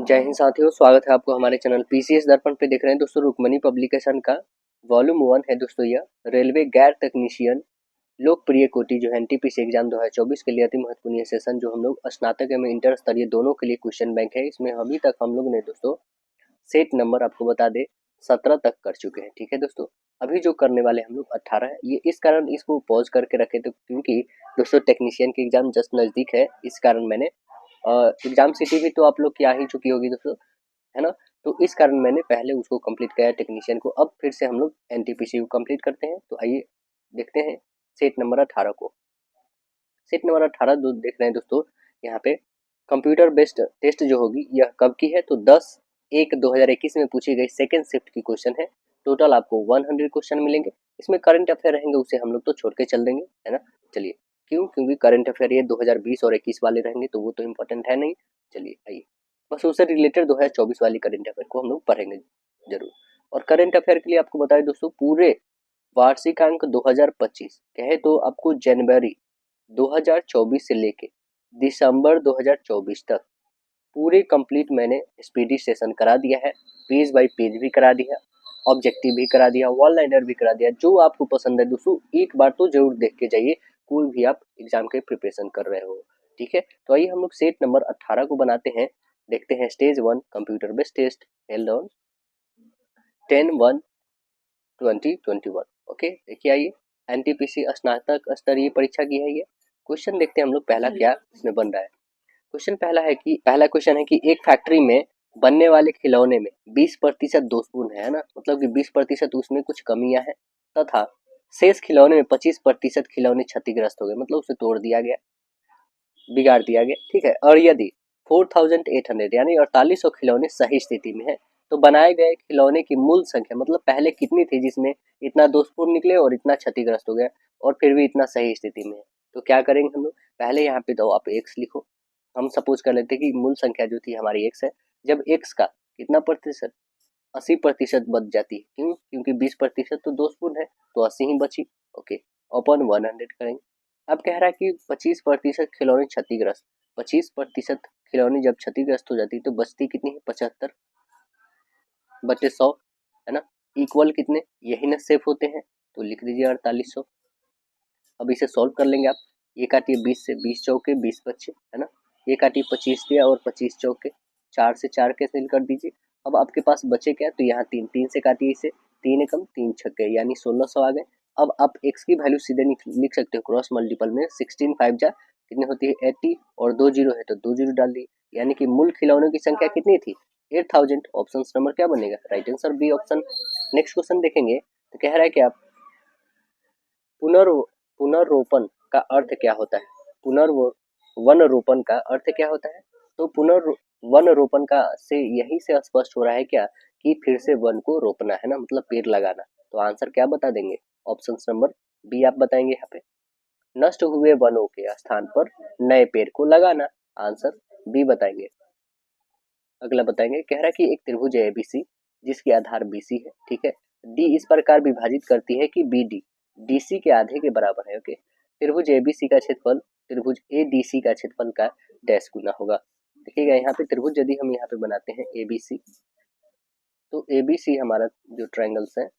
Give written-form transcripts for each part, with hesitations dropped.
जय हिंद साथियों, स्वागत है आपको हमारे चैनल पीसीएस दर्पण पे। देख रहे हैं दोस्तों रुक्मणी पब्लिकेशन का वॉल्यूम 1 है दोस्तों। यह रेलवे गैर तकनीशियन लोकप्रिय कोटि जो है एनटीपीसी एग्जाम 2024 के लिए अति महत्वपूर्ण सेशन जो हम लोग स्नातक एवं इंटर स्तरीय दोनों के लिए क्वेश्चन बैंक है। इसमें अभी तक हम लोग ने दोस्तों सेट नंबर आपको बता दे 17 तक कर चुके हैं। ठीक है दोस्तों, अभी जो करने वाले हम लोग 18 है। ये इस कारण इसको पॉज करके रखे थे क्योंकि दोस्तों टेक्नीशियन की एग्जाम जस्ट नज़दीक है। इस कारण मैंने एग्जाम सिटी भी तो आप लोग की आ ही चुकी होगी दोस्तों, है ना। तो इस कारण मैंने पहले उसको कंप्लीट किया टेक्नीशियन को। अब फिर से हम लोग एनटीपीसी को कंप्लीट करते हैं। तो आइए देखते हैं सेट नंबर 18 को। सेट नंबर 18 जो देख रहे हैं दोस्तों, यहाँ पे कंप्यूटर बेस्ड टेस्ट जो होगी यह कब की है तो 10/1/2021 में पूछी गई सेकेंड शिफ्ट की क्वेश्चन है। टोटल आपको 100 क्वेश्चन मिलेंगे। इसमें करंट अफेयर रहेंगे, उसे हम लोग तो छोड़ के चल देंगे, है ना। चलिए, क्यों? क्योंकि करंट अफेयर ये 2020 और 21 वाले रहेंगे तो वो तो इम्पोर्टेंट है नहीं। चलिए आइए, बस उससे रिलेटेड 2024 वाली करंट अफेयर को हम लोग पढ़ेंगे जरूर। और करंट अफेयर के लिए आपको बताएं दोस्तों, पूरे वार्षिकांक 2025 कहे तो आपको जनवरी 2024 से लेके दिसंबर 2024 तक पूरे कंप्लीट मैंने स्पीडी सेशन करा दिया है। पेज बाय पेज भी करा दिया, ऑब्जेक्टिव भी करा दिया, वन लाइनर भी करा दिया। जो आपको पसंद है दोस्तों एक बार तो जरूर देख के जाइए, कोई भी आप एग्जाम के प्रिपरेशन कर रहे हो। ठीक है, तो आइए हम लोग सेट नंबर 18 को बनाते हैं। देखते हैं stage 1 computer based test held on 10/1/2021। Okay, देखिए आइए एनटीपीसी स्नातक स्तरीय परीक्षा की है ये। क्वेश्चन देखते हैं हम लोग पहला क्या इसमें बन रहा है। क्वेश्चन पहला क्वेश्चन है कि एक फैक्ट्री में बनने वाले खिलौने में 20% दोषपूर्ण है ना, मतलब कि 20% उसमें कुछ कमियां हैं तथा शेष खिलौने में 25% खिलौने क्षतिग्रस्त हो गए, मतलब उसे तोड़ दिया गया, बिगाड़ दिया गया। ठीक है, और यदि 4800 यानी 4800 खिलौने सही स्थिति में है तो बनाए गए खिलौने की मूल संख्या मतलब पहले कितनी थी जिसमें इतना दोषपूर्ण निकले और इतना क्षतिग्रस्त हो गया और फिर भी इतना सही स्थिति में है। तो क्या करेंगे हम लोग, पहले यहाँ पे तो आप एक्स लिखो। हम सपोज कर लेते हैं कि मूल संख्या जो थी हमारी एक्स है। जब एक्स का कितना प्रतिशत 80% बच जाती है, क्यों? क्योंकि 20% तो दोषपूर्ण है तो 80 ही बची। ओके, अपन 100 करेंगे। अब कह रहा है कि 25% खिलौने क्षतिग्रस्त। 25% खिलौने जब क्षतिग्रस्त हो जाती तो बचती कितनी है? 75 बटे 100, है ना। इक्वल कितने? यही ना सेफ होते हैं, तो लिख दीजिए 4800। अब इसे सॉल्व कर लेंगे आप। ये काटिए 20 से, 20 चौके 20 बच्चे, है ना। ये काटिए 25 दिया और 25 चौके 4 से 4 कैंसिल कर दीजिए। अब आपके पास बचे क्या? तो यहाँ 3 3 से काटिए इसे, 3 एकम 3 छक्के यानी 1600 आ गए। अब आप x की वैल्यू सीधे लिख सकते हो क्रॉस मल्टीपल में। 16 5 जा कितनी होती है? 80 और 2 जीरो है तो 2 जीरो डाल दिए, यानी कि मूल खिलौनों की संख्या कितनी थी? 8000। ऑप्शन नंबर क्या बनेगा? Right answer B option. Next question देखेंगे तो कह रहा है कि आप पुनर्रोपण का अर्थ क्या होता है? वन रोपण का अर्थ क्या होता है? तो वन रोपण का से यही से स्पष्ट हो रहा है क्या कि फिर से वन को रोपना है ना, मतलब पेड़ लगाना। तो आंसर क्या बता देंगे? ऑप्शन नंबर बी आप बताएंगे यहाँ पे, नष्ट हुए वनों के स्थान पर नए पेड़ को लगाना। आंसर बी बताएंगे। अगला बताएंगे, कह रहा है कि एक त्रिभुज है एबीसी जिसकी आधार बीसी है। ठीक है, डी इस प्रकार विभाजित करती है कि बीडी डीसी के आधे के बराबर है। ओके, त्रिभुज एबीसी का क्षेत्रफल त्रिभुज एडीसी का क्षेत्रफल का डैश गुना होगा। देखिएगा यहाँ पे त्रिभुज यदि हम यहाँ पे बनाते हैं एबीसी, तो एबीसी हमारा जो ट्रायंगल्स है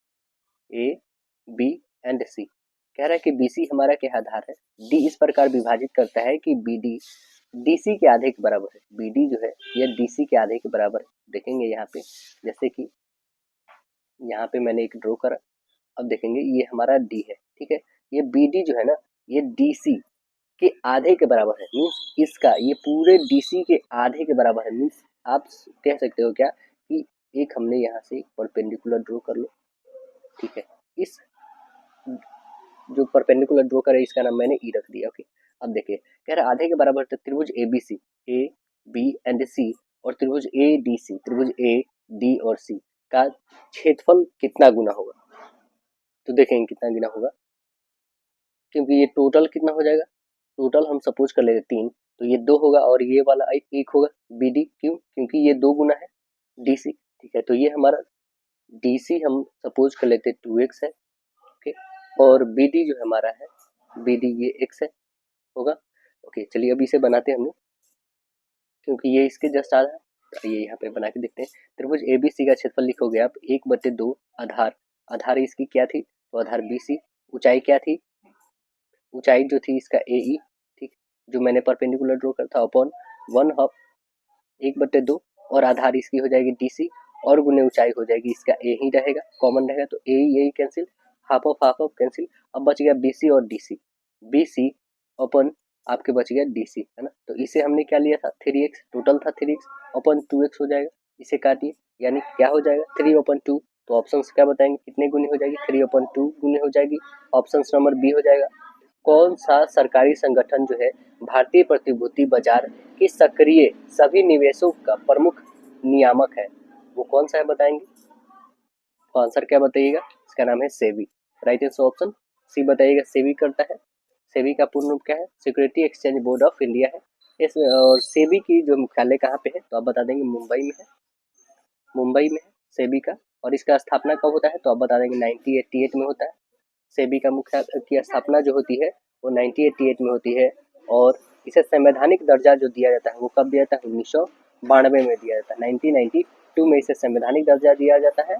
ए बी एंड सी, कह रहा है कि बीसी हमारा क्या आधार है। डी इस प्रकार विभाजित करता है कि बीडी डीसी के आधे के बराबर है। बीडी जो है यह डीसी के आधे के बराबर है। देखेंगे यहाँ पे, जैसे कि यहाँ पे मैंने एक ड्रॉ करा। अब देखेंगे ये हमारा डी है, ठीक है। ये बीडी जो है ना, ये डीसी के आधे के बराबर है। मीन्स इसका ये पूरे डीसी के आधे के बराबर है। मीन्स आप कह सकते हो क्या कि एक हमने यहाँ से परपेंडिकुलर ड्रॉ कर लो। ठीक है, इस जो परपेंडिकुलर ड्रॉ करे इसका नाम मैंने ई रख दिया। ओके, अब देखिए कह रहा है आधे के बराबर तो त्रिभुज एबीसी ए बी एंड सी और त्रिभुज ए डी सी, त्रिभुज ए डी और सी का क्षेत्रफल कितना गुना होगा। तो देखेंगे कितना गुना होगा, क्योंकि ये टोटल कितना हो जाएगा। टोटल हम सपोज कर लेते 3, तो ये 2 होगा और ये वाला 1 होगा बी डी। क्यों? क्योंकि ये 2 गुना है डी सी। ठीक है, तो ये हमारा डी सी हम सपोज कर लेते 2x है। ओके, और बी डी जो हमारा है बी डी ये x है होगा। ओके, चलिए अब इसे बनाते हैं हम लोग, क्योंकि ये इसके जस्ट आधा है। तो ये यहाँ पे बना के देखते हैं। त्रिभुज ABC का क्षेत्रफल लिखोगे आप 1/2 आधार, आधार इसकी क्या थी, तो आधार BC, ऊंचाई क्या थी, ऊंचाई जो थी इसका AE, ठीक, जो मैंने परपेंडिकुलर ड्रॉ कर था, अपॉन 1/2 1/2 और आधार इसकी हो जाएगी DC और गुने ऊंचाई हो जाएगी इसका A ही रहेगा, कॉमन रहेगा, तो A cancel, half of cancel. अब बच गया BC और DC, BC अपन आपके बच गया DC, है ना। तो इसे हमने क्या लिया था 3x, टोटल था 3x अपन 2x हो जाएगा, इसे काटिए, यानी क्या हो जाएगा 3/2। तो ऑप्शन क्या बताएंगे कितने गुनी हो जाएगी, 3/2 गुनी हो जाएगी। ऑप्शन नंबर बी हो जाएगा। कौन सा सरकारी संगठन जो है भारतीय प्रतिभूति बाजार के सक्रिय सभी निवेशों का प्रमुख नियामक है, वो कौन सा है बताएंगे। तो आंसर क्या बताइएगा, इसका नाम है SEBI. Right answer option C बताइएगा, सेबी करता है। सेबी का पूर्ण रूप क्या है, security exchange board of India है। इसमें और सेबी की जो मुख्यालय कहाँ पे है, तो आप बता देंगे मुंबई में है, मुंबई में है सेबी का। और इसका स्थापना कब होता है, तो आप बता देंगे 1988 में होता है। सेबी का मुख्य की स्थापना जो होती है वो 1988 में होती है। और इसे संवैधानिक दर्जा जो दिया जाता है वो कब दिया जाता है, 1992 में दिया जाता है, 1992 में इसे संवैधानिक दर्जा दिया जाता है।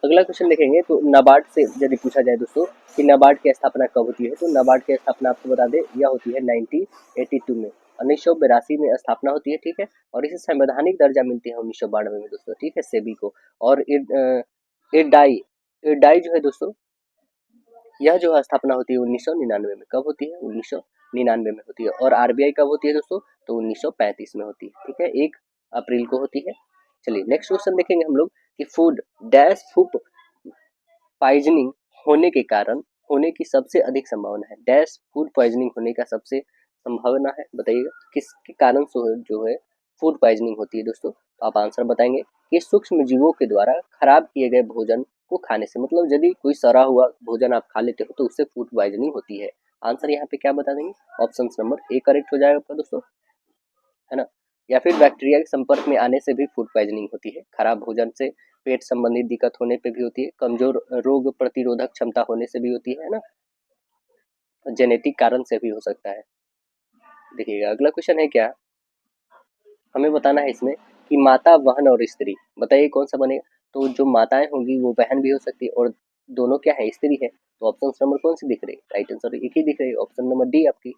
अगला क्वेश्चन देखेंगे तो नाबार्ड से यदि पूछा जाए दोस्तों कि नाबार्ड की स्थापना कब होती है, तो नाबार्ड की स्थापना आपको बता दें यह होती है 1982 में, 1982 में स्थापना होती है, ठीक है। और इसे संवैधानिक दर्जा मिलती है 1992 में दोस्तों, ठीक है, सेबी को। और इरडाई इरडाई जो है दोस्तों, यह जो स्थापना होती है 1999 में, कब होती है 1999 में होती है। और आरबीआई कब होती है दोस्तों, तो 1935 में होती है, ठीक है, 1 अप्रैल को होती है। चलिए नेक्स्ट क्वेश्चन देखेंगे हम लोग कि फूड पॉइजनिंग होने के कारण होने की सबसे अधिक संभावना है, डैश फूड पॉइजनिंग होने का सबसे संभावना है, बताइएगा किसके कारण से जो है फूड पॉइजनिंग होती है दोस्तों। तो आप आंसर बताएंगे कि सूक्ष्म जीवों के द्वारा खराब किए गए भोजन को खाने से, मतलब यदि कोई सड़ा हुआ भोजन आप खा लेते हो तो उससे फूड पॉइजनिंग होती है। आंसर यहाँ पे क्या बता देंगे, ऑप्शन नंबर ए करेक्ट हो जाएगा आपका दोस्तों, है ना। या फिर बैक्टीरिया के संपर्क में आने से भी फूड पॉइजनिंग होती है, खराब भोजन से पेट संबंधी दिक्कत होने पे भी होती है, कमजोर रोग प्रतिरोधक क्षमता होने से भी होती है ना, जेनेटिक कारण से भी हो सकता है। देखिएगा अगला क्वेश्चन है क्या, हमें बताना है इसमें कि माता, बहन और स्त्री, बताइए कौन सा बनेगा। तो जो माताएं होंगी वो बहन भी हो सकती है, और दोनों क्या है, स्त्री है। तो ऑप्शन नंबर कौन सी दिख रही है, राइट आंसर एक ही दिख रही है, ऑप्शन नंबर डी आपकी।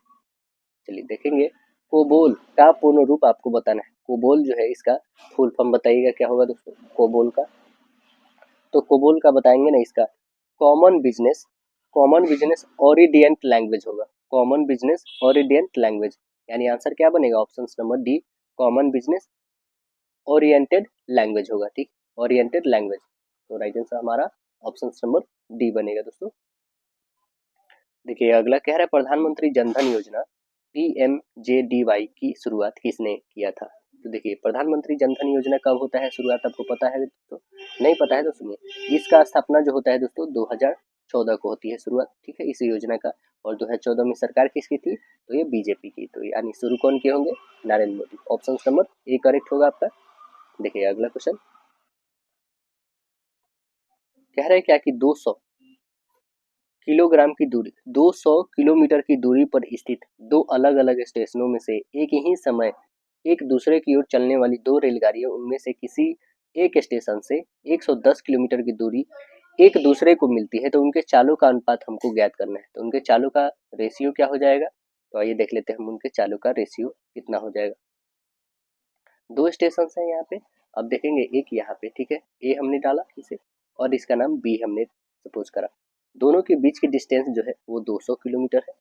चलिए देखेंगे, कोबोल का पूर्ण रूप आपको बताना है। कोबोल जो है इसका फुल फॉर्म बताइएगा क्या होगा दोस्तों, कोबोल का। तो कोबोल का बताएंगे ना, इसका कॉमन बिजनेस ओरिएंटेड लैंग्वेज होगा, कॉमन बिजनेस ओरिएंटेड लैंग्वेज, यानी आंसर क्या बनेगा, option number D, common business oriented language होगा, ठीक, ओरिएंटेड लैंग्वेज। तो राइट आंसर हमारा ऑप्शन नंबर डी बनेगा दोस्तों। देखिए अगला कह रहा है प्रधानमंत्री जनधन योजना PMJDY की शुरुआत किसने किया था। तो देखिए प्रधानमंत्री जनधन योजना कब होता है शुरुआत, आपको पता है दोस्तों, नहीं पता है तो सुनिए, इसका स्थापना जो होता है दोस्तों 2014 को होती है शुरुआत, ठीक है, इस योजना का। और 2014 में सरकार किसकी थी, तो ये बीजेपी की, तो यानी शुरू कौन किए होंगे, Narendra Modi. Option number A correct होगा आपका। देखिए अगला क्वेश्चन कह रहे हैं क्या कि 200 किलोग्राम की दूरी, 200 किलोमीटर की दूरी पर स्थित दो अलग अलग स्टेशनों में से एक ही समय एक दूसरे की ओर चलने वाली दो रेलगाड़ियां, उनमें से किसी एक स्टेशन से 110 किलोमीटर की दूरी एक दूसरे को मिलती है, तो उनके चालों का अनुपात हमको ज्ञात करना है। तो उनके चालों का रेशियो क्या हो जाएगा, तो आइए देख लेते हैं हम उनके चालों का रेशियो कितना हो जाएगा। दो स्टेशन है यहाँ पे, अब देखेंगे एक यहाँ पे, ठीक है, ए हमने डाला इसे और इसका नाम बी हमने सपोज करा, दोनों के बीच की डिस्टेंस जो है वो 200 किलोमीटर है,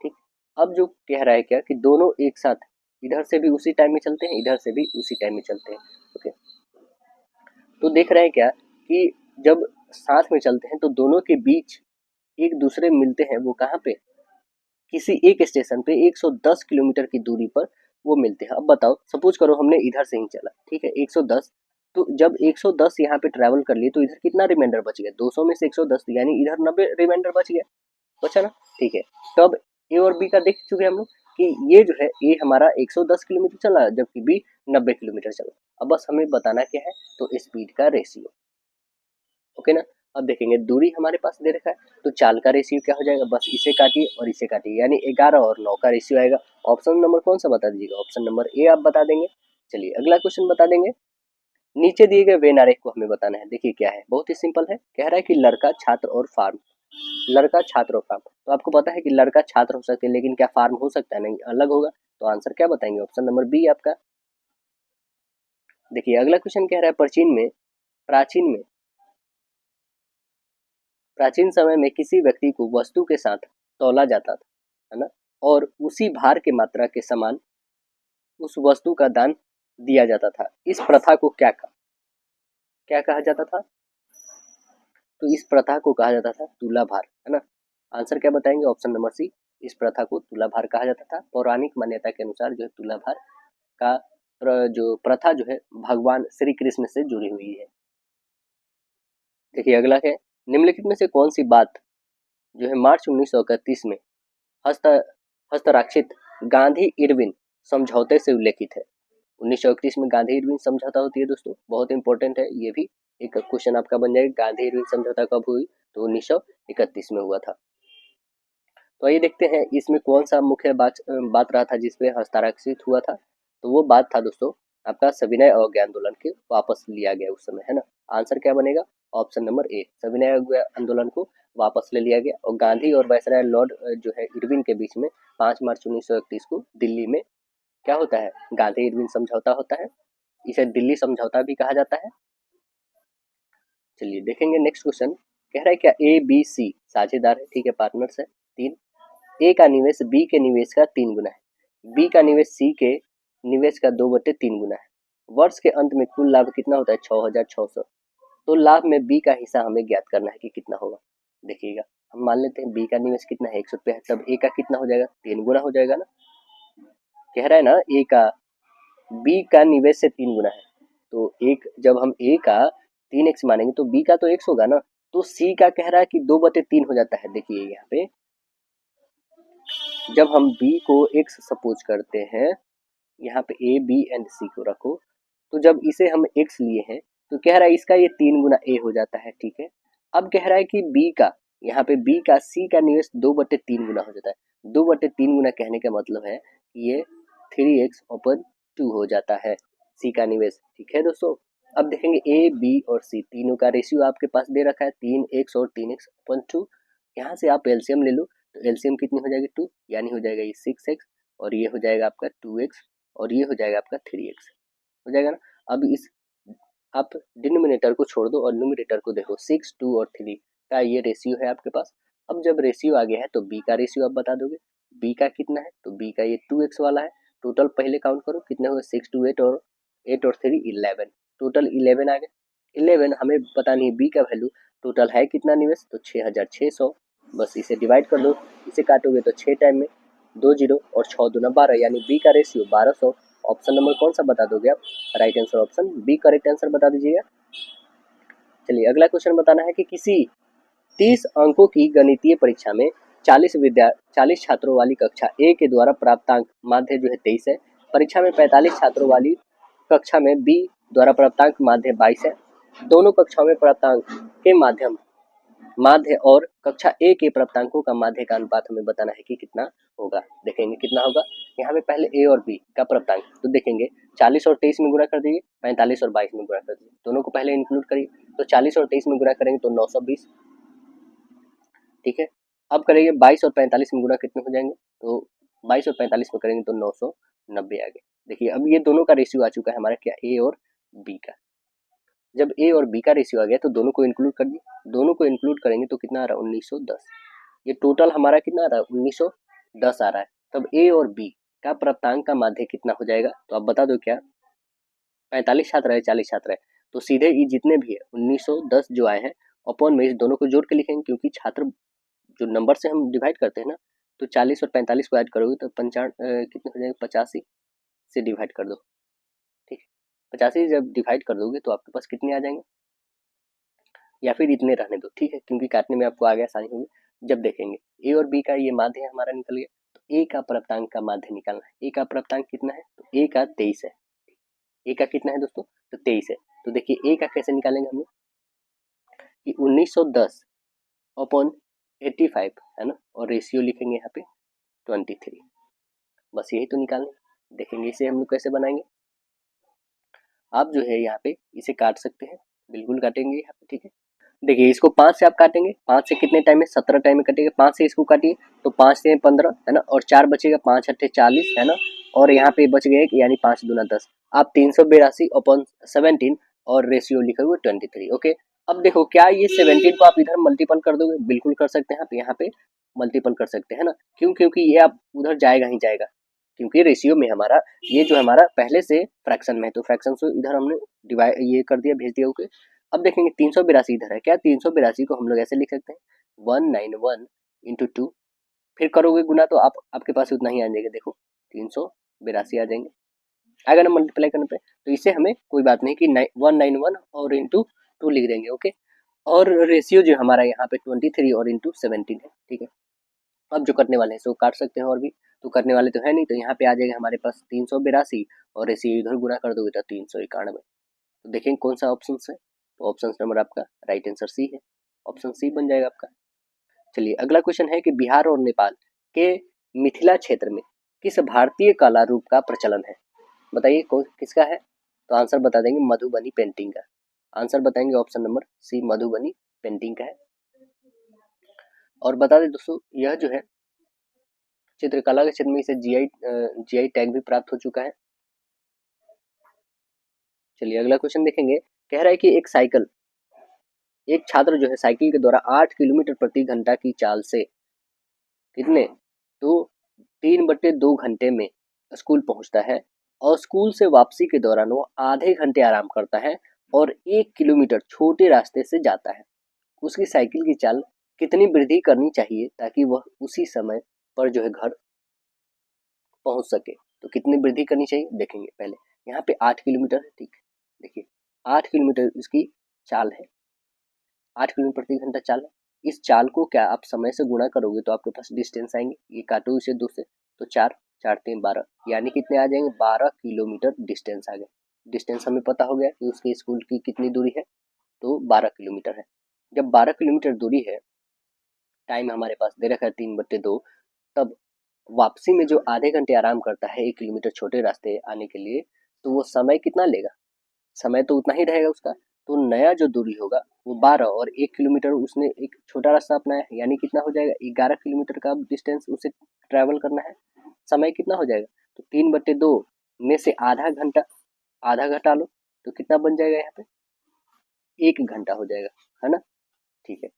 ठीक। अब जो कह रहा है क्या कि दोनों एक साथ इधर से भी उसी टाइम में चलते हैं, इधर से भी उसी टाइम में चलते हैं, ओके। तो देख रहे हैं क्या कि जब साथ में चलते हैं तो दोनों के बीच एक दूसरे मिलते हैं, वो कहाँ पे, किसी एक स्टेशन पे 110 किलोमीटर की दूरी पर वो मिलते हैं। अब बताओ सपोज करो हमने इधर से ही चला, ठीक है, 110, तो जब 110 यहाँ पे ट्रैवल कर लिए तो इधर कितना रिमाइंडर बच गया, 200 में से 110 यानी इधर 90 रिमाइंडर बच गया, बचा ना, ठीक है। तो अब ए और बी का देख चुके हम लोग कि ये जो है ए हमारा 110 किलोमीटर चला जबकि बी 90 किलोमीटर चला। अब बस हमें बताना क्या है, तो स्पीड का रेशियो, ओके ना। अब देखेंगे दूरी हमारे पास दे रखा है, तो चाल का रेशियो क्या हो जाएगा, बस इसे काटिए और इसे काटिए, यानी 11 और 9 का रेशियो आएगा। ऑप्शन नंबर कौन सा बता दीजिएगा, ऑप्शन नंबर ए आप बता देंगे। चलिए अगला क्वेश्चन बता देंगे। नीचे दिए गए वेन आरेख को हमें बताना है। देखिए क्या है, बहुत ही सिंपल है। कह रहा है कि लड़का, छात्र और फार्म। लड़का, छात्र और फार्म, तो आपको पता है कि लड़का छात्र हो सकते हैं, लेकिन क्या फार्म हो सकता है, नहीं, अलग होगा। तो आंसर क्या बताएंगे, ऑप्शन नंबर बी आपका। देखिए अगला क्वेश्चन कह रहा है प्राचीन समय में किसी व्यक्ति को वस्तु के साथ तौला जाता था, है ना, और उसी भार के मात्रा के समान उस वस्तु का दान दिया जाता था। इस प्रथा को क्या कहा जाता था, तो इस प्रथा को कहा जाता था तुलाभार, है ना। आंसर क्या बताएंगे, ऑप्शन नंबर सी। इस प्रथा को तुलाभार कहा जाता था। पौराणिक मान्यता के अनुसार जो है तुलाभार का जो प्रथा जो है भगवान श्री कृष्ण से जुड़ी हुई है। देखिए अगला है, निम्नलिखित में से कौन सी बात जो है मार्च 1931 में हस्त हस्ताक्षरित गांधी इरविन समझौते से उल्लेखित है। 1931 में गांधी इरविन समझौता होती है दोस्तों, बहुत इंपॉर्टेंट है ये भी। एक क्वेश्चन आपका बन जाएगा, गांधी इरविन समझौता कब हुई, तो 1931 में हुआ था। तो ये देखते हैं इसमें कौन सा मुख्य बात रहा था जिसपे हस्ताक्षरित हुआ था। तो वो बात था दोस्तों आपका सविनय अवज्ञा आंदोलन के वापस लिया गया उस समय, है ना। आंसर क्या बनेगा, ऑप्शन नंबर ए, सविनय अवज्ञा आंदोलन को वापस ले लिया गया। और गांधी और वायसराय लॉर्ड जो है इरविन के बीच में 5 मार्च 1931 को दिल्ली में क्या होता है, गांधी इरविन समझौता होता है। इसे दिल्ली समझौता भी कहा जाता है। चलिए देखेंगे नेक्स्ट क्वेश्चन। कह रहा है क्या ए बी सी साझेदार है, ठीक है, पार्टनर्स है। 3, ए का निवेश बी के निवेश का 3 गुना है, बी का निवेश सी के निवेश का 2/3 गुना है। वर्ष के अंत में कुल लाभ कितना होता है, 6,600। तो लाभ में बी का हिस्सा हमें ज्ञात करना है कि कितना होगा। देखिएगा हम मान लेते हैं बी का निवेश कितना है, 100 रुपया है, तब ए का कितना हो जाएगा, 3 गुना हो जाएगा ना। कह रहा है ना ए का बी का निवेश से 3 गुना है, तो एक जब हम ए का 3x मानेंगे तो बी का तो x होगा ना। तो सी का कह रहा है कि 2/3 हो जाता है। देखिए यहाँ पे जब हम b को x सपोज करते हैं, यहाँ पे a b एंड c को रखो, तो जब इसे हम x लिए हैं तो कह रहा है इसका ये 3 गुना a हो जाता है, ठीक है। अब कह रहा है कि b का, यहाँ पे b का c का निवेश 2/3 गुना हो जाता है। 2/3 गुना कहने का मतलब है कि ये 3x/2 हो जाता है c का निवेश, ठीक है दोस्तों। अब देखेंगे a b और c तीनों का रेशियो आपके पास दे रखा है 3x और 3x/2। यहाँ से आप एलसीएम ले लो, तो एलसीएम कितनी हो जाएगी 2, यानी हो जाएगा ये 6x और ये हो जाएगा आपका 2x और ये हो जाएगा आपका 3x, हो जाएगा ना। अब इस आप डिनोमिनेटर को छोड़ दो और न्यूमरेटर को देखो, 6, 2 और 3 का ये रेशियो है आपके पास। अब जब रेशियो आ गया है तो b का रेशियो आप बता दोगे, b का कितना है, तो b का ये 2x वाला है। टोटल पहले काउंट करो कितने हुए, 6, 2, 8 और 3 11, टोटल 11 आ गए। 11 हमें पता नहीं b का वैल्यू टोटल है कितना निवेश, तो 6,600। बस इसे डिवाइड कर दो, इसे काटोगे तो 6 टाइम में 2 जीरो और 6 दूना 12, यानी b का रेशियो 1200। ऑप्शन नंबर कौन सा बता दोगे आप, right answer option B correct answer बता दीजिएगा। चलिए अगला क्वेश्चन बताना है कि किसी 30 अंकों की गणितीय परीक्षा में 40 छात्रों वाली कक्षा ए के द्वारा प्राप्तांक माध्य जो है 23 है, परीक्षा में 45 छात्रों वाली कक्षा में बी द्वारा प्राप्तांक माध्य 22 है। दोनों कक्षाओं में प्राप्तांक के माध्य और कक्षा ए के प्राप्तांकों का माध्य का अनुपात हमें बताना है कि कितना होगा। देखेंगे कितना होगा, यहाँ पे पहले ए और बी का प्राप्तांक तो देखेंगे 40 और 23 में गुणा कर दीजिए, 45 और 22 में गुणा कर दीजिए, दोनों को पहले इंक्लूड करिए। तो 40 और 23 में गुणा करेंगे तो 920, ठीक है। अब करेंगे 22 और 45 में गुणा, कितने हो जाएंगे, तो 22 और 45 में करेंगे तो 990 आ गए। देखिए अब ये दोनों का रेशियो आ चुका है हमारा क्या, ए और बी का। जब ए और बी का रेशियो आ गया तो दोनों को इंक्लूड कर दिए, दोनों को इंक्लूड करेंगे तो कितना आ रहा है 1910। ये टोटल हमारा कितना आ रहा है 1910 आ रहा है। तब ए और बी का प्राप्तांक का माध्य कितना हो जाएगा, तो आप बता दो क्या, 45 छात्र है 40 छात्र है, तो सीधे ये जितने भी है 1910 जो आए हैं अपॉन में इस दोनों को जोड़ के लिखेंगे, क्योंकि छात्र जो नंबर से हम डिवाइड करते हैं ना, तो 40 और 45 को ऐड करोगे तो कितने हो जाएंगे 85 से डिवाइड कर दो, ठीक है। 85 जब डिवाइड कर दोगे तो आपके पास कितने आ जाएंगे, या फिर इतने रहने दो, ठीक है, क्योंकि काटने में आपको आगे आसानी होगी। जब देखेंगे ए और बी का ये माध्य है हमारा निकल गया, तो ए का प्राप्तांक का माध्य निकालना है। ए का प्राप्तांक कितना है, तो ए का 23 है। ए का कितना है दोस्तों, तो 23 है। तो देखिए ए का कैसे निकालेंगे हम लोग, कि 1910 अपॉन 85 है ना, और रेशियो लिखेंगे यहाँ पे 23। बस यही तो निकालना। देखेंगे इसे हम लोग कैसे बनाएंगे। आप जो है यहाँ पे इसे काट सकते हैं, बिल्कुल काटेंगे यहाँ पे, ठीक है। देखिए इसको 5 से आप काटेंगे, 5 से कितने टाइम में, 17 टाइम में कटेगा। 5 से इसको काटिए तो 5 से 15 है ना, और 4 बचेगा, 5 अट्ठे 40 है ना, और यहाँ पे बच गए यानी 5 दूना 10। आप 382 अपॉन 17 और रेशियो लिखे हुए 23। ओके, अब देखो क्या ये 17 को आप इधर मल्टीपल कर दोगे, बिल्कुल कर सकते हैं आप यहाँ पे मल्टीपल कर सकते हैं ना। क्यों, क्योंकि ये आप उधर जाएगा ही जाएगा, क्योंकि रेशियो में हमारा ये जो हमारा पहले से फ्रैक्शन में है, तो फ्रैक्शन से इधर हमने डिवाइड ये कर दिया, भेज दिया। ओके, अब देखेंगे 382 इधर है, क्या 382 को हम लोग ऐसे लिख सकते हैं 191 इंटू 2, फिर करोगे गुना तो आपके पास उतना ही आ जाएगा। देखो 382 आ जाएंगे, आएगा ना मल्टीप्लाई करने पे। तो इसे हमें कोई बात नहीं कि 191 और इंटू 2 लिख देंगे। ओके, और रेशियो जो हमारा यहाँ पे 23 और इंटू 17 है, ठीक है। अब जो करने वाले हैं सो काट सकते हैं, और भी तो करने वाले तो है नहीं, तो यहाँ पे आ जाएगा हमारे पास 382 और रेशियो इधर गुना कर दोगे तो 391। तो देखेंगे कौन सा ऑप्शन है, तो ऑप्शन नंबर आपका राइट आंसर सी है, ऑप्शन सी बन जाएगा आपका। चलिए अगला क्वेश्चन है कि बिहार और नेपाल के मिथिला क्षेत्र में किस भारतीय कला रूप का प्रचलन है। बताइए किसका है, तो आंसर बता देंगे मधुबनी पेंटिंग का। आंसर बताएंगे option number C Madhubani painting का है। और बता दें दोस्तों यह जो है चित्रकला के क्षेत्र में इसे जीआई टैग भी प्राप्त हो चुका है। चलिए अगला क्वेश्चन देखेंगे, कह रहा है कि एक छात्र जो है साइकिल के द्वारा 8 किलोमीटर प्रति घंटा की चाल से कितने, तो 3/2 घंटे में स्कूल पहुंचता है, और स्कूल से वापसी के दौरान वो आधे घंटे आराम करता है और 1 किलोमीटर छोटे रास्ते से जाता है। उसकी साइकिल की चाल कितनी वृद्धि करनी चाहिए ताकि वह उसी समय पर जो है घर पहुंच सके। तो कितनी वृद्धि करनी चाहिए देखेंगे पहले। यहाँ पे 8 किलोमीटर है, ठीक है। देखिए 8 किलोमीटर इसकी चाल है, 8 किलोमीटर प्रति घंटा चाल है। इस चाल को क्या आप समय से गुणा करोगे तो आपके पास डिस्टेंस आएंगे, ये काटो इसे 2 से, तो 4 4 3 12, यानी कितने आ जाएंगे 12 किलोमीटर डिस्टेंस आ गए। डिस्टेंस हमें पता हो गया कि उसके स्कूल की कितनी दूरी है, तो 12 किलोमीटर है। जब 12 किलोमीटर दूरी है, टाइम हमारे पास दे रखा है 3/2, तब वापसी में जो आधे घंटे आराम करता है 1 किलोमीटर छोटे रास्ते आने के लिए, तो वो समय कितना लेगा, समय तो उतना ही रहेगा उसका। तो नया जो दूरी होगा वो 12, और 1 किलोमीटर उसने एक छोटा रास्ता अपनाया है, यानी कितना हो जाएगा 11 किलोमीटर का डिस्टेंस उसे ट्रैवल करना है। समय कितना हो जाएगा, तो 3/2 में से आधा घंटा, आधा घटा लो तो कितना बन जाएगा यहाँ पे 1 घंटा हो जाएगा, है ना। ठीक है,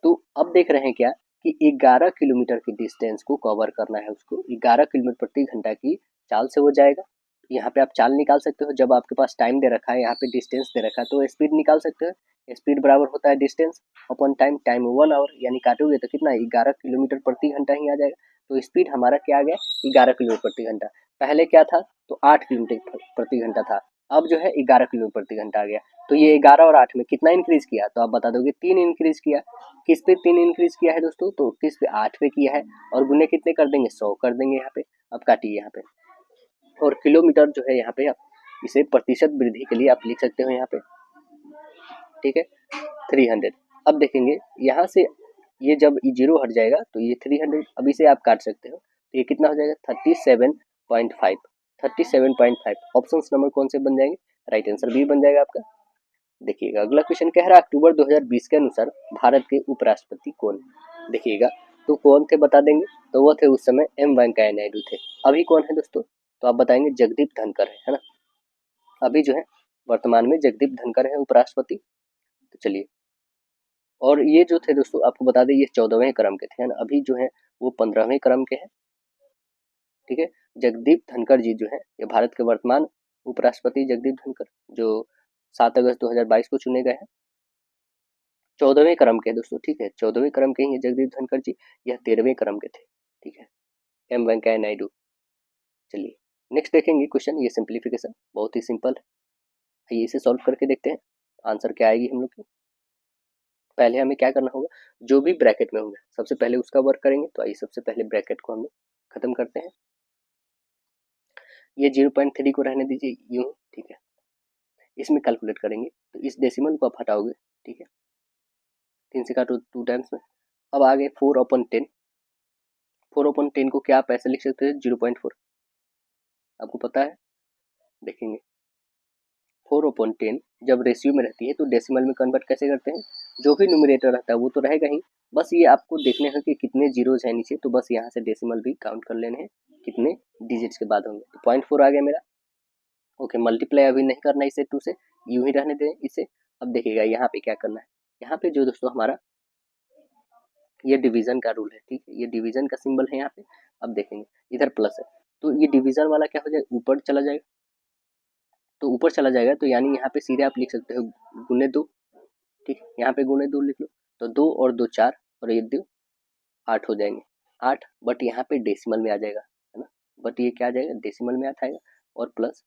तो अब देख रहे हैं क्या कि 11 किलोमीटर की डिस्टेंस को कवर करना है उसको, 11 किलोमीटर प्रति घंटा की चाल से वो जाएगा। यहाँ पे आप चाल निकाल सकते हो, जब आपके पास टाइम दे रखा है, यहाँ पे डिस्टेंस दे रखा है, तो स्पीड निकाल सकते हो। स्पीड बराबर होता है distance upon time, time 1 hour, यानी काटोगे तो कितना 11 किलोमीटर प्रति घंटा ही आ जाएगा। तो स्पीड हमारा क्या आ गया 11 किलोमीटर प्रति घंटा। पहले क्या था, तो 8 किलोमीटर प्रति घंटा था, अब जो है 11 किलोमीटर प्रति घंटा आ गया। तो ये 11 और 8 में कितना इंक्रीज किया, तो आप बता दोगे 3 इंक्रीज किया। किस पे 3 इंक्रीज किया है दोस्तों, तो किस पे 8 पे किया है, और गुने कितने कर देंगे 100 कर देंगे यहाँ पे। अब काटिए यहाँ पे, और किलोमीटर जो है यहाँ पे आप इसे प्रतिशत वृद्धि के लिए आप लिख सकते हो यहाँ पे, ठीक है 300। अब देखेंगे यहाँ से ये जब जीरो हट जाएगा तो ये 300, अब इसे आप काट सकते हो, तो ये कितना हो जाएगा 37.5, 37.5। ऑप्शन नंबर कौन से बन जाएंगे, राइट आंसर बी बन जाएगा आपका। देखिएगा अगला क्वेश्चन कह रहा है अक्टूबर 2020 के अनुसार भारत के उपराष्ट्रपति कौन। देखिएगा तो कौन थे बता देंगे, तो वो थे उस समय एम वेंकैया नायडू थे। अभी कौन है दोस्तों, तो आप बताएंगे जगदीप धनखड़ है ना। अभी जो है वर्तमान में जगदीप धनखड़ है उपराष्ट्रपति। तो चलिए, और ये जो थे दोस्तों आपको बता दें ये 14वें क्रम के थे, है ना। अभी जो है वो 15वें क्रम के हैं, ठीक है। जगदीप धनखड़ जी जो है ये भारत के वर्तमान उपराष्ट्रपति जगदीप धनखड़, जो 7 अगस्त 2022 को चुने गए हैं। 14वें क्रम के दोस्तों, ठीक है 14वें क्रम के ही हैं जगदीप धनखड़ जी, यह 13वें क्रम के थे, ठीक है एम वेंकैया नायडू। चलिए नेक्स्ट देखेंगे क्वेश्चन, ये सिंप्लीफिकेशन बहुत ही सिंपल है, आइए इसे सॉल्व करके देखते हैं आंसर क्या आएगी हम लोग की। पहले हमें क्या करना होगा, जो भी ब्रैकेट में होगा सबसे पहले उसका वर्क करेंगे। तो आइए सबसे पहले ब्रैकेट को हम लोग खत्म करते हैं, ये 0.3 को रहने दीजिए यूं, ठीक है। इसमें कैलकुलेट करेंगे तो इस डेसिमल को आप हटाओगे, ठीक है। 3 से काटो 2 टाइम्स में। अब आ गए 4/10। 4/10 को क्या आप ऐसे लिख सकते हैं 0.4, आपको पता है, देखेंगे 4/10 जब रेशियो में रहती है तो डेसिमल में कन्वर्ट कैसे करते हैं, जो भी न्यूमरेटर रहता है वो तो रहेगा ही, बस ये आपको देखने हैं कि कितने जीरोज हैं नीचे, तो बस यहाँ से डेसिमल भी काउंट कर लेने हैं कितने डिजिट्स के बाद होंगे। तो 0.4 आ गया मेरा। ओके, मल्टीप्लाई अभी नहीं करना इसे 2 से, यूं ही रहने दें इसे। अब देखिएगा यहाँ पे क्या करना है, यहाँ पे जो दोस्तों हमारा ये डिवीजन का रूल है, ठीक है, ये डिवीजन का सिंबल है यहाँ पे। अब देखेंगे इधर प्लस है तो ये डिवीजन वाला क्या हो जाएगा, ऊपर चला जाएगा, तो ऊपर चला जाएगा तो यानी यहाँ पे सीधे आप लिख सकते हो गुने 2, ठीक है, यहाँ पे गुने 2 लिख लो, तो 2 और 2 4 और ये 2 8 हो जाएंगे, 8, बट यहाँ पे डेसिमल में आ जाएगा, है ना, बट ये क्या आ जाएगा डेसिमल में आता है, और प्लस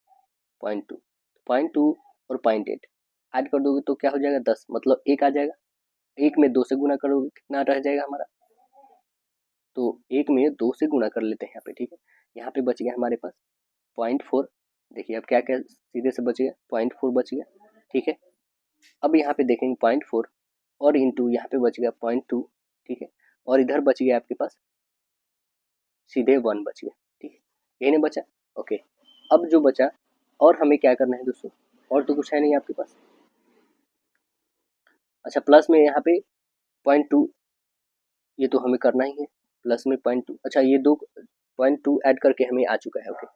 0.2, 0.2 और 0.8 ऐड कर दोगे तो क्या हो जाएगा 10, मतलब 1 आ जाएगा। 1 में 2 से गुना करोगे कितना रह जाएगा हमारा, तो 1 में 2 से गुना कर लेते हैं यहाँ पे, ठीक है, यहाँ पे बच गया हमारे पास 0.4। देखिए अब क्या क्या सीधे से बच गया 0.4 बच गया, ठीक है। अब यहाँ पे देखेंगे 0.4 और इंटू यहाँ पे बच गया 0.2, ठीक है, और इधर बच गया आपके पास सीधे 1 बच गया, ठीक है, यही नहीं बचा। ओके, अब जो बचा और हमें क्या करना है दोस्तों, और तो कुछ है नहीं आपके पास। अच्छा, प्लस में यहाँ पे 0.2 ये तो हमें करना ही है, प्लस में 0.2, अच्छा ये 2.2 ऐड करके हमें आ चुका है। ओके,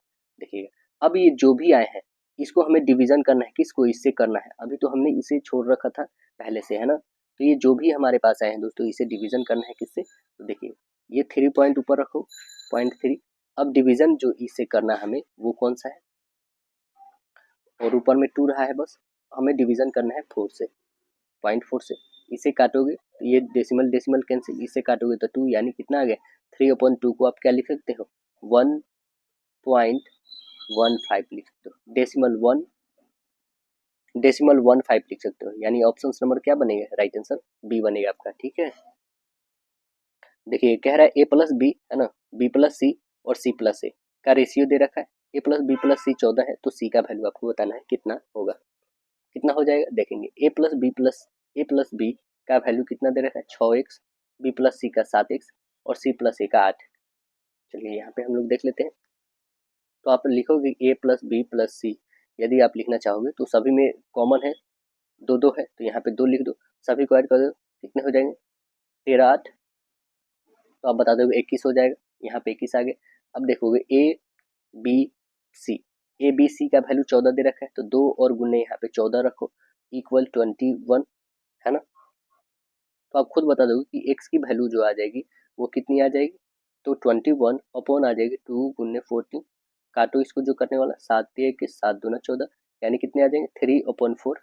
देखिएगा अब ये जो भी आए हैं इसको हमें डिवीजन करना है, किसको, इससे करना है, अभी तो हमने इसे छोड़ रखा था पहले से, है ना, तो ये जो भी हमारे पास आए हैं दोस्तों इसे डिवीजन करना है किससे, तो देखिए ये 3 पॉइंट ऊपर रखो 0.3, अब डिवीजन जो इससे करना है हमें वो कौन सा है, और ऊपर में 2 रहा है, बस हमें डिवीजन करना है 4 से, 0.4 से, इसे काटोगे तो ये डेसिमल डेसिमल कैंसिल, इसे काटोगे तो 2, यानी कितना आ गया 3/2 को आप क्या लिख सकते हो 1.15 लिख सकते हो, डेसिमल 15 लिख सकते हो, यानी ऑप्शन नंबर क्या बनेगा, राइट आंसर बी बनेगा आपका, ठीक है। देखिए कह रहा है ए प्लस बी, है ना, बी प्लस सी और सी प्लस ए का रेशियो दे रखा है, ए प्लस बी प्लस सी 14 है, तो सी का वैल्यू आपको बताना है कितना होगा, कितना हो जाएगा, देखेंगे ए प्लस बी का वैल्यू कितना दे रखा है 6x, बी प्लस सी का 7x और सी प्लस ए का 8। चलिए यहाँ पे हम लोग देख लेते हैं, तो आप लिखोगे ए प्लस बी प्लस सी, यदि आप लिखना चाहोगे तो सभी में कॉमन है, दो दो है तो यहाँ पे 2 लिख दो, सभी को ऐड कर दो, कितने हो जाएंगे 13 8, तो आप बता दोगे 21 हो जाएगा, यहाँ पे 21 आ गए। अब देखोगे A B C, A B C का वैल्यू 14 दे रखा है, तो 2 और गुने यहाँ पे 14 रखो इक्वल 21, है ना, तो आप खुद बता दोगे कि x की वैल्यू जो आ जाएगी वो कितनी आ जाएगी, तो 21 अपॉन आ जाएगी 2 गुने 14, काटो इसको जो करने वाला 7 21 7 दूना 14, यानी कितने आ जाएंगे 3/4,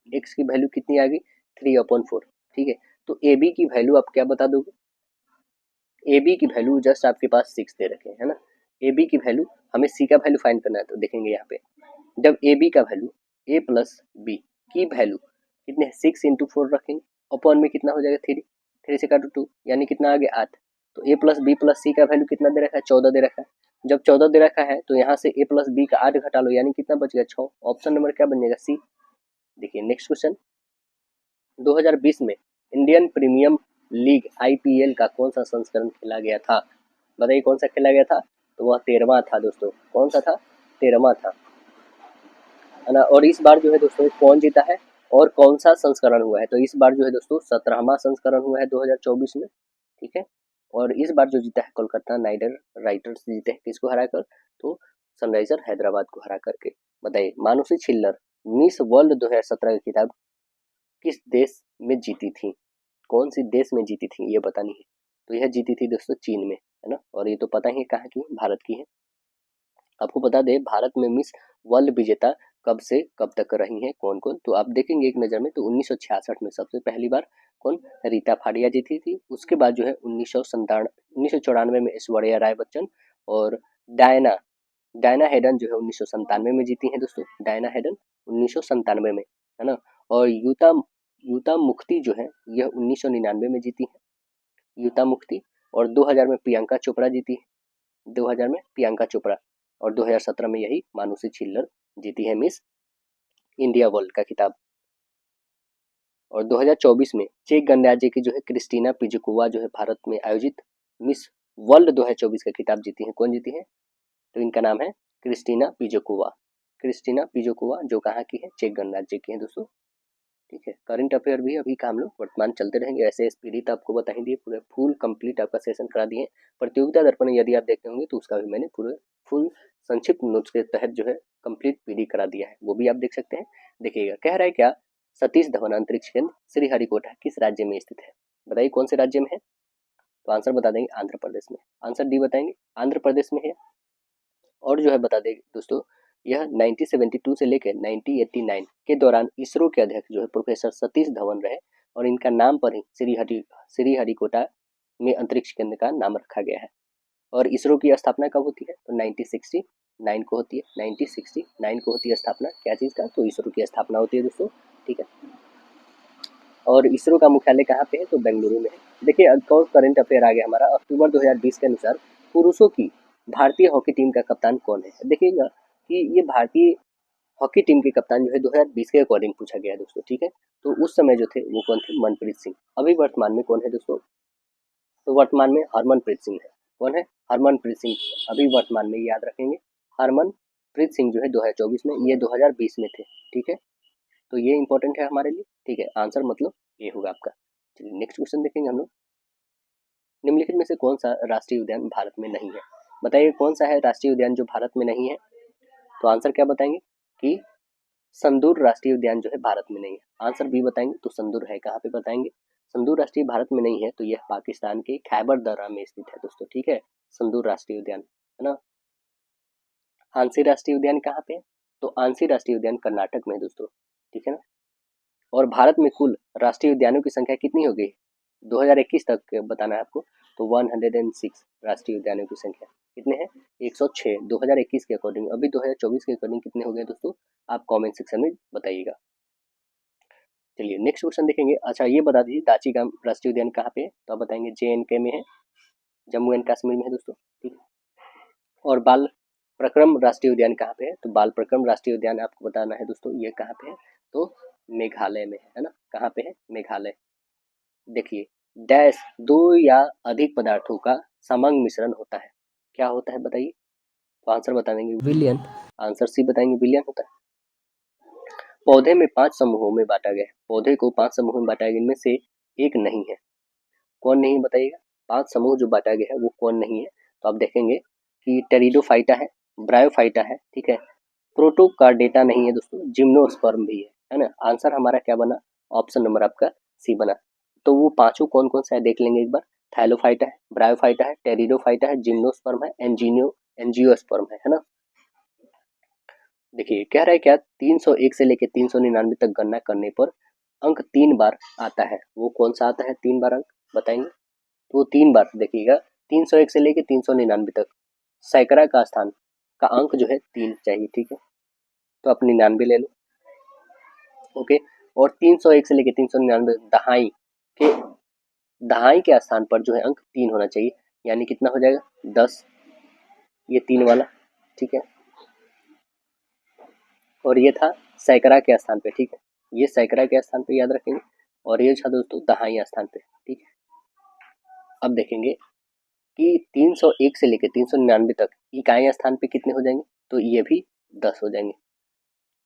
x की वैल्यू कितनी आ गई 3/4, ठीक है। तो ए बी की वैल्यू आप क्या बता दोगे, ए बी की वैल्यू जस्ट आपके पास 6 दे रखे है ना, ए बी की वैल्यू, हमें सी का वैल्यू फाइंड करना है, तो देखेंगे यहाँ पे जब ए बी का वैल्यू ए प्लस बी की वैल्यू कितने 6/4 रखेंगे, अपॉन में कितना हो जाएगा 3, 3 से काटो 2, यानी कितना आ गया 8, तो ए प्लस बी प्लस सी का वैल्यू कितना दे रखा है 14 दे रखा है, जब 14 दे रखा है तो यहाँ से ए प्लस बी का 8 घटा लो, यानी कितना बच गया 6, ऑप्शन नंबर क्या बनेगा सी। देखिए नेक्स्ट क्वेश्चन, 2020 में इंडियन प्रीमियम लीग आईपीएल का कौन सा संस्करण खेला गया था, बताइए कौन सा खेला गया था, तो वह 13वां था दोस्तों, कौन सा था 13वां था, है ना, और इस बार जो है दोस्तों कौन जीता है और कौन सा संस्करण हुआ है, तो इस बार जो है दोस्तों 17वां संस्करण हुआ है 2024 में, ठीक है, और इस बार जो जीता है कोलकाता नाइट राइडर्स जीते हैं, किसको हरा कर, तो सनराइजर हैदराबाद को हरा करके। बताइए मानुषी छिल्लर मिस वर्ल्ड 2017 की खिताब किस देश में जीती थी, कौन सी देश में जीती थी ये बतानी है, तो यह जीती थी दोस्तों चीन में, है ना, और ये तो पता ही है कहाँ की, भारत की है। आपको बता दें भारत में मिस वर्ल्ड विजेता कब से कब तक रही हैं कौन कौन, तो आप देखेंगे एक नज़र में तो 1966 में सबसे पहली बार कौन, रीता फाड़िया जीती थी, उसके बाद जो है 1994 में ऐश्वर्या राय बच्चन, और डायना डायना हेडन जो है 1997 में जीती हैं दोस्तों, डायना हेडन 1997 में, है ना, और यूता यूता मुफ्ती जो है यह 1999 में जीती है, यूता मुफ्ती, और 2000 में प्रियंका चोपड़ा जीती है, 2000 में प्रियंका चोपड़ा, और 2017 में यही मानुषी छिल्लर जीती है मिस इंडिया वर्ल्ड का खिताब। और 2024 में चेक गणराज्य की जो है क्रिस्टीना पिजुकोवा जो है भारत में आयोजित मिस वर्ल्ड 2024 का खिताब जीती है। कौन जीती है? तो इनका नाम है क्रिस्टीना पिजुकोवा। क्रिस्टीना पिजुकोवा जो कहाँ की है? चेक गणराज्य की है दोस्तों। ठीक है, करंट अफेयर भी अभी का हम लोग वर्तमान चलते रहेंगे। ऐसे स्पीडी तो आपको बता ही दिए, पूरे फुल कंप्लीट आपका सेशन करा दिए। प्रतियोगिता दर्पण यदि आप देखते होंगे तो उसका भी मैंने पूरे फुल संक्षिप्त नोट्स के तहत जो है कंप्लीट पीडी करा दिया है, वो भी आप देख सकते हैं। देखिएगा, कह रहा है क्या, सतीश धवन अंतरिक्ष केंद्र श्रीहरिकोटा किस राज्य में स्थित है? बताइए कौन से राज्य में है? तो आंसर बता देंगे आंध्र प्रदेश में। आंसर डी बताएंगे, आंध्र प्रदेश में है। और जो है बता देंगे दोस्तों, यह 1972 से लेकर 1989 के दौरान इसरो के अध्यक्ष जो है प्रोफेसर सतीश धवन रहे, और इनका नाम पर ही श्रीहरिकोटा में अंतरिक्ष केंद्र का नाम रखा गया है। और इसरो की स्थापना कब होती है? तो 1969 को होती है। 1969 को होती है स्थापना, क्या चीज़ का? तो इसरो की स्थापना होती है दोस्तों। ठीक है, और इसरो का मुख्यालय कहाँ पे है? तो बेंगलुरु में है। देखिए, एक और करंट अफेयर आ गया हमारा। अक्टूबर 2020 के अनुसार पुरुषों की भारतीय हॉकी टीम का कप्तान कौन है? देखिएगा कि ये भारतीय हॉकी टीम के कप्तान जो है 2020 के अकॉर्डिंग पूछा गया है दोस्तों। ठीक है, तो उस समय जो थे वो कौन थे? मनप्रीत सिंह। अभी वर्तमान में कौन है दोस्तों? तो वर्तमान में हरमनप्रीत सिंह है। कौन है? हरमनप्रीत सिंह अभी वर्तमान में, याद रखेंगे। हरमनप्रीत सिंह जो है 2024 में, ये 2020 में थे। ठीक है, तो ये इंपॉर्टेंट है हमारे लिए। ठीक है, आंसर मतलब ये होगा आपका। चलिए नेक्स्ट क्वेश्चन देखेंगे हम लोग। निम्नलिखित में से कौन सा राष्ट्रीय उद्यान भारत में नहीं है? बताइए कौन सा है राष्ट्रीय उद्यान जो भारत में नहीं है? तो आंसर क्या बताएंगे कि संदूर राष्ट्रीय उद्यान जो है भारत में नहीं है। आंसर बी बताएंगे, तो संदूर है कहाँ पे? बताएंगे। संदूर राष्ट्रीय भारत में नहीं है, तो यह पाकिस्तान के खैबर दर्रा में स्थित है दोस्तों। ठीक है, संदूर राष्ट्रीय उद्यान है ना। आंसी राष्ट्रीय उद्यान कहाँ पे है? तो आंसी राष्ट्रीय उद्यान कर्नाटक में है दोस्तों। ठीक है ना। और भारत में कुल राष्ट्रीय उद्यानों की संख्या कितनी हो गई 2021 तक बताना है आपको? तो 106 राष्ट्रीय उद्यानों की संख्या कितने हैं? 106 2021 के अकॉर्डिंग। अभी 2024 के अकॉर्डिंग कितने हो गए दोस्तों? आप कमेंट सेक्शन में बताइएगा। चलिए नेक्स्ट क्वेश्चन देखेंगे। अच्छा ये बता दीजिए, दाचीगाम राष्ट्रीय उद्यान कहाँ पे है? तो आप बताएंगे JNK में है, जम्मू एंड कश्मीर में है दोस्तों। ठीक है, और बाल प्रक्रम राष्ट्रीय उद्यान कहाँ पे है? तो बाल प्रक्रम राष्ट्रीय उद्यान आपको बताना है दोस्तों, ये कहाँ पे है? तो मेघालय में है ना। कहाँ पे है? मेघालय। देखिए, डैश दो या अधिक पदार्थों का समंग मिश्रण होता है, क्या होता है बताइए? तो आंसर बता देंगे विलियन। आंसर सी बताएंगे, विलियन होता है। पौधे में 5 समूहों में बांटा गया है। पौधे को 5 समूहों में बांटा गया, इनमें से एक नहीं है। कौन नहीं बताइएगा? 5 समूह जो बांटा गया है वो कौन नहीं है? तो आप देखेंगे कि टेरिडोफाइटा है, ब्रायोफाइटा है, ठीक है, प्रोटोकार्डेटा नहीं है दोस्तों, जिम्नोस्पर्म भी है ना। आंसर हमारा क्या बना? ऑप्शन नंबर आपका सी बना। तो वो पांचों कौन कौन सा है देख लेंगे एक बार। थैलोफाइटा है, ब्रायोफाइटा है, टेरिडोफाइटा है, जिम्नोस्पर्म है, एंजियोस्पर्म है ना। देखिए कह रहा है क्या, 301 से लेकर 399 तक गणना करने पर अंक 3 बार आता है, वो कौन सा आता है 3 बार अंक? बताएंगे। तो 3 बार देखिएगा, 301 से लेकर 399 तक सैकड़ा का स्थान का अंक जो है 3 चाहिए। ठीक है, तो आप 99 ले लो। ओके, और 301 से लेकर 399 दहाई के, दहाई के स्थान पर जो है अंक 3 होना चाहिए, यानी कितना हो जाएगा 10, ये 3 वाला। ठीक है, और ये था सैकड़ा के स्थान पे। ठीक है, ये सैकड़ा के स्थान पे याद रखेंगे, और ये था दोस्तों दहाई स्थान पे। ठीक है, अब देखेंगे कि 301 से लेकर 399 तक इकाई स्थान पे कितने हो जाएंगे? तो ये भी 10 हो जाएंगे।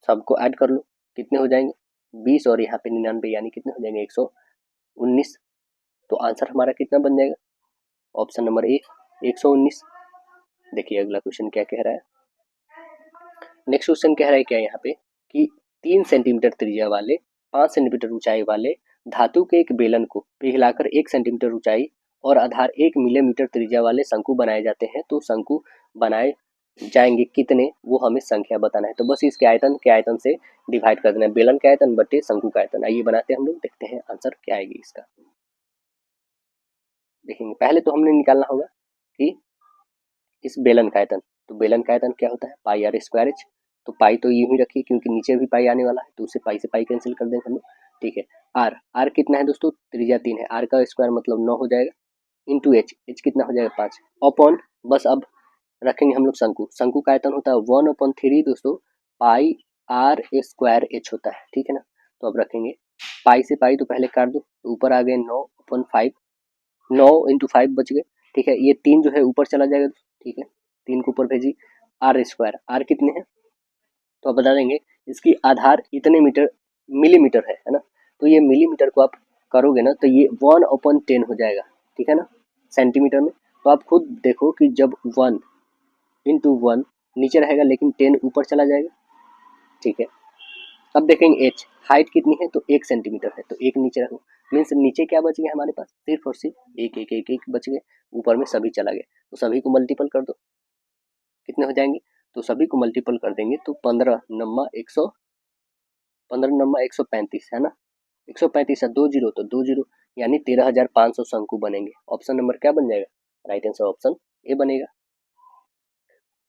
सबको ऐड कर लो, कितने हो जाएंगे? 20, और यहाँ पे 99, यानी कितने हो जाएंगे 119। तो आंसर हमारा कितना बन जाएगा? Option number A 119। देखिए अगला क्वेश्चन क्या कह रहा है। नेक्स्ट क्वेश्चन कह रहा है क्या यहाँ पे कि 3 सेंटीमीटर त्रिज्या वाले 5 सेंटीमीटर ऊंचाई वाले धातु के एक बेलन को पिघलाकर 1 सेंटीमीटर ऊंचाई और आधार 1 मिलीमीटर त्रिज्या वाले शंकु बनाए जाते हैं, तो शंकु बनाए जाएंगे कितने, वो हमें संख्या बताना है। तो बस इसके आयतन के आयतन से डिवाइड कर देना है, बेलन का आयतन बटे शंकु का आयतन। आइए बनाते हैं हम लोग, देखते हैं आंसर क्या आएगी इसका। देखेंगे पहले तो हमने निकालना होगा कि इस बेलन का आयतन, तो बेलन का आयतन क्या होता है? पाई आर स्क्वायर एच। तो पाई तो यूं ही रखिए क्योंकि नीचे भी पाई आने वाला है, तो उसे पाई से पाई कैंसिल कर देंगे हम लोग। ठीक है, आर, आर कितना है दोस्तों? त्रिज्या 3 है, आर का स्क्वायर मतलब 9 हो जाएगा, इंटू एच, एच कितना हो जाएगा 5, अपॉन, बस अब रखेंगे हम लोग शंकु, शंकु का आयतन होता है 1/3 दोस्तों पाई आर स्क्वायर एच होता है। ठीक है ना, तो अब रखेंगे पाई से पाई तो पहले काट दो, तो ऊपर आ गए 9/5, 9 इंटू 5 बच गए। ठीक है, ये 3 जो है ऊपर चला जाएगा। ठीक है, 3 को ऊपर भेजी। आर स्क्वायर, आर कितने हैं तो आप बता देंगे इसकी आधार इतने मीटर मिलीमीटर है ना। तो ये मिलीमीटर को आप करोगे ना तो ये 1/10 हो जाएगा। ठीक है ना, सेंटीमीटर में। तो आप खुद देखो कि जब 1 इंटू 1 नीचे रहेगा लेकिन 10 ऊपर चला जाएगा। ठीक है, अब देखेंगे एच, हाइट कितनी है तो 1 सेंटीमीटर है, तो एक नीचे रखो। मीन्स नीचे क्या बच गया हमारे पास, सिर्फ और सिर्फ एक एक एक एक बच गए, ऊपर में सभी चला गया। तो सभी को मल्टीपल कर दो, कितने हो जाएंगे, तो सभी को मल्टीपल कर देंगे तो 15 है ना। 135 है, 2 जीरो तो 2 जीरो, यानी 13,500 शंकु बनेंगे। ऑप्शन नंबर क्या बन जाएगा, राइट आंसर ऑप्शन ए बनेगा।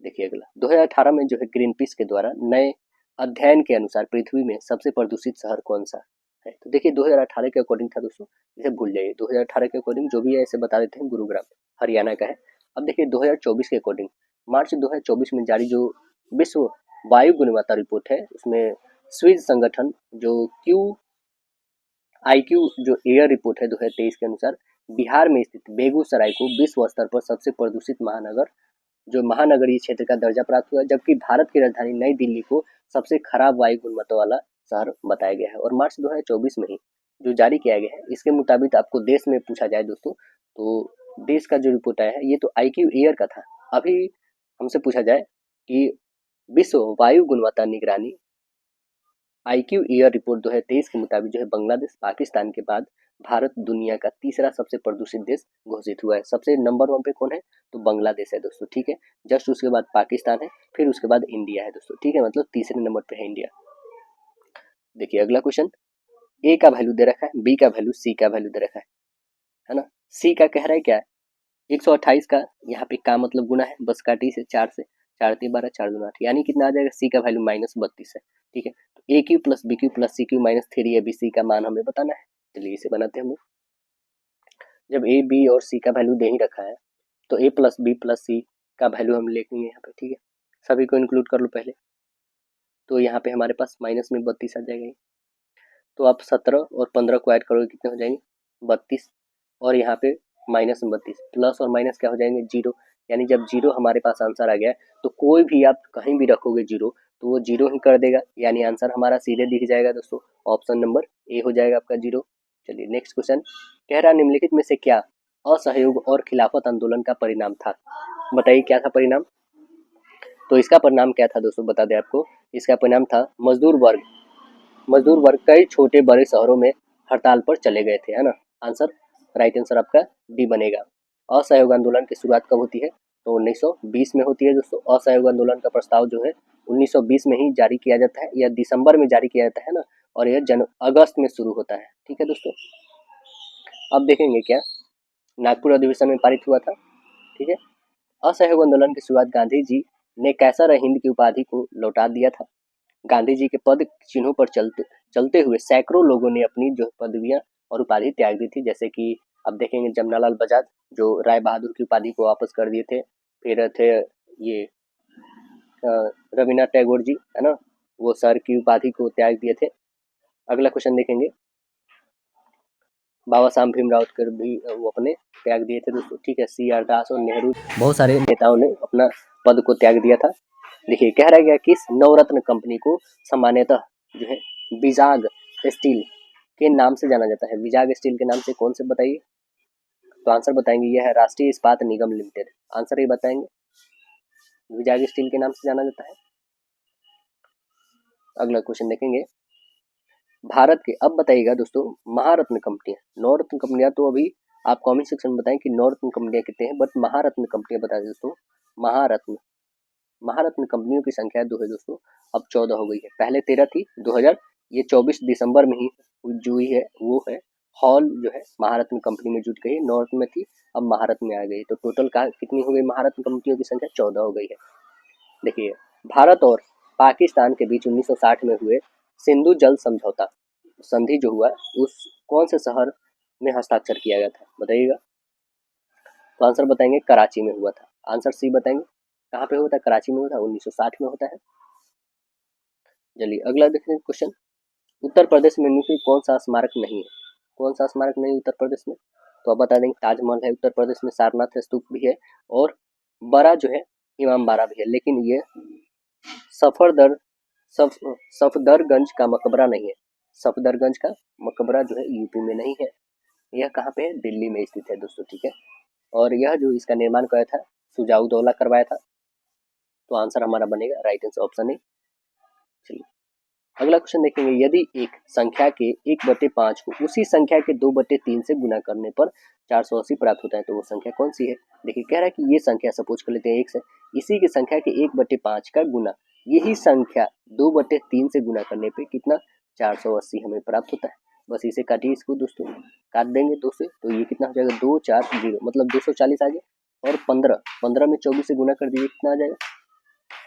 देखिए अगला, 2018 में जो है ग्रीन पीस के द्वारा नए अध्ययन के अनुसार पृथ्वी में सबसे प्रदूषित शहर कौन सा है। तो देखिए 2018 के अकॉर्डिंग था दोस्तों, इसे भूल जाइए। 2018 के अकॉर्डिंग जो भी है इसे बता देते हैं, गुरुग्राम हरियाणा का है। अब देखिए 2024 के अकॉर्डिंग, मार्च 2024 में जारी जो विश्व वायु गुणवत्ता रिपोर्ट है, उसमें स्विस संगठन जो IQ जो एयर रिपोर्ट है 2023 के अनुसार, बिहार में स्थित बेगूसराय को विश्व स्तर पर सबसे प्रदूषित महानगर जो महानगरीय क्षेत्र का दर्जा प्राप्त हुआ, जबकि भारत की राजधानी नई दिल्ली को सबसे खराब वायु गुणवत्ता वाला शहर बताया गया है। और मार्च 2024 में ही जो जारी किया गया है, इसके मुताबिक आपको देश में पूछा जाए दोस्तों, तो देश का जो रिपोर्ट आया है ये तो IQ एयर का था। अभी हमसे पूछा जाए कि विश्व वायु गुणवत्ता निगरानी IQ एयर रिपोर्ट 2023 के मुताबिक जो है बांग्लादेश पाकिस्तान के बाद भारत दुनिया का तीसरा सबसे प्रदूषित देश घोषित हुआ है। सबसे नंबर 1 पे कौन है तो बांग्लादेश है दोस्तों। ठीक है, जस्ट उसके बाद पाकिस्तान है, फिर उसके बाद इंडिया है दोस्तों। ठीक है, मतलब तीसरे नंबर पे है इंडिया। देखिए अगला क्वेश्चन, ए का वैल्यू दे रखा है, बी का वैल्यू, सी का वैल्यू दे रखा है ना। सी का कह रहा है क्या है 128 का, यहाँ पे का मतलब गुना है, बस काटी से 4 से, 4 3 12 4 2 8, यानी कितना आ जाएगा, सी का वैल्यू -32 है। ठीक है, तो A Q plus B Q plus C Q minus 3 B C का मान हमें बताना है। चलिए इसे बनाते हैं हम लोग। जब ए बी और सी का वैल्यू दे ही रखा है तो ए प्लस बी प्लस सी का वैल्यू हम लिखेंगे यहाँ पे। ठीक है, सभी को इंक्लूड कर लो पहले, तो यहाँ पे हमारे पास माइनस में 32 आ जाएगा। तो आप 17 और 15 को ऐड करोगे कितने हो जाएंगे 32, और यहाँ पे माइनस में 32, प्लस और माइनस क्या हो जाएंगे जीरो। यानी जब जीरो हमारे पास आंसर आ गया तो कोई भी आप कहीं भी रखोगे जीरो तो वो जीरो ही कर देगा, यानी आंसर हमारा सीधे दिख जाएगा दोस्तों। ऑप्शन नंबर ए हो जाएगा आपका जीरो। चलिए नेक्स्ट क्वेश्चन, कह रहा निम्नलिखित में से क्या असहयोग और खिलाफत आंदोलन का परिणाम था। बताइए क्या था परिणाम। तो इसका परिणाम क्या था दोस्तों, बता दें आपको, इसका परिणाम था मजदूर वर्ग कई छोटे बड़े शहरों में हड़ताल पर चले गए थे, है ना। आंसर, राइट आंसर आपका डी बनेगा। असहयोग आंदोलन की शुरुआत कब होती है तो 1920 में होती है दोस्तों। असहयोग आंदोलन का प्रस्ताव जो है 1920 में ही जारी किया जाता है, या दिसंबर में जारी किया जाता है ना, और यह अगस्त में शुरू होता है। ठीक है दोस्तों, अब देखेंगे क्या नागपुर अधिवेशन में पारित हुआ था। ठीक है, असहयोग आंदोलन की शुरुआत गांधी जी ने कैसर हिंद की उपाधि को लौटा दिया था। गांधी जी के पद चिन्हों पर चलते हुए सैकड़ों लोगों ने अपनी जो पदवियां और उपाधि त्याग दी थी, जैसे कि अब देखेंगे जमनालाल बजाज जो राय बहादुर की उपाधि को वापस कर दिए थे। फिर थे ये रविन्द्रनाथ टैगोर जी, है ना, वो सर की उपाधि को त्याग दिए थे। अगला क्वेश्चन देखेंगे, बाबा साहब भीमराव कर भी वो अपने त्याग दिए थे दोस्तों। ठीक है, CR दास और नेहरू बहुत सारे नेताओं ने अपना पद को त्याग दिया था। देखिए कह रहा गया किस नवरत्न कंपनी को सामान्यतः जो है विजाग स्टील के नाम से जाना जाता है। विजाग स्टील के नाम से कौन से बताइए, तो आंसर बताएंगे यह है राष्ट्रीय इस्पात निगम लिमिटेड। आंसर ये बताएंगे, विजाग स्टील के नाम से जाना जाता है। अगला क्वेश्चन देखेंगे, भारत के, अब बताइएगा दोस्तों, महारत्न कंपनियां, नवरत्न कंपनियां तो अभी आप कमेंट सेक्शन में बताएं कि नवरत्न कंपनियां कितने हैं, बट महारत्न कंपनियां बता दें दोस्तों। महारत्न कंपनियों की संख्या दो है दोस्तों, अब 14 हो गई है। पहले 13 थी, 2000 ये 24 दिसंबर में ही जो हुई है वो है हॉल जो है महारत्न कंपनी में जुट गई, नॉर्थ में थी अब महारत्न में आ गई। तो टोटल का कितनी हो गई महारत्न कंपनियों की संख्या 14 हो गई है। देखिए भारत और पाकिस्तान के बीच 1960 में हुए सिंधु जल समझौता संधि जो हुआ उस कौन से शहर में हस्ताक्षर किया गया था बताइएगा। तो आंसर बताएंगे कराची में हुआ था। आंसर सी बताएंगे, कहाँ पे होता है, कराची में होता है, 1960 में होता है। चलिए अगला देखते हैं क्वेश्चन, उत्तर प्रदेश में निम्नलिखित कौन सा स्मारक नहीं है? कौन सा स्मारक नहीं उत्तर प्रदेश में? तो आप बता देंगे ताजमहल है उत्तर प्रदेश में, सारनाथ स्तूप भी है और बड़ा जो है इमामबाड़ा भी है, लेकिन ये सफदर सफदरगंज का मकबरा नहीं है। सफदरगंज का मकबरा जो है यूपी में नहीं है, यह कहाँ पे है? दिल्ली में स्थित है दोस्तों, ठीक है। और यह जो इसका निर्माण कराया था शुजाउद्दौला करवाया था। तो आंसर हमारा बनेगा राइट आंसर ऑप्शन ए। चलिए अगला क्वेश्चन देखेंगे, यदि एक संख्या के 1/5 को उसी संख्या के 2/3 से गुना करने पर 480 प्राप्त होता है, तो वो संख्या कौन सी है? देखिए कह रहा है कि ये संख्या सपोज कर लेते हैं 1 से, इसी की संख्या के 1/5 का गुना यही संख्या 2/3 से गुना करने पे कितना 480 हमें प्राप्त होता है। बस इसे काटिए, इसको दोस्तों काट देंगे 2 से, तो ये कितना हो जाएगा 2 4 0 मतलब 240 आ गया। और 15 में 24 से गुना कर दीजिए, कितना आ जाएगा?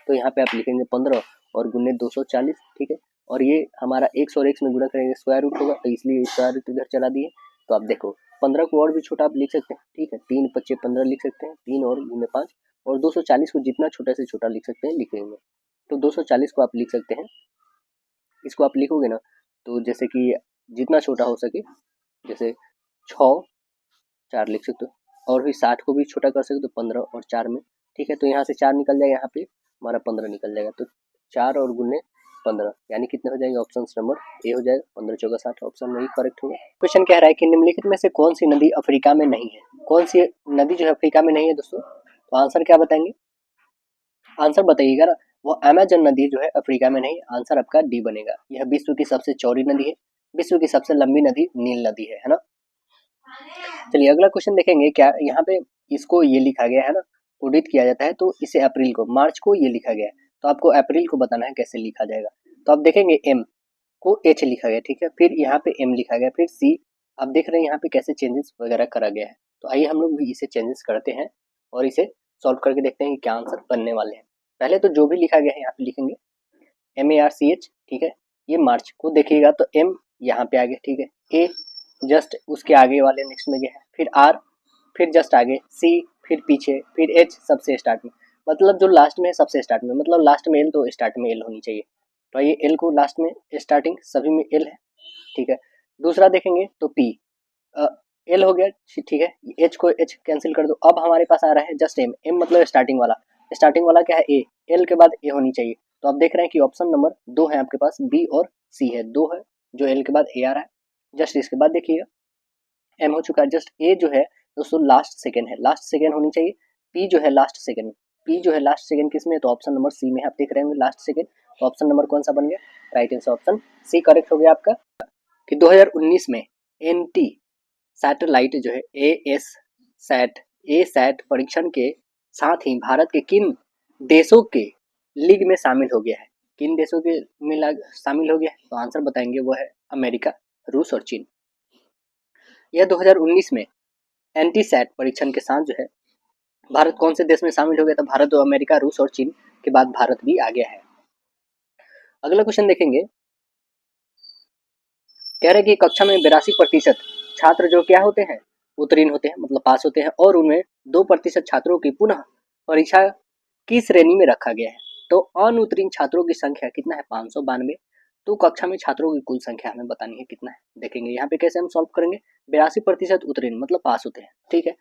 तो यहाँ पे आप लिखेंगे 15 और गुने 240, ठीक है। और ये हमारा 100 और 1 में गुना करेंगे स्क्वायर रूट होगा, तो इसलिए स्क्वायर रूट इधर चला दिए। तो आप देखो 15 को और भी छोटा आप लिख सकते हैं, ठीक है, 3 5 15 लिख सकते हैं, 3 और गुने 5, और 240 को जितना छोटा से छोटा लिख सकते हैं लिखेंगे। तो 240 को आप लिख सकते हैं, इसको आप लिखोगे ना तो जैसे कि जितना छोटा हो सके, जैसे 6 4 लिख सकते हो, और फिर 60 को भी छोटा कर सकते हो 15 और 4 में, ठीक है। तो यहाँ से 4 निकल जाएगा, यहाँ पे हमारा 15 निकल जाएगा, तो 4 और गुने 15 यानी कितने हो जाएंगे? ऑप्शन नंबर ए हो जाएगा, 15 चौका 60 ऑप्शन में ही करेक्ट होगा। क्वेश्चन कह रहा है कि निम्नलिखित में से कौन सी नदी अफ्रीका में नहीं है? कौन सी नदी जो है अफ्रीका में नहीं है दोस्तों? तो आंसर क्या बताएंगे? आंसर बताइएगा ना। वो अमेजन नदी जो है अफ्रीका में नहीं, आंसर आपका डी बनेगा। यह विश्व की सबसे चौड़ी नदी है, विश्व की सबसे लंबी नदी नील नदी है ना। चलिए अगला क्वेश्चन देखेंगे, क्या यहाँ पे इसको ये लिखा गया है ना, उदित किया जाता है तो इसे अप्रैल को, मार्च को ये लिखा गया है, तो आपको अप्रैल को बताना है कैसे लिखा जाएगा। तो आप देखेंगे एम को एच लिखा गया, ठीक है, फिर यहाँ पे एम लिखा गया, फिर सी, आप देख रहे हैं यहाँ पे कैसे चेंजेस वगैरह करा गया है। तो आइए हम लोग भी इसे चेंजेस करते हैं और इसे सॉल्व करके देखते हैं कि क्या आंसर बनने वाले हैं। पहले तो जो भी लिखा गया है यहाँ पे लिखेंगे MARCH, ठीक है। ये मार्च को देखिएगा तो एम यहाँ पे आ गया, ठीक है, ए जस्ट उसके आगे वाले नेक्स्ट में गया है, फिर आर, फिर जस्ट आगे सी, फिर पीछे, फिर एच सबसे स्टार्ट में, मतलब जो लास्ट में है सबसे स्टार्ट में, मतलब लास्ट में एल तो स्टार्ट में एल होनी चाहिए। तो ये एल को लास्ट में, स्टार्टिंग सभी में एल है, ठीक है। दूसरा देखेंगे तो पी, एल हो गया, ठीक है, एच को एच कैंसिल कर दो। अब हमारे पास आ रहा है जस्ट एम, एम मतलब स्टार्टिंग वाला, स्टार्टिंग वाला क्या है ए, एल के बाद ए होनी चाहिए। तो आप देख रहे हैं कि ऑप्शन नंबर 2 है आपके पास, बी और सी है, 2 है जो एल के बाद ए आ रहा है। जस्ट इसके बाद देखिएगा एम हो चुका है, जस्ट ए जो है दोस्तों लास्ट सेकेंड है, लास्ट सेकेंड होनी चाहिए। पी जो है लास्ट सेकेंड, पी जो है लास्ट सेकेंड किस में है? तो ऑप्शन नंबर सी में आप देख रहे होंगे लास्ट सेकेंड। तो ऑप्शन नंबर कौन सा बन गया? Right answer option C correct हो गया आपका। कि 2019 में एनटी सैटेलाइट जो है ए सैट परीक्षण के साथ ही भारत के किन देशों के लीग में शामिल हो गया है? किन देशों के में शामिल हो गया है? तो आंसर बताएंगे वो है अमेरिका, रूस और चीन। यह 2019 में एंटी सैट परीक्षण के साथ जो है भारत कौन से देश में शामिल हो गया था? भारत और अमेरिका, रूस और चीन के बाद भारत भी आ गया है। अगला क्वेश्चन देखेंगे, कह रहे कि कक्षा में 82% छात्र जो क्या होते हैं? उत्तीर्ण होते हैं, मतलब पास होते हैं, और उनमें 2% छात्रों की पुनः परीक्षा की श्रेणी में रखा गया है। तो अनुत्तीर्ण छात्रों की संख्या कितना है? 592। तो कक्षा में छात्रों की कुल संख्या हमें बतानी है कितना है। देखेंगे यहाँ पे कैसे हम सॉल्व करेंगे। 82% उत्तीर्ण मतलब पास होते हैं, ठीक है,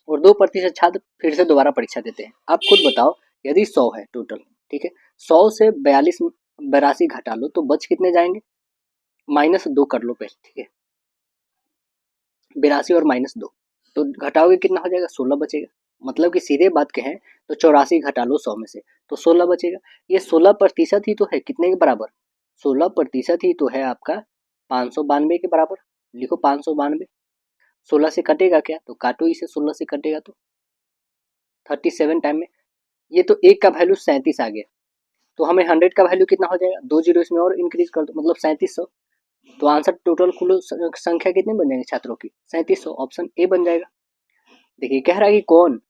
और 2% छात्र फिर से दोबारा परीक्षा देते हैं। आप खुद बताओ, यदि 100 है टोटल, ठीक है, 100 से 82 घटा लो तो बच कितने जाएंगे? -2 कर लो पहले, ठीक है, 82 और -2, तो घटाओगे कितना हो जाएगा? 16 बचेगा। मतलब कि सीधे बात कहें तो 84 घटा लो 100 में से तो 16 बचेगा। ये 16% ही तो है, कितने के बराबर? 16% ही तो है आपका 592 के बराबर। लिखो 592, 16 से कटेगा क्या? तो काटो इसे, 16 से कटेगा तो 37 टाइम में, ये तो एक का वैल्यू 37 आ गया, तो हमें 100 का वैल्यू कितना हो जाएगा? 2 जीरो इसमें और इंक्रीज कर दो, मतलब 3700। तो आंसर टोटल कुल संख्या कितने बन जाएंगे छात्रों की? 3700, ऑप्शन ए बन जाएगा। देखिए कह रहा है कि कौन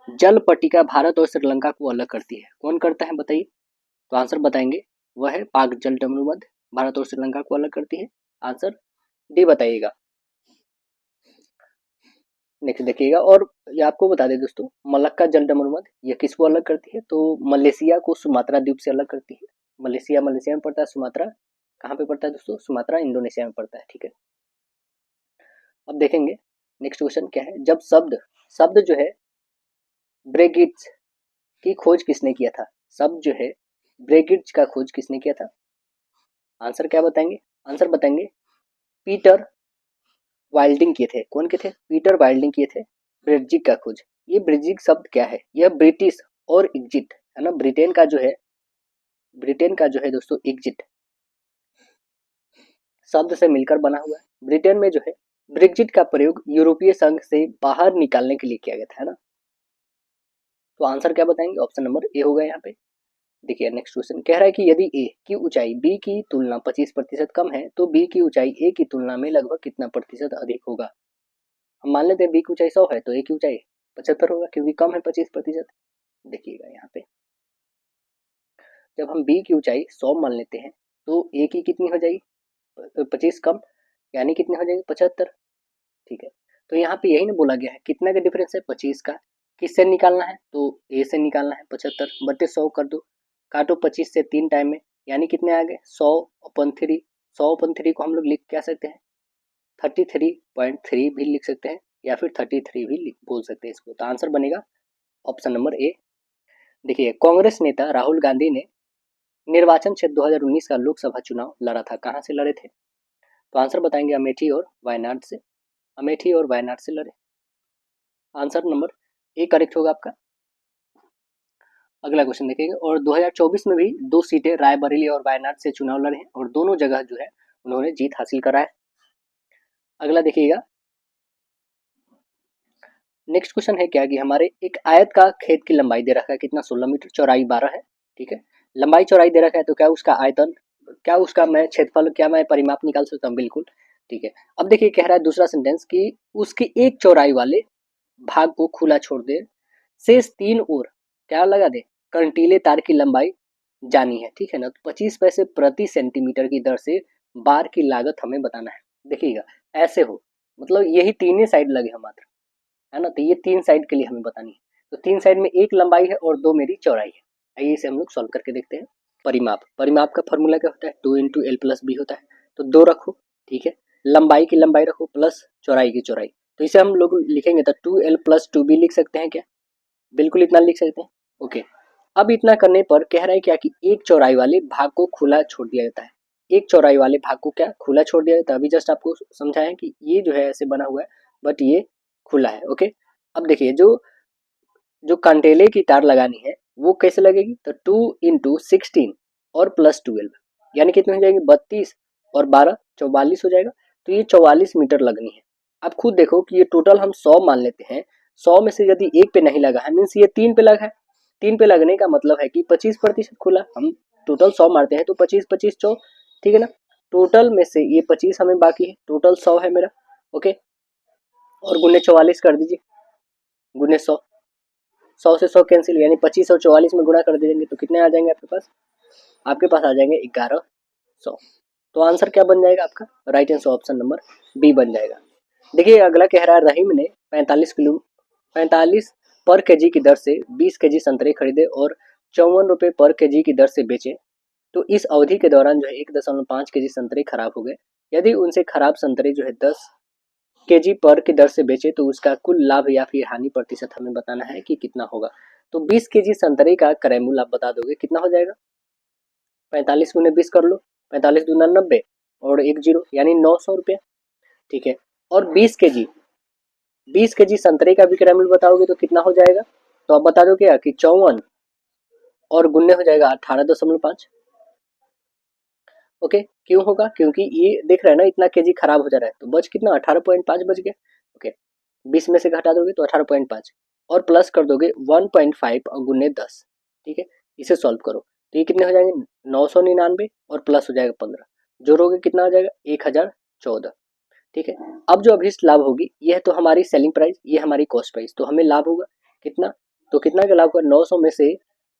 जल पट्टिका भारत और श्रीलंका को अलग करती है? कौन करता है बताइए? तो आंसर बताएंगे वह है पाक जल डमरूबंध, भारत और श्रीलंका को अलग करती है। आंसर डी बताइएगा। नेक्स्ट देखिएगा, और ये आपको बता दें दोस्तों, मलक्का जल डमरूबंध ये किसको अलग करती है? तो मलेशिया को सुमात्रा द्वीप से अलग करती है। मलेशिया में पड़ता है, सुमात्रा कहाँ पे पड़ता है दोस्तों? सुमात्रा इंडोनेशिया में पड़ता है। ठीक है, अब देखेंगे नेक्स्ट क्वेश्चन क्या है। जब शब्द शब्द जो है ब्रेगिट्स की खोज किसने किया था? शब्द जो है ब्रेगिट्स का खोज किसने किया था? आंसर क्या बताएंगे? आंसर बताएंगे पीटर वाइल्डिंग किए थे। कौन किए थे? पीटर वाइल्डिंग किए थे ब्रेग्जिट का खोज। ये ब्रेग्जिट शब्द क्या है? यह ब्रिटिश और एग्जिट है ना, ब्रिटेन का जो है, ब्रिटेन का जो है दोस्तों एग्जिट शब्द से मिलकर बना हुआ है। ब्रिटेन में जो है ब्रेग्जिट का प्रयोग यूरोपीय संघ से बाहर निकालने के लिए किया गया था, है ना। तो आंसर क्या बताएंगे? ऑप्शन नंबर ए होगा यहाँ पे। देखिए नेक्स्ट क्वेश्चन कह रहा है कि यदि ए की ऊंचाई बी की तुलना 25% कम है तो बी की ऊंचाई ए की तुलना में लगभग कितना प्रतिशत अधिक होगा? हम मान लेते हैं बी की ऊंचाई 100 है तो ए की ऊंचाई 75 होगा, क्योंकि कम है 25%। देखिएगा यहाँ पे जब हम बी की ऊंचाई 100 मान लेते हैं तो ए की कितनी हो जाएगी? 25 कम, यानी कितनी हो जाएगी? 75। ठीक है, तो यहाँ पे यही ना बोला गया है कितना का डिफरेंस है? 25 का। किससे निकालना है? तो ए से निकालना है। 75 बटे 100 कर दो, काटो 25 से 3 टाइम में, यानी कितने आ गए? 100/3। 100/3 को हम लोग लिख क्या सकते हैं? 33.3 भी लिख सकते हैं, या फिर 33 भी बोल सकते हैं इसको। तो आंसर बनेगा ऑप्शन नंबर ए। देखिए कांग्रेस नेता राहुल गांधी ने निर्वाचन क्षेत्र 2019 का लोकसभा चुनाव लड़ा था, कहाँ से लड़े थे? तो आंसर बताएंगे अमेठी और वायनाड से। अमेठी और वायनाड से लड़े। आंसर नंबर ए करेक्ट होगा आपका। अगला क्वेश्चन देखेंगे। और 2024 में भी 2 सीटें रायबरेली और वायनाड से चुनाव लड़े हैं और दोनों जगह जो है उन्होंने जीत हासिल करा है। अगला देखिएगा नेक्स्ट क्वेश्चन है क्या कि हमारे एक आयत का खेत की लंबाई दे रखा है कितना? 16 मीटर, चौड़ाई 12 है। ठीक है, लंबाई चौड़ाई दे रखा है तो क्या उसका आयतन, क्या उसका मैं क्षेत्रफल, क्या मैं परिमाप निकाल सकता हूँ? बिल्कुल। ठीक है, अब देखिए कह रहा है दूसरा सेंटेंस कि उसकी एक चौड़ाई वाले भाग को खुला छोड़ दे, शेष 3 ओर क्या लगा दे? कंटीले तार की लंबाई जानी है। ठीक है ना, तो 25 पैसे प्रति सेंटीमीटर की दर से बार की लागत हमें बताना है। देखिएगा ऐसे हो, मतलब यही तीन साइड लगे हैं मात्र, है ना, तो ये 3 साइड के लिए हमें बतानी है। तो 3 साइड में एक लंबाई है और 2 मेरी चौड़ाई है। आइए इसे हम लोग सॉल्व करके देखते हैं। परिमाप, परिमाप का फॉर्मूला क्या होता है? 2 इंटू एल प्लस बी होता है। तो 2 रखो, ठीक है, लंबाई की लंबाई रखो प्लस चौड़ाई की चौड़ाई। तो इसे हम लोग लिखेंगे तो 2l प्लस 2b लिख सकते हैं क्या? बिल्कुल इतना लिख सकते हैं। ओके, अब इतना करने पर कह रहा है क्या कि एक चौड़ाई वाले भाग को खुला छोड़ दिया जाता है। एक चौड़ाई वाले भाग को क्या खुला छोड़ दिया जाता है? अभी जस्ट आपको समझाया कि ये जो है ऐसे बना हुआ है बट ये खुला है। ओके, अब देखिए जो जो कंटेले की तार लगानी है वो कैसे लगेगी? तो 2 × 16 और प्लस 12, यानी कितनी हो जाएगी? 32 और 12 44 हो जाएगा। तो ये 44 मीटर लगनी है। अब खुद देखो कि ये टोटल हम 100 मान लेते हैं, 100 में से यदि एक पे नहीं लगा है मीन्स ये 3 पे लगा है। 3 पे लगने का मतलब है कि 25% खुला। हम टोटल 100 मारते हैं तो 25 25 100, ठीक है ना। टोटल में से ये 25 हमें बाकी है, टोटल 100 है मेरा। ओके, और गुने 44 कर दीजिए, गुने 100, 100 से 100 कैंसिल, यानी 25 और 44 में गुणा कर देंगे तो कितने आ जाएंगे आपके पास? आपके पास आ जाएंगे 1100। तो आंसर क्या बन जाएगा आपका? Right answer option number B बन जाएगा। देखिए अगला कह रहा है रहीम ने 45 पर केजी की दर से 20 केजी संतरे खरीदे और 54 रुपये पर केजी की दर से बेचे। तो इस अवधि के दौरान जो है 1.5 केजी संतरे खराब हो गए। यदि उनसे खराब संतरे जो है 10 केजी पर की दर से बेचे तो उसका कुल लाभ या फिर हानि प्रतिशत हमें बताना है कि कितना होगा। तो 20 केजी संतरे का क्रय मूल्य आप बता दोगे कितना हो जाएगा? 45 गुने 20 कर लो, 45 दूना 90 और 1 जीरो यानी 900 रुपये। ठीक है, और 20 केजी संतरे का भी क्रय मूल्य बताओगे तो कितना हो जाएगा? तो आप बता दो क्या कि 54 और गुन्ने हो जाएगा 18.5। ओके, क्यों होगा? क्योंकि ये देख रहे हैं ना इतना केजी खराब हो जा रहा है, तो बच कितना? 18.5 बच गया। ओके, 20 में से घटा दोगे तो 18.5 और प्लस कर दोगे 1.5 और गुने 10। ठीक है, इसे सॉल्व करो तो ये कितने हो जाएंगे? 999 और प्लस हो जाएगा 15, जोड़ोगे कितना आ जाएगा? 1014। ठीक है, अब जो अभीष्ट लाभ होगी यह तो हमारी सेलिंग प्राइस, ये हमारी कॉस्ट प्राइस, तो हमें लाभ होगा कितना? तो कितना का लाभ होगा? 900 में से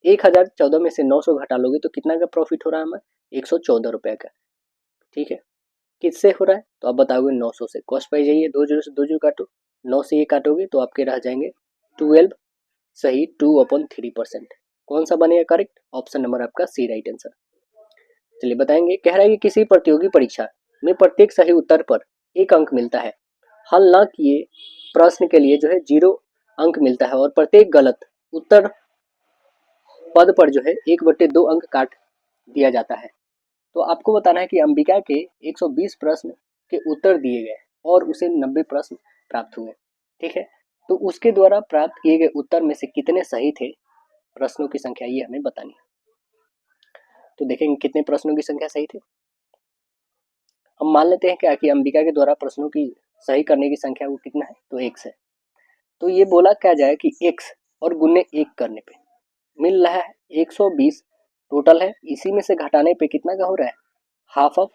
1014 में से 900 घटा लोगे तो कितना का प्रॉफिट हो रहा है हमें? 114 रुपये का। ठीक है, किससे हो रहा है? तो आप बताओगे 900 से। कॉस्ट प्राइस यही है, 2 जीरो से 2 जीरो काटो, 9 से ये काटोगे तो आपके रह जाएंगे 12, सही 2/3%। कौन सा बनेगा करेक्ट? ऑप्शन नंबर आपका सी राइट आंसर। चलिए बताएंगे। कह रहा है कि किसी प्रतियोगी परीक्षा में प्रत्येक सही उत्तर पर 1 अंक मिलता है। हल न किए प्रश्न के लिए जो है 0 अंक मिलता है और प्रत्येक गलत उत्तर पद पर जो है 1/2 अंक काट दिया जाता है। तो आपको बताना है कि अंबिका के 120 प्रश्न के उत्तर दिए गए और उसे 90 प्रश्न प्राप्त हुए। ठीक है, तो उसके द्वारा प्राप्त किए गए उत्तर में से कितने सही थे, प्रश्नों की संख्या ये हमें बतानी है। तो देखेंगे कितने प्रश्नों की संख्या सही थे। हम मान लेते हैं क्या कि अंबिका के द्वारा प्रश्नों की सही करने की संख्या वो कितना है, तो x है। तो ये बोला क्या जाए कि x और गुने 1 करने पे मिल रहा है 120 टोटल है, इसी में से घटाने पे कितना का हो रहा है, हाफ ऑफ,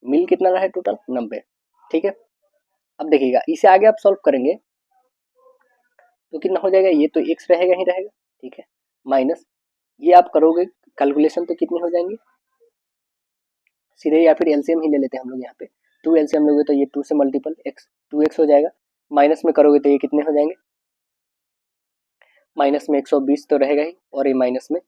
मिल कितना रहा है टोटल 90। ठीक है, अब देखिएगा इसे आगे आप सॉल्व करेंगे तो कितना हो जाएगा, ये तो x रहेगा ही रहेगा। ठीक है, माइनस ये आप करोगे कैलकुलेशन तो कितनी हो जाएंगी, सीधे या फिर एलसीएम ही ले लेते हैं हम लोग यहाँ पे। 2 एलसीएम लोगे तो ये 2 से मल्टीपल x 2x हो जाएगा, माइनस में करोगे तो ये कितने हो जाएंगे, माइनस में 120 तो रहेगा ही और ये माइनस में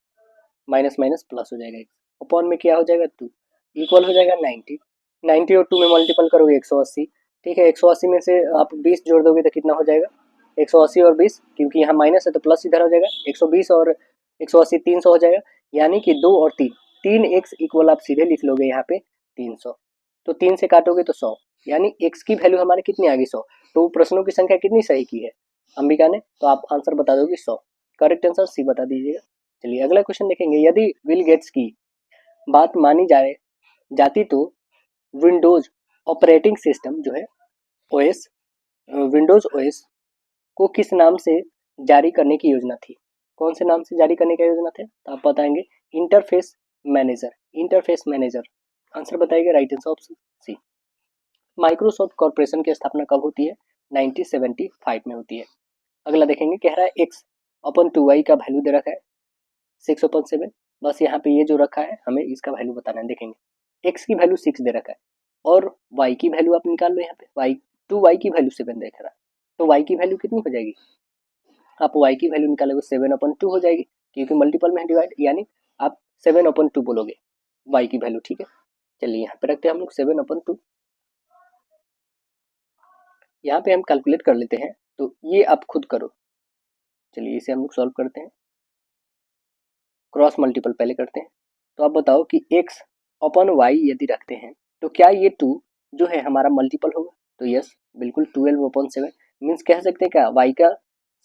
माइनस माइनस प्लस हो जाएगा, अपॉन में क्या हो जाएगा 2 इक्वल हो जाएगा 90। 90 और 2 में मल्टीपल करोगे 180। ठीक है, 180 में से आप 20 जोड़ दोगे तो कितना हो जाएगा, 180 और 20, क्योंकि यहाँ माइनस है तो प्लस इधर हो जाएगा, 120 और 180 300 हो जाएगा, यानी कि 2 और 3 3x इक्वल आप सीधे लिख लोगे यहाँ पे 300। तो 3 से काटोगे तो 100, यानी x की वैल्यू हमारे कितनी आ गई 100। तो प्रश्नों की संख्या कितनी सही की है अंबिका ने, तो आप आंसर बता दोगे 100। करेक्ट आंसर सी बता दीजिएगा। चलिए अगला क्वेश्चन देखेंगे। यदि बिल गेट्स की बात मानी जाए जाती तो विंडोज ऑपरेटिंग सिस्टम जो है ओएस, विंडोज ओएस को किस नाम से जारी करने की योजना थी, कौन से नाम से जारी करने की योजना थे, तो आप बताएंगे interface manager. Interface manager answer बताइएगा, right answer option C. Microsoft corporation की स्थापना कब होती है, 1975 में होती है। अगला देखेंगे, कह रहा है x अपन 2y का वैल्यू दे रखा है 6/7। बस यहाँ पे ये जो रखा है हमें इसका वैल्यू बताना है। देखेंगे x की वैल्यू 6 दे रखा है और y की वैल्यू आप निकाल लो, यहाँ पे y 2y की वैल्यू 7 देख रहा है, तो y की वैल्यू कितनी हो जाएगी, आप y की वैल्यू निकालोगे 7/2 हो जाएगी, क्योंकि मल्टीपल में डिवाइड, यानी आप 7/2 बोलोगे y की वैल्यू। ठीक है, चलिए यहाँ पे रखते हैं हम लोग 7/2, यहाँ पे हम कैलकुलेट कर लेते हैं, तो ये आप खुद करो। चलिए इसे हम लोग सॉल्व करते हैं, क्रॉस मल्टीपल पहले करते हैं। तो आप बताओ कि x अपन y यदि रखते हैं तो क्या ये 2 जो है हमारा मल्टीपल होगा, तो यस बिल्कुल 12/7 मीन्स कह सकते हैं क्या y का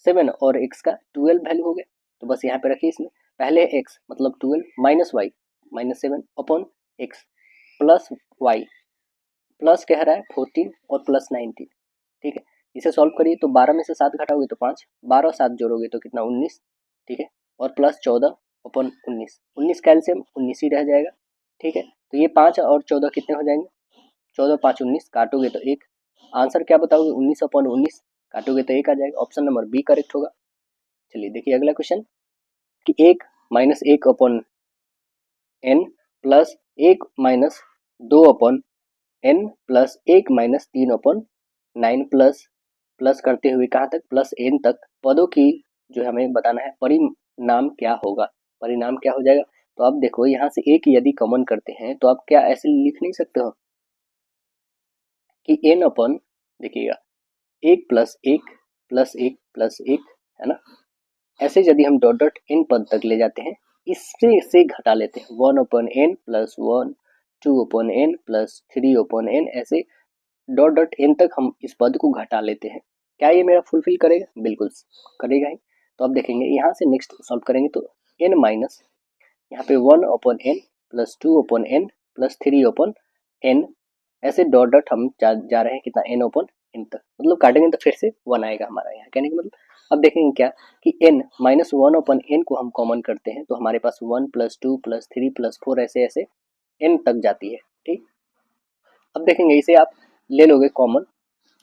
7 और x का 12 वैल्यू हो गया। तो बस यहाँ पे रखिए, इसमें पहले x मतलब 12 minus y minus 7 upon x plus y plus कह रहा है 14 और प्लस 19। ठीक है, इसे सॉल्व करिए तो 12 में से 7 घटाओगे तो 5, 12 और 7 जोड़ोगे तो कितना 19। ठीक है, और प्लस 14 अपन 19, 19 कैल्शियम 19 ही रह जाएगा। ठीक है, तो ये 5 और 14 कितने हो जाएंगे, 14 5 19, काटोगे तो 1। आंसर क्या बताओगे, 19/19, काटोगे तो 1 आ जाएगा। ऑप्शन नंबर बी करेक्ट होगा। चलिए देखिए अगला क्वेश्चन कि 1 minus 1/n plus 1 minus 2/n plus 1 minus 3/9 plus plus करते हुए कहाँ तक, प्लस n तक पदों की जो हमें बताना है परिणाम क्या होगा, परिणाम क्या हो जाएगा। तो आप देखो यहाँ से एक यदि कॉमन करते हैं तो आप क्या ऐसे लिख नहीं सकते हो कि n अपन, देखिएगा 1 प्लस 1 प्लस 1 प्लस 1 है ना, ऐसे यदि हम डॉट डॉट n पद तक ले जाते हैं, इससे से घटा लेते हैं 1/n plus 1 2/n plus 3/n, ऐसे डॉट डॉट n तक हम इस पद को घटा लेते हैं। क्या ये मेरा फुलफिल करेगा, बिल्कुल करेगा ही। तो आप देखेंगे यहाँ से नेक्स्ट सॉल्व करेंगे तो n माइनस यहाँ पे 1/n plus 2/n plus 3/n, ऐसे डॉट डॉट हम जा रहे हैं कितना n/n तक, मतलब काटेंगे तो फिर से 1 आएगा हमारा यहाँ, कहने का मतलब। अब देखेंगे क्या कि n माइनस 1/n को हम कॉमन करते हैं तो हमारे पास 1 प्लस 2 प्लस 3 प्लस 4 ऐसे ऐसे n तक जाती है। ठीक, अब देखेंगे इसे आप ले लोगे कॉमन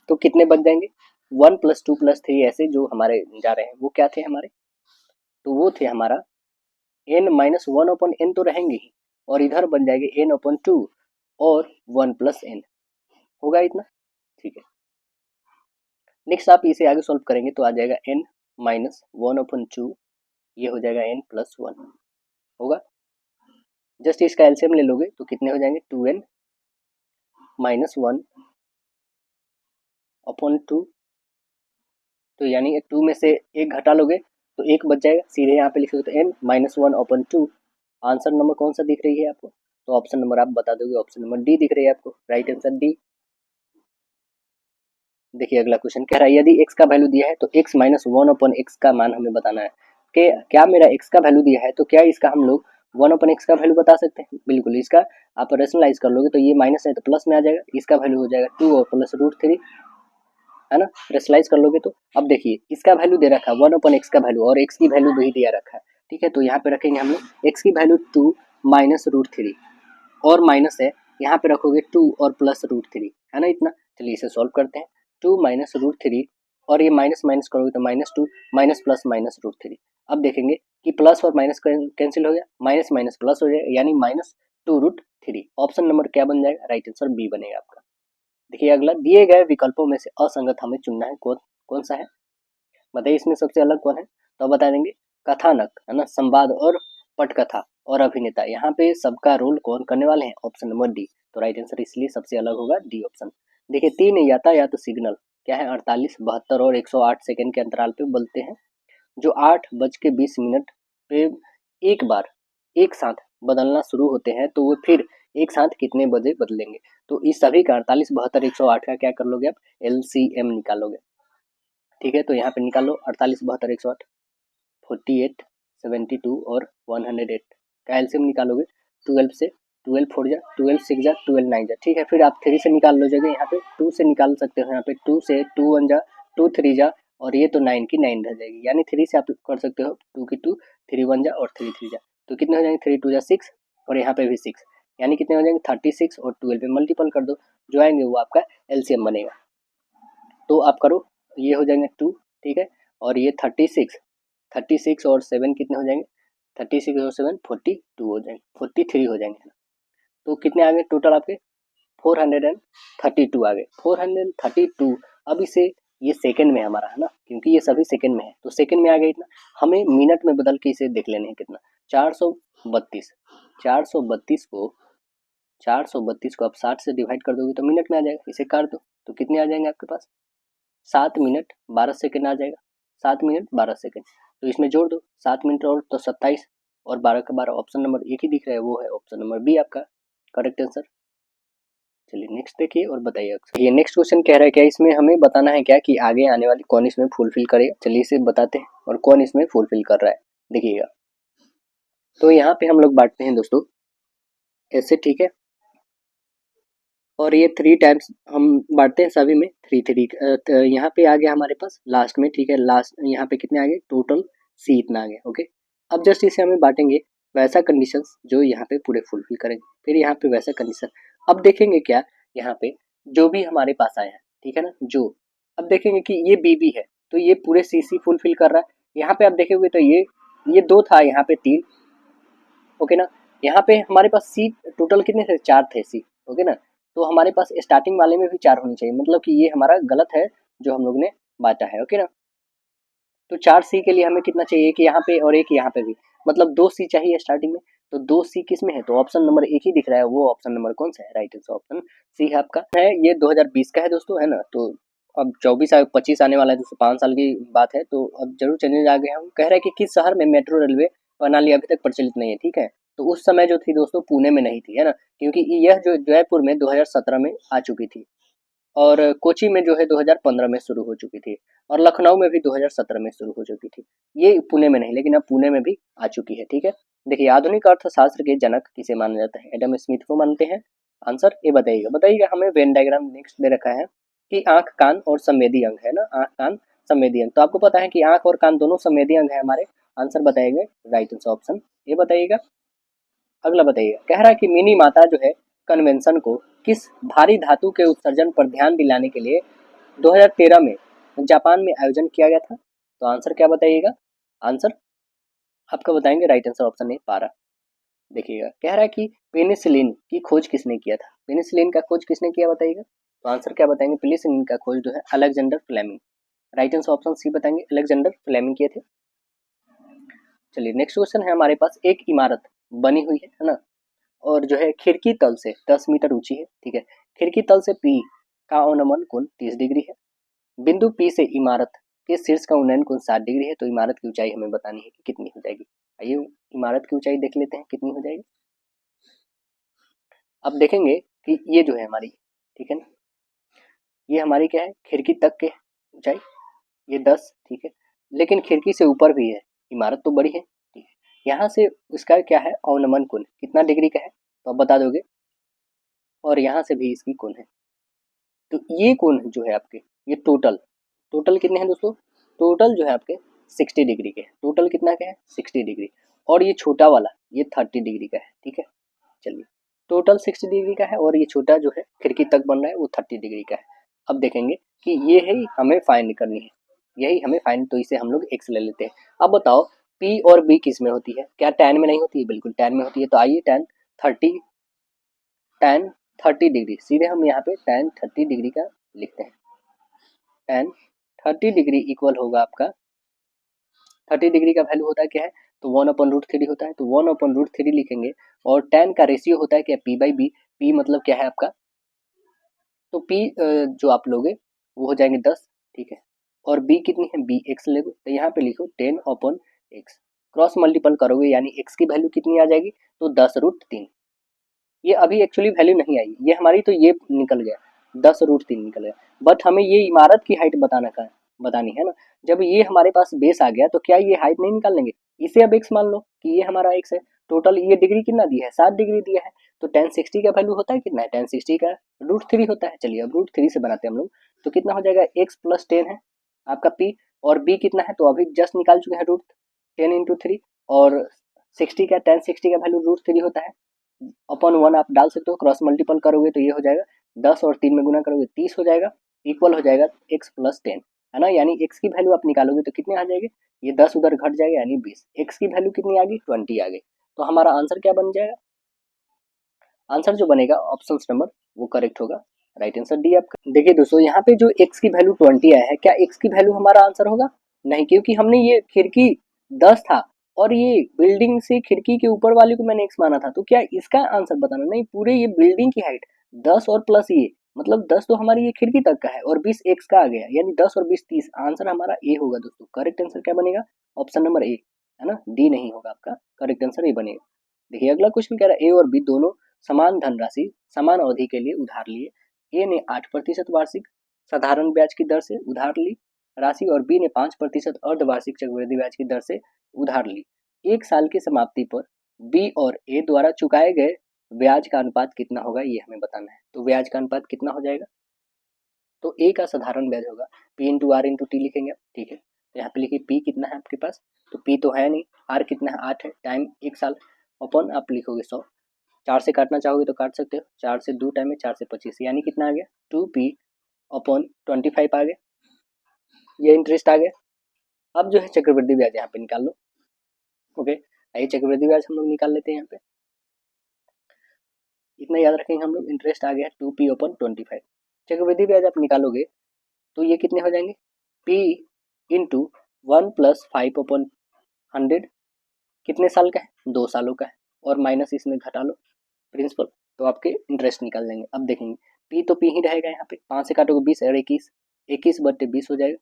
तो कितने बच जाएंगे, 1 प्लस 2 प्लस 3 ऐसे जो हमारे जा रहे हैं वो क्या थे हमारे, तो वो थे हमारा n माइनस 1/n तो रहेंगे ही, और इधर बन जाएंगे n/2 और 1 प्लस n, होगा इतना। ठीक है, नेक्स्ट आप इसे आगे सॉल्व करेंगे तो आ जाएगा n माइनस 1/2, ये हो जाएगा n प्लस 1 होगा। जस्ट इसका एलसीएम ले लोगे तो कितने हो जाएंगे 2n माइनस 1 अपॉन 2, तो यानी 2 में से एक घटा लोगे तो एक बच जाएगा, सीधे यहाँ पे लिखोगे तो n minus 1 upon 2। Answer number कौन सा दिख रही है आपको, तो ऑप्शन नंबर आप बता दोगे, ऑप्शन नंबर डी दिख रही है आपको, राइट आंसर डी। देखिए अगला क्वेश्चन कह रहा है यदि x का वैल्यू दिया है तो x माइनस 1 अपॉन x का मान हमें बताना है। कि क्या मेरा x का वैल्यू दिया है तो क्या इसका हम लोग 1 अपॉन x का वैल्यू बता सकते हैं, बिल्कुल। इसका आप रेशनलाइज कर लोगे तो ये माइनस है तो प्लस में आ जाएगा, इसका वैल्यू हो जाएगा 2 और प्लस रूट 3, है ना। रेशनलाइज कर लोगे तो अब देखिए इसका वैल्यू दे रखा है 1 अपॉन x का वैल्यू और x की वैल्यू भी दिया रखा है, ठीक है। तो यहाँ पे रखेंगे हम लोग x की वैल्यू 2 माइनस रूट 3 और माइनस है, यहाँ पे रखोगे 2 और प्लस रूट 3, है ना इतना। चलिए इसे सॉल्व करते हैं, 2 माइनस रूट 3 और ये माइनस माइनस करोगे तो minus 2 minus plus minus root 3। अब देखेंगे कि प्लस और माइनस कैंसिल हो गया, माइनस माइनस प्लस हो जाएगा यानी माइनस 2 रूट 3। ऑप्शन नंबर क्या बन जाएगा, राइट आंसर बी बनेगा आपका। देखिए अगला, दिए गए विकल्पों में से असंगत हमें चुनना है, कौन कौन सा है, बताइए इसमें सबसे अलग कौन है, तो बता देंगे कथानक, है ना, संवाद और पटकथा और अभिनेता, यहाँ पे सबका रोल कौन करने वाले हैं, ऑप्शन नंबर डी। तो राइट आंसर इसलिए सबसे अलग होगा डी ऑप्शन। देखिए 3 यातायात तो सिग्नल क्या है 48, 72 और 108 सेकंड के अंतराल पे बोलते हैं, जो 8:20 पे एक बार एक साथ बदलना शुरू होते हैं, तो वो फिर एक साथ कितने बजे बदलेंगे। तो इस सभी का 48, 72, 108 का क्या कर लोगे आप, एलसीएम निकालोगे, ठीक है। तो यहाँ पे निकाल लो 48, 72, 108, 48, 72 और 108 का एलसीएम निकालोगे 12 से, 12 4 जा 12 6 जा 12 9 जा, ठीक है। फिर आप 3 से निकाल लो जगह, यहाँ पे 2 से निकाल सकते हो, यहाँ पे 2 से 2 1 जा 2 3 जा और ये तो 9 की 9 रह जाएगी, यानी 3 से आप कर सकते हो 2 की 2, 3 1 जा और 3 3 जा, तो कितने हो जाएंगे 3 2 जा 6 और यहाँ पे भी 6, यानी कितने हो जाएंगे 36 और 12 पे मल्टीपल कर दो, जो आएंगे वो आपका एलसीएम बनेगा। तो आप करो, ये हो जाएंगे 2, ठीक है, और ये 36 और 7 कितने हो जाएंगे, 36 और 7 42 हो जाएंगे, 43 हो जाएंगे, तो कितने आ गए टोटल आपके 432 आ गए, 432। अब इसे ये सेकंड में हमारा, है ना, क्योंकि ये सभी सेकंड में है तो सेकंड में आ गया इतना, हमें मिनट में बदल के इसे देख लेने हैं कितना, 432, 432 को 432 को आप 60 से डिवाइड कर दोगे तो मिनट में आ जाएगा, इसे काट दो तो कितने आ जाएंगे आपके पास 7 मिनट 12 सेकंड आ जाएगा, 7 मिनट 12 सेकंड, तो इसमें जोड़ दो 7 मिनट और तो 27 और 12 का 12, ऑप्शन नंबर एक ही दिख रहा है, वो है ऑप्शन नंबर बी आपका करेक्ट आंसर। चलिए नेक्स्ट देखिए और बताइए, ये नेक्स्ट क्वेश्चन कह रहा है क्या इसमें हमें बताना है क्या कि आगे आने वाली कौन इसमें फुलफिल करेगा, चलिए इसे बताते हैं और कौन इसमें फुलफिल कर रहा है, देखिएगा। तो यहाँ पे हम लोग बांटते हैं दोस्तों ऐसे, ठीक है, और ये 3 टाइम्स हम बांटते हैं सभी में 3 3, यहाँ पे आ गया हमारे पास लास्ट में, ठीक है, लास्ट यहाँ पे कितने आ गए टोटल सी इतना आ गया, ओके। अब जस्ट इसे हमें बांटेंगे वैसा कंडीशंस जो यहाँ पे पूरे फुलफिल करेंगे, फिर यहाँ पे वैसा कंडीशन। अब देखेंगे क्या यहाँ पे जो भी हमारे पास आया है, ठीक है ना, जो अब देखेंगे कि ये बी भी है तो ये पूरे सी सी फुलफिल कर रहा है। यहाँ पे आप देखेंगे तो ये 2 था, यहाँ पे 3, ओके ना। यहाँ पे हमारे पास सी टोटल कितने थे 4 थे सी, ओके ना। तो हमारे पास स्टार्टिंग वाले में भी 4 होनी चाहिए, मतलब कि ये हमारा गलत है जो हम लोग ने बांटा है, ओके ना। तो 4 सी के लिए हमें कितना चाहिए, एक यहाँ पे और एक यहाँ पे भी, मतलब 2 सी चाहिए स्टार्टिंग में, तो 2 सी किस में है, तो ऑप्शन नंबर एक ही दिख रहा है, वो ऑप्शन नंबर कौन सा है, राइट आंसर ऑप्शन सी है आपका। है ये 2020 का है दोस्तों, है ना, तो अब 24 25 आने वाला है दोस्तों, 5 साल की बात है, तो अब जरूर चेंजेस आ गए हैं। कह रहा है कि किस शहर में मेट्रो रेलवे प्रणाली अभी तक प्रचलित नहीं है, ठीक है। तो उस समय जो थी दोस्तों पुणे में नहीं थी, है ना, क्योंकि यह जो जयपुर में 2017 में आ चुकी थी और कोची में जो है 2015 में शुरू हो चुकी थी और लखनऊ में भी 2017 में शुरू हो चुकी थी, ये पुणे में नहीं, लेकिन अब पुणे में भी आ चुकी है, ठीक है। देखिए आधुनिक अर्थशास्त्र के जनक किसे माना जाता है, एडम स्मिथ को मानते हैं। आंसर ये बताइएगा, बताइएगा। हमें वेन डायग्राम नेक्स्ट दे रखा है कि आंख कान और संवेदी अंग, है ना, आंख कान संवेदी अंग, तो आपको पता है कि आंख और कान दोनों संवेदी अंग है हमारे। आंसर बताएंगे राइट आंसर ऑप्शन ये बताइएगा। अगला बताइएगा, कह रहा है कि मिनी माता जो है कन्वेंशन को किस भारी धातु के उत्सर्जन पर ध्यान दिलाने के लिए 2013 में जापान में आयोजन किया गया था, तो आंसर क्या बताइएगा। आंसर आपका बताएंगे राइट आंसर ऑप्शन ए 12। देखिएगा कह रहा है कि पेनिसिलिन की खोज किसने किया था, पेनिसिलिन का खोज किसने किया बताइएगा, तो आंसर क्या बताएंगे, पेनिसिलिन का खोज जो है Alexander Fleming, right answer option C बताएंगे, अलेक्जेंडर फ्लेमिंग किए थे। चलिए नेक्स्ट क्वेश्चन है हमारे पास, एक इमारत बनी हुई है ना, और जो है खिड़की तल से 10 मीटर ऊंची है, ठीक है। खिड़की तल से P का अवनमन कोण 30 डिग्री है। बिंदु P से इमारत के शीर्ष का उन्नयन कोण 60 डिग्री है। तो इमारत की ऊंचाई हमें बतानी है कि कितनी हो जाएगी। आइए इमारत की ऊंचाई देख लेते हैं कितनी हो जाएगी। अब देखेंगे कि ये जो है हमारी, ठीक है ना, ये हमारी क्या है, खिड़की तक के ऊंचाई ये 10, ठीक है। लेकिन खिड़की से ऊपर भी है, इमारत तो बड़ी है, ठीक है। यहाँ से इसका क्या है, अवनमन कोण कितना डिग्री का है तो आप बता दोगे, और यहाँ से भी इसकी कोण है। तो ये कोण जो है आपके, ये टोटल कितने हैं दोस्तों, टोटल जो है आपके 60 डिग्री के, टोटल कितना के है 60 डिग्री, और ये छोटा वाला ये 30 डिग्री का है, ठीक है। चलिए टोटल 60 डिग्री का है और ये छोटा जो है खिड़की तक बन रहा है वो 30 डिग्री का है। अब देखेंगे कि ये है हमें फाइंड करनी है, यही हमें फाइंड, तो इसे हम लोग x ले लेते हैं। अब बताओ p और b किस में होती है, क्या tan में नहीं होती है, बिल्कुल tan में होती है। तो आइए tan 30 डिग्री, सीधे हम यहाँ पे tan 30 डिग्री का लिखते हैं। tan 30 डिग्री इक्वल होगा आपका, 30 डिग्री का वैल्यू होता है क्या है, तो 1/√3 होता है, तो 1/√3 लिखेंगे। और tan का रेशियो होता है क्या, p/b, p मतलब क्या है आपका, तो p जो आप लोगे वो हो जाएंगे 10, ठीक है। और b कितनी है, b x ले, तो यहाँ पे लिखो 10/x, क्रॉस मल्टीपल करोगे यानी x की वैल्यू कितनी आ जाएगी, तो 10√3। ये अभी एक्चुअली वैल्यू नहीं आई, ये हमारी तो ये निकल गया 10√3 निकल गया, बट हमें ये इमारत की हाइट बतानी है ना। जब ये हमारे पास बेस आ गया तो क्या ये हाइट नहीं निकाल लेंगे, इसे अब x मान लो कि ये हमारा x है। टोटल ये डिग्री कितना दिया है, 60 डिग्री दिया है, तो tan 60 का वैल्यू होता है कितना है, tan 60 का √3 होता है। चलिए अब √3 से बनाते हैं हम लोग, तो कितना हो जाएगा, x + 10 है आपका p, और b कितना है तो अभी जस्ट निकाल चुके हैं, √10 × 3, और 60 का tan 60 का वैल्यू √3 होता है, अपॉन 1 आप डाल सकते हो, क्रॉस मल्टीपल करोगे तो ये हो जाएगा 10 और 3 में गुना करोगे 30 हो जाएगा, इक्वल हो जाएगा x + 10, है ना। यानी x की वैल्यू आप निकालोगे तो कितने आ जाएंगे, ये 10 उधर घट जाएगा यानी 20, x की वैल्यू कितनी आ गई 20 आ गई। तो हमारा आंसर क्या बन जाएगा, आंसर जो बनेगा ऑप्शन नंबर वो करेक्ट होगा, राइट आंसर डी आपका। देखिए दोस्तों यहाँ पे जो x की वैल्यू 20 आया है, क्या x की वैल्यू हमारा आंसर होगा, नहीं, क्योंकि हमने ये खिड़की 10 था और ये बिल्डिंग से खिड़की के ऊपर वाले को मैंने x माना था, तो क्या इसका आंसर बताना, नहीं, पूरे ये बिल्डिंग की हाइट 10 और प्लस ये मतलब 10 तो हमारी ये खिड़की तक का है और 20 x का आ गया, यानी 10 और 20 30, आंसर हमारा ए होगा दोस्तों। करेक्ट आंसर क्या बनेगा, ऑप्शन नंबर ए, है ना, डी नहीं होगा आपका, करेक्ट आंसर ए बनेगा। देखिए अगला क्वेश्चन कह रहा है ए और बी दोनों समान धनराशि समान अवधि के लिए उधार लिए। ए ने 8% वार्षिक साधारण ब्याज की दर से उधार ली राशि और बी ने 5% अर्धवार्षिक चक्रवृद्धि ब्याज की दर से उधार ली। एक साल की समाप्ति पर बी और ए द्वारा चुकाए गए ब्याज का अनुपात कितना होगा, ये हमें बताना है। तो ब्याज का अनुपात कितना हो जाएगा, तो ए का साधारण ब्याज होगा P into R into T लिखेंगे, ठीक है। तो यहाँ पे लिखिए पी कितना है आपके पास, तो पी तो है नहीं, आर कितना है 8 है, टाइम 1 साल, अपन आप लिखोगे 100, 4 से काटना चाहोगे तो काट सकते हो, 4 से 2 टाइम में 4 से 25, यानी कितना आ गया 2p/25 आ गया, ये इंटरेस्ट आ गया। अब जो है चक्रवृद्धि ब्याज यहाँ पे निकाल लो, ओके। आइए चक्रवृद्धि ब्याज हम लोग निकाल लेते हैं, यहाँ पे इतना याद रखेंगे हम लोग, इंटरेस्ट आ गया 2p/25। चक्रवृद्धि ब्याज आप निकालोगे तो ये कितने हो जाएंगे, p इंटू 1 + 5/100, कितने साल का है, 2 सालों का है, और माइनस इसमें घटा लो प्रिंसिपल, तो आपके इंटरेस्ट निकाल लेंगे। अब देखेंगे पी तो पी ही रहेगा, यहाँ पे 5 से काटोगे 20 और 21, 21/20 हो जाएगा,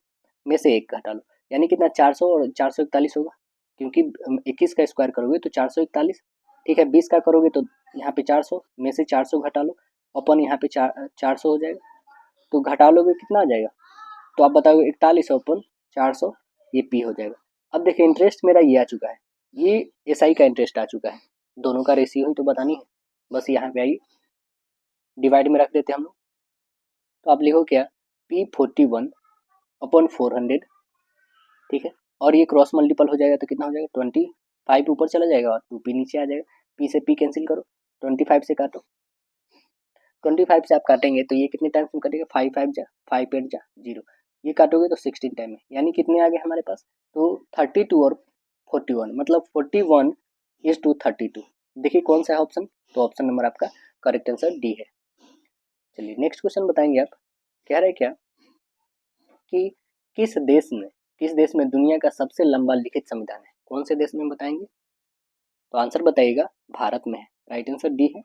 में से 1 घटा लो, यानी कितना 400 और 441 होगा, क्योंकि 21 का स्क्वायर करोगे तो 441, ठीक है। 20 का करोगे तो यहाँ पे 400 में से 400 घटा लो, अपन यहाँ पे 400 हो जाएगा, तो घटा लोगे कितना आ जाएगा, तो आप बताओगे 41/400, ये पी हो जाएगा। अब देखिए इंटरेस्ट मेरा ये आ चुका है, ये एसआई का इंटरेस्ट आ चुका है, दोनों का रेशियो ही तो बतानी है, बस यहाँ पे आइए डिवाइड में रख देते हैं हम लोग, तो आप लिखो क्या p41/400, ठीक है। और ये क्रॉस मल्टीपल हो जाएगा तो कितना हो जाएगा 25 ऊपर चला जाएगा और 2p नीचे आ जाएगा, p से p कैंसिल करो, 25 से काटो, 25 से आप काटेंगे तो ये कितने टाइम्स में कटेगा, 5 5 जा 5 8 जा 0, ये काटोगे तो 16 टाइम में, यानी कितने आ गए हमारे पास, तो 32 और 41, मतलब 41:32। देखिए कौन सा है ऑप्शन, तो ऑप्शन नंबर आपका करेक्ट आंसर डी है। चलिए नेक्स्ट क्वेश्चन बताएंगे आप, कह रहे क्या कि किस देश में दुनिया का सबसे लंबा लिखित संविधान है, कौन से देश में बताएंगे, तो आंसर बताइएगा भारत में है, राइट आंसर डी है।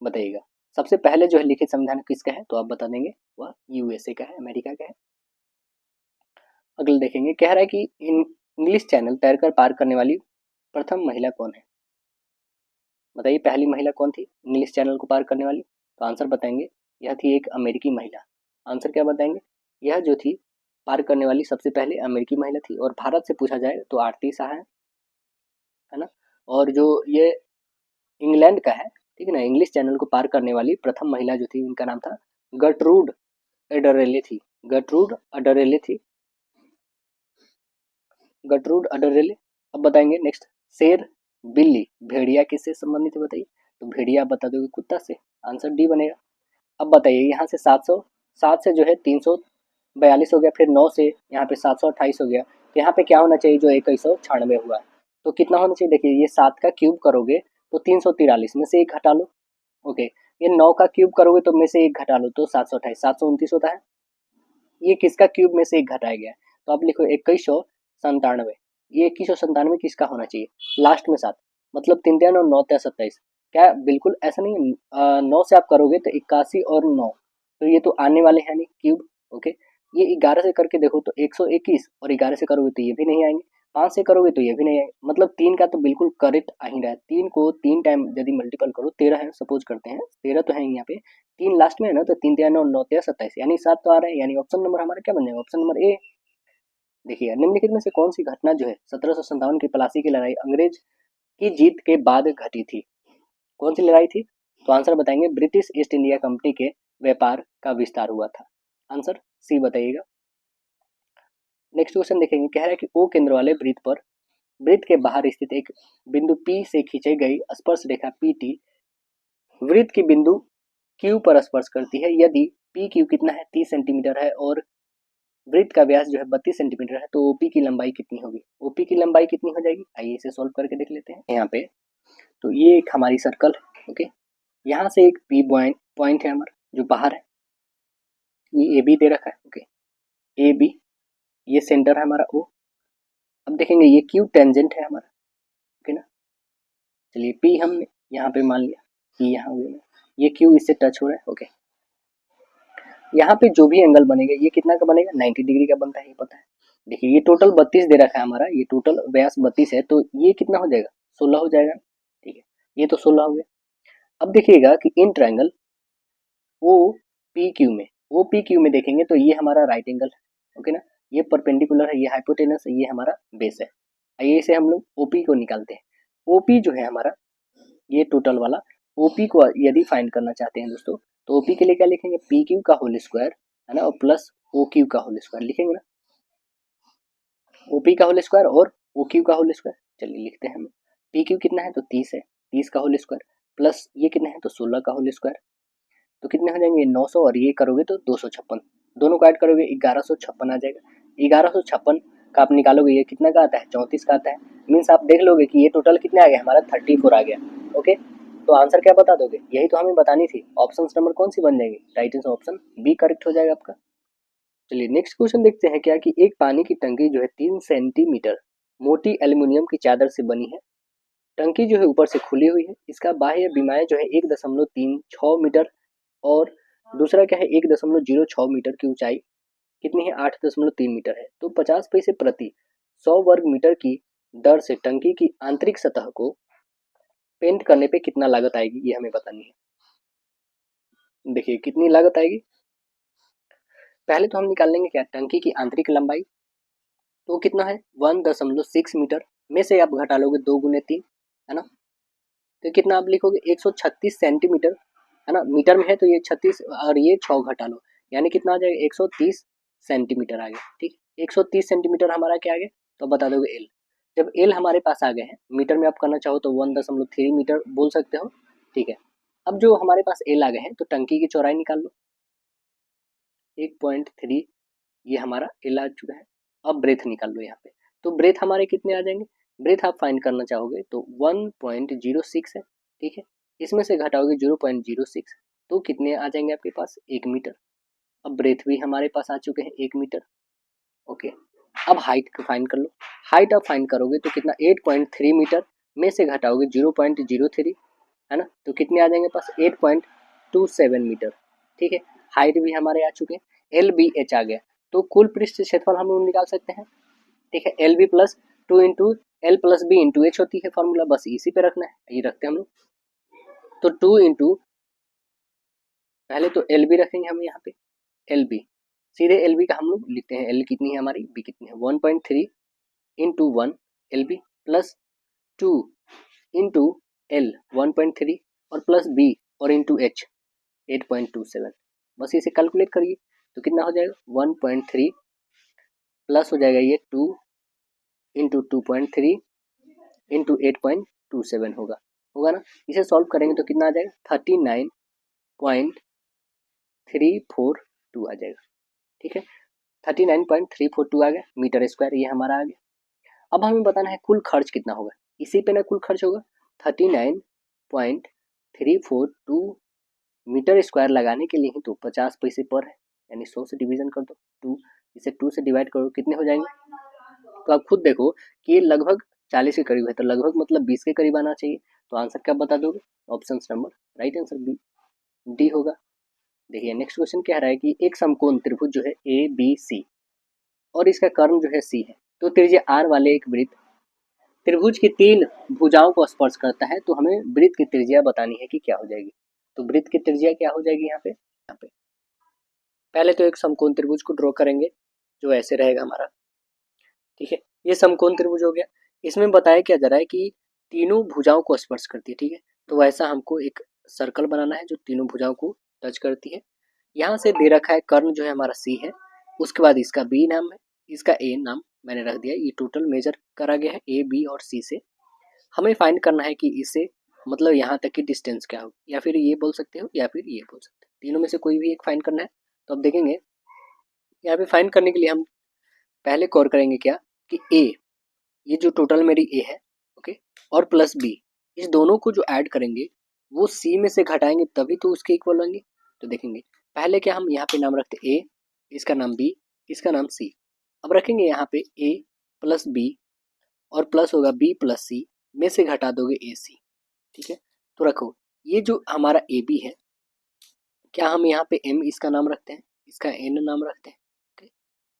बताइएगा सबसे पहले जो है लिखित संविधान किसका है, तो आप बता देंगे वह यूएसए का है, अमेरिका का है। अगला देखेंगे, कह रहा है कि इंग्लिश चैनल तैरकर पार करने वाली प्रथम महिला कौन है। बताइए पहली महिला कौन थी इंग्लिश चैनल को पार करने वाली, तो आंसर बताएंगे यह थी एक अमेरिकी महिला। आंसर क्या बताएंगे, यह जो थी पार करने वाली सबसे पहले अमेरिकी महिला थी। और भारत से पूछा जाए तो आरती शाह है ना। और जो ये इंग्लैंड का है, ठीक है ना, इंग्लिश चैनल को पार करने वाली प्रथम महिला जो थी उनका नाम था गर्ट्रूड एडरेले थी। गर्ट्रूड अडरेले थी, गर्ट्रूड अडरेले। अब बताएंगे नेक्स्ट, शेर, बिल्ली, भेड़िया किससे संबंधित है बताइए, तो भेड़िया बता दोगे कुत्ता से, आंसर डी बनेगा। अब बताइए यहाँ से 7 से जो है 342 हो गया, फिर 9 से यहाँ पे 728 हो गया, तो यहाँ पे क्या होना चाहिए, जो 2196 हुआ है तो कितना होना चाहिए, देखिए ये 7 का क्यूब करोगे तो 343 में से एक घटा लो। ओके, ये 9 का क्यूब करोगे तो में से एक घटा लो तो 728, 729 होता है। ये किसका क्यूब में से एक घटाया गया है, तो आप लिखो 2197। ये 2197 किसका होना चाहिए, लास्ट में 7, मतलब 3 3 और 9 27। क्या बिल्कुल ऐसा नहीं है, 9 से आप करोगे तो 81 और 9, तो ये तो आने वाले हैं नहीं क्यूब। ओके, ये 11 से करके देखो तो 121, और 11 से करोगे तो ये भी नहीं आएंगे, 5 से करोगे तो ये भी नहीं आएंगे, मतलब 3 का तो बिल्कुल करेक्ट आ ही रहा है। 3 को 3 टाइम यदि मल्टीपल करो, 13 है सपोज करते हैं, 13 तो है यहाँ पे, 3 लास्ट में है ना, तो 3 3 और 9 13 27 यानी 7 तो आ रहा है, यानी ऑप्शन नंबर हमारा क्या बन जाएगा, ऑप्शन नंबर ए। देखिए निम्नलिखित में से कौन सी घटना जो है 1757 की प्लासी की लड़ाई अंग्रेज की जीत के बाद घटी थी, कौन सी लड़ाई थी, तो आंसर बताएंगे ब्रिटिश ईस्ट इंडिया कंपनी के व्यापार का विस्तार हुआ था, आंसर सी बताइएगा। नेक्स्ट क्वेश्चन देखेंगे, कह रहा है कि ओ केंद्र वाले वृत्त के बाहर स्थित एक बिंदु P से खींची गई स्पर्श रेखा PT वृत्त की बिंदु Q पर स्पर्श करती है। यदि PQ कितना है, 30 सेंटीमीटर है, और वृत्त का व्यास जो है 32 सेंटीमीटर है, तो OP की लंबाई कितनी होगी, OP की लंबाई कितनी हो जाएगी, आइए इसे सोल्व करके देख लेते हैं। यहाँ पे तो ये एक हमारी सर्कल है, ओके, यहाँ से एक P पॉइंट है हमारा जो बाहर है, ये AB दे रखा है, ओके, AB, ये सेंटर है हमारा O। अब देखेंगे ये Q टेंजेंट है हमारा, ओके ना, चलिए P हमने यहाँ पे मान लिया कि यहाँ ये Q इससे टच हो रहा है, ओके। यहाँ पे जो भी एंगल बनेगा ये कितना का बनेगा, 90 डिग्री का बनता है, ये पता है। देखिए ये टोटल 32 दे रखा है हमारा, ये टोटल व्यास 32 है, तो ये कितना हो जाएगा, 16 हो जाएगा, ठीक है, ये तो 16 हो गया। अब देखिएगा कि इन ट्रायंगल ओ पी क्यू में देखेंगे तो ये हमारा राइट एंगल है, ओके ना, ये परपेंडिकुलर है, ये हाइपोटेनस है, ये हमारा बेस है। आइए इसे हम लोग ओपी को निकालते हैं। ओपी जो है हमारा ये टोटल वाला, ओपी को यदि फाइंड करना चाहते हैं दोस्तों, तो ओपी के लिए क्या लिखेंगे, पी क्यू का होल स्क्वायर है ना, और प्लस ओ क्यू का होल स्क्वायर लिखेंगे ना, ओपी का होल स्क्वायर और ओ क्यू का होल स्क्वायर। चलिए लिखते हैं हम, पी क्यू कितना है तो 30 है, 30 का होल स्क्वायर, प्लस ये कितना है तो 16 का होल स्क्वायर, तो कितने हो जाएंगे 900, और ये करोगे तो 256, दोनों को ऐड करोगे 1156 आ जाएगा। 1156 का आप निकालोगे, ये कितना का आता है, 34 का आता है, मीन्स आप देख लोगे कि ये टोटल कितने आ गया हमारा, 34 आ गया, ओके। तो आंसर क्या बता दोगे, यही तो हमें बतानी थी, ऑप्शन नंबर कौन सी बन जाएगी, right answer option B correct हो जाएगा आपका। चलिए नेक्स्ट क्वेश्चन देखते हैं, क्या कि एक पानी की टंकी जो है 3 सेंटीमीटर मोटी एल्यूमिनियम की चादर से बनी है। टंकी जो है ऊपर से खुली हुई है, इसका बाह्य विमाएँ जो है 1.36 मीटर, और दूसरा क्या है 1.06 मीटर की ऊंचाई कितनी है, 8.3 मीटर है। तो 50 पैसे प्रति 100 वर्ग मीटर की दर से टंकी की आंतरिक सतह को पेंट करने पे कितना लागत आएगी, ये हमें बतानी है। देखिए कितनी लागत आएगी, पहले तो हम निकाल लेंगे क्या, टंकी की आंतरिक लंबाई, तो कितना है 1.6 मीटर, में से आप घटा लोगे 2 गुने 3 है ना, तो कितना आप लिखोगे 136 सेंटीमीटर है ना, मीटर में है तो ये 36 और ये 6 घटा लो, यानी कितना आ जाएगा 130 सेंटीमीटर आ गया, ठीक, 130 सेंटीमीटर हमारा क्या आ गया, तो बता दोगे एल। जब एल हमारे पास आ गए हैं, मीटर में आप करना चाहो तो 1.3 मीटर बोल सकते हो, ठीक है। अब जो हमारे पास एल आ गए हैं, तो टंकी की चौड़ाई निकाल लो, 1.3 ये हमारा एल आ चुका है। अब ब्रेथ निकाल लो यहाँ पे, तो ब्रेथ हमारे कितने आ जाएंगे, ब्रेथ आप फाइंड करना चाहोगे तो 1.06 है, ठीक है, इसमें से घटाओगे 0.06, तो कितने आ जाएंगे आपके पास, 1 मीटर। अब ब्रेथ भी हमारे पास आ चुके हैं 1 मीटर, ओके। अब हाइट को फाइंड कर लो, हाइट आप फाइंड करोगे तो कितना 8.3 मीटर, में से घटाओगे 0.03, है ना। तो कितने आ जाएंगे पास 8.27 मीटर। ठीक है, हाइट भी हमारे आ चुके हैं, एल बी एच आ गया। तो कुल पृष्ठ क्षेत्रफल हम लोग निकाल सकते हैं। ठीक है, L B plus 2 into L plus B into H होती है फॉर्मूला, बस इसी पे रखना है, ये रखते हैं हम लोग। तो 2 इंटू, पहले तो एल बी रखेंगे हम यहाँ पे, एल बी सीधे एल बी का हम लोग लिखते हैं, एल कितनी है हमारी, बी कितनी है, 1.3 into 1 L B plus 2 into L 1.3 और प्लस बी और इंटू एच 8.27, बस इसे कैलकुलेट करिए तो कितना हो जाएगा 1.3 प्लस हो जाएगा ये 2 इंटू 2.3 इंटू 8.27 होगा ना। इसे सॉल्व करेंगे तो कितना आ जाएगा 39.342 आ जाएगा। ठीक है, 39.342 आ गया मीटर स्क्वायर, ये हमारा आ गया। अब हमें बताना है कुल खर्च कितना होगा, इसी पे ना कुल खर्च होगा 39.342 मीटर स्क्वायर लगाने के लिए ही तो 50 पैसे पर है, यानी 100 से डिवीजन कर दो 2, इसे 2 से डिवाइड करो, कितने हो जाएंगे। तो आप खुद देखो कि ये लगभग 40 के करीब है, तो लगभग मतलब 20 के करीब आना चाहिए। तो आंसर क्या बता दोगे, option number right answer B D होगा। देखिए नेक्स्ट क्वेश्चन क्या रहा है कि एक समकोण त्रिभुज जो है ए बी सी और इसका कर्म जो है सी है, तो त्रिज्या आर वाले एक वृत्त त्रिभुज की 3 भुजाओं को स्पर्श करता है, तो हमें वृत्त की त्रिज्या बतानी है कि क्या हो जाएगी। तो वृत्त की त्रिज्या क्या हो जाएगी यहाँ पे पहले तो एक समकोण त्रिभुज को ड्रॉ करेंगे जो ऐसे रहेगा हमारा। ठीक है, ये समकोण त्रिभुज हो गया। इसमें बताया क्या जा रहा है कि तीनों भुजाओं को स्पर्श करती है। ठीक है, तो वैसा हमको एक सर्कल बनाना है जो तीनों भुजाओं को टच करती है। यहाँ से दे रखा है कर्ण जो है हमारा सी है, उसके बाद इसका बी नाम है, इसका ए नाम मैंने रख दिया। ये टोटल मेजर करा गया है ए बी और सी से। हमें फाइंड करना है कि इससे मतलब यहाँ तक की डिस्टेंस क्या होगी, या फिर ये बोल सकते हो या फिर ये बोल सकते हो, तीनों में से कोई भी एक फाइंड करना है। तो अब देखेंगे यहाँ पे फाइंड करने के लिए हम पहले कॉर करेंगे क्या कि ए, ये जो टोटल मेरी ए है, ओके, और प्लस बी, इस दोनों को जो ऐड करेंगे वो सी में से घटाएंगे तभी तो उसके इक्वल होंगे। तो देखेंगे पहले क्या हम यहाँ पे नाम रखते ए, इसका नाम बी, इसका नाम सी। अब रखेंगे यहाँ पे ए प्लस बी और प्लस होगा बी प्लस सी, में से घटा दोगे ए सी। ठीक है, तो रखो ये जो हमारा ए बी है, क्या हम यहाँ पे एम इसका नाम रखते हैं, इसका एन नाम रखते हैं, okay?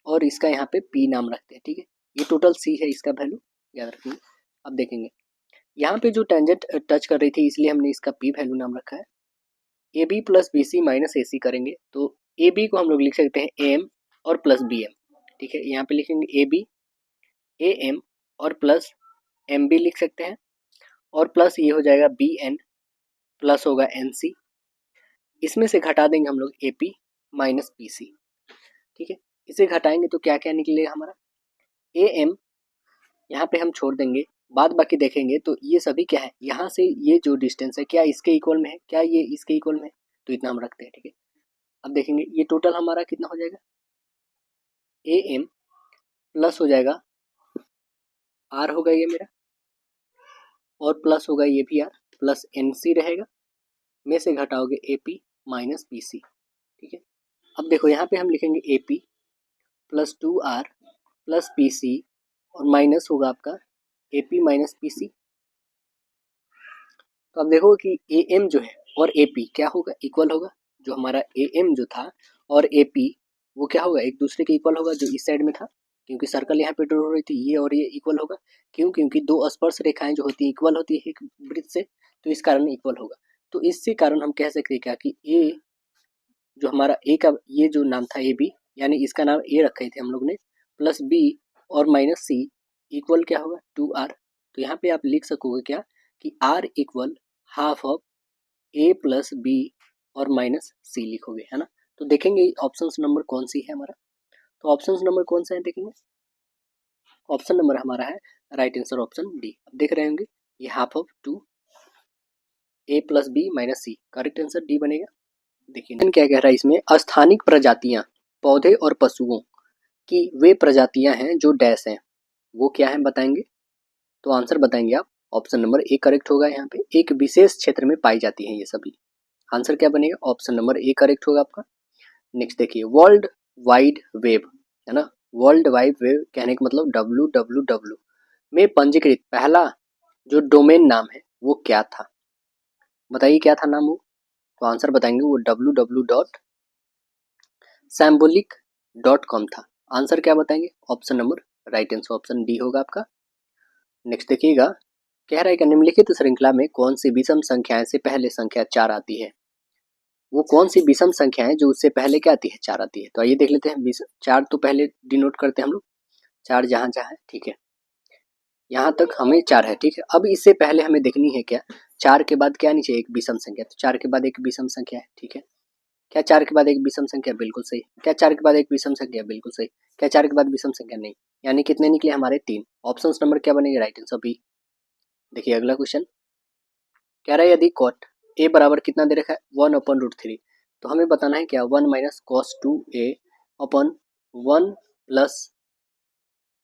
और इसका यहाँ पे पी नाम रखते हैं। ठीक है, ये टोटल सी है, इसका वैल्यू याद रखेंगे। अब देखेंगे यहाँ पे जो टेंजेंट टच कर रही थी इसलिए हमने इसका पी वैल्यू नाम रखा है। A B plus B C minus A C करेंगे तो ए बी को हम लोग लिख सकते हैं ए एम और प्लस बी एम। ठीक है, यहाँ पे लिखेंगे ए बी ए एम और प्लस एम बी लिख सकते हैं, और प्लस ये हो जाएगा बी एन प्लस होगा एन सी, इसमें से घटा देंगे हम लोग A P minus P C. ठीक है, इसे घटाएंगे तो क्या क्या निकलेगा हमारा ए एम, यहाँ पे हम छोड़ देंगे, बाद बाकी देखेंगे तो ये सभी क्या है, यहाँ से ये जो डिस्टेंस है क्या इसके इक्वल में है, क्या ये इसके इक्वल में है, तो इतना हम रखते हैं। ठीक है, अब देखेंगे ये टोटल हमारा कितना हो जाएगा ए एम प्लस हो जाएगा आर होगा ये मेरा, और प्लस होगा ये भी आर, प्लस एन सी रहेगा, में से घटाओगे A P minus P C. ठीक है, अब देखो यहाँ पे हम लिखेंगे A P plus 2r plus P C और माइनस होगा आपका A P minus P C. तो अब देखो कि ए एम जो है और ए पी क्या होगा, इक्वल होगा। जो हमारा ए एम जो था और ए पी वो क्या होगा, एक दूसरे के इक्वल होगा, जो इस साइड में था, क्योंकि सर्कल यहाँ पे ड्रॉ हो रही थी, ये और ये इक्वल होगा। क्यों, क्योंकि दो स्पर्श रेखाएं जो होती है इक्वल होती है एक वृत्त से, तो इस कारण इक्वल होगा। तो इससे कारण हम कह सकते हैं क्या कि ए जो हमारा ए का ये जो नाम था ए बी, यानी इसका नाम ए रखे थे हम लोग ने, प्लस बी और माइनस सी इक्वल क्या होगा 2r। तो यहाँ पे आप लिख सकोगे क्या कि r equal half of A plus B और माइनस सी लिखोगे, है ना। तो देखेंगे ऑप्शन नंबर कौन सी है हमारा, तो ऑप्शन नंबर कौन सा है देखेंगे, ऑप्शन नंबर हमारा है राइट आंसर ऑप्शन डी। अब देख रहे होंगे ये half of 2 A plus B minus C, correct answer D बनेगा। देखिए क्या कह रहा है इसमें, अस्थानिक प्रजातियां पौधे और पशुओं की वे प्रजातियां हैं जो डैश हैं, वो क्या है बताएंगे। तो आंसर बताएंगे आप, ऑप्शन नंबर ए करेक्ट होगा। यहाँ पे एक विशेष क्षेत्र में पाई जाती हैं ये सभी, आंसर क्या बनेगा, ऑप्शन नंबर ए करेक्ट होगा आपका। नेक्स्ट देखिए वर्ल्ड वाइड वेब, है ना, वर्ल्ड वाइड वेब कहने का मतलब WWW में पंजीकृत पहला जो डोमेन नाम है वो क्या था। बताइए क्या था नाम वो? तो आंसर बताएंगे वो www.symbolic.com था। आंसर क्या बताएंगे? Option number right answer option D होगा आपका। नेक्स्ट देखिएगा, कह रहा है कि निम्नलिखित श्रृंखला में कौन सी विषम संख्याएं से पहले संख्या 4 आती है? वो कौन सी विषम संख्या है जो उससे पहले क्या आती है? 4 आती है। तो आइए देख लेते हैं। 4 तो पहले डिनोट करते हैं हम लोग, 4 जहाँ जहाँ है, ठीक है, यहाँ तक हमें 4 है, ठीक है। अब इससे पहले हमें देखनी है क्या, 4 के बाद क्या आनी चाहिए? एक विषम संख्या। तो 4 के बाद एक विषम संख्या है, ठीक है। क्या 4 के बाद एक विषम संख्या? बिल्कुल सही। क्या 4 के बाद एक विषम संख्या? बिल्कुल सही। क्या 4 के बाद विषम संख्या? नहीं। यानी कितने निकले हमारे? 3। ऑप्शन नंबर क्या बनेगा? Right answer B. देखिए अगला क्वेश्चन कह रहा है यदि कॉट ए बराबर कितना दे रखा है? 1/√3। तो हमें बताना है क्या, 1 माइनस कॉस 2a अपन 1 प्लस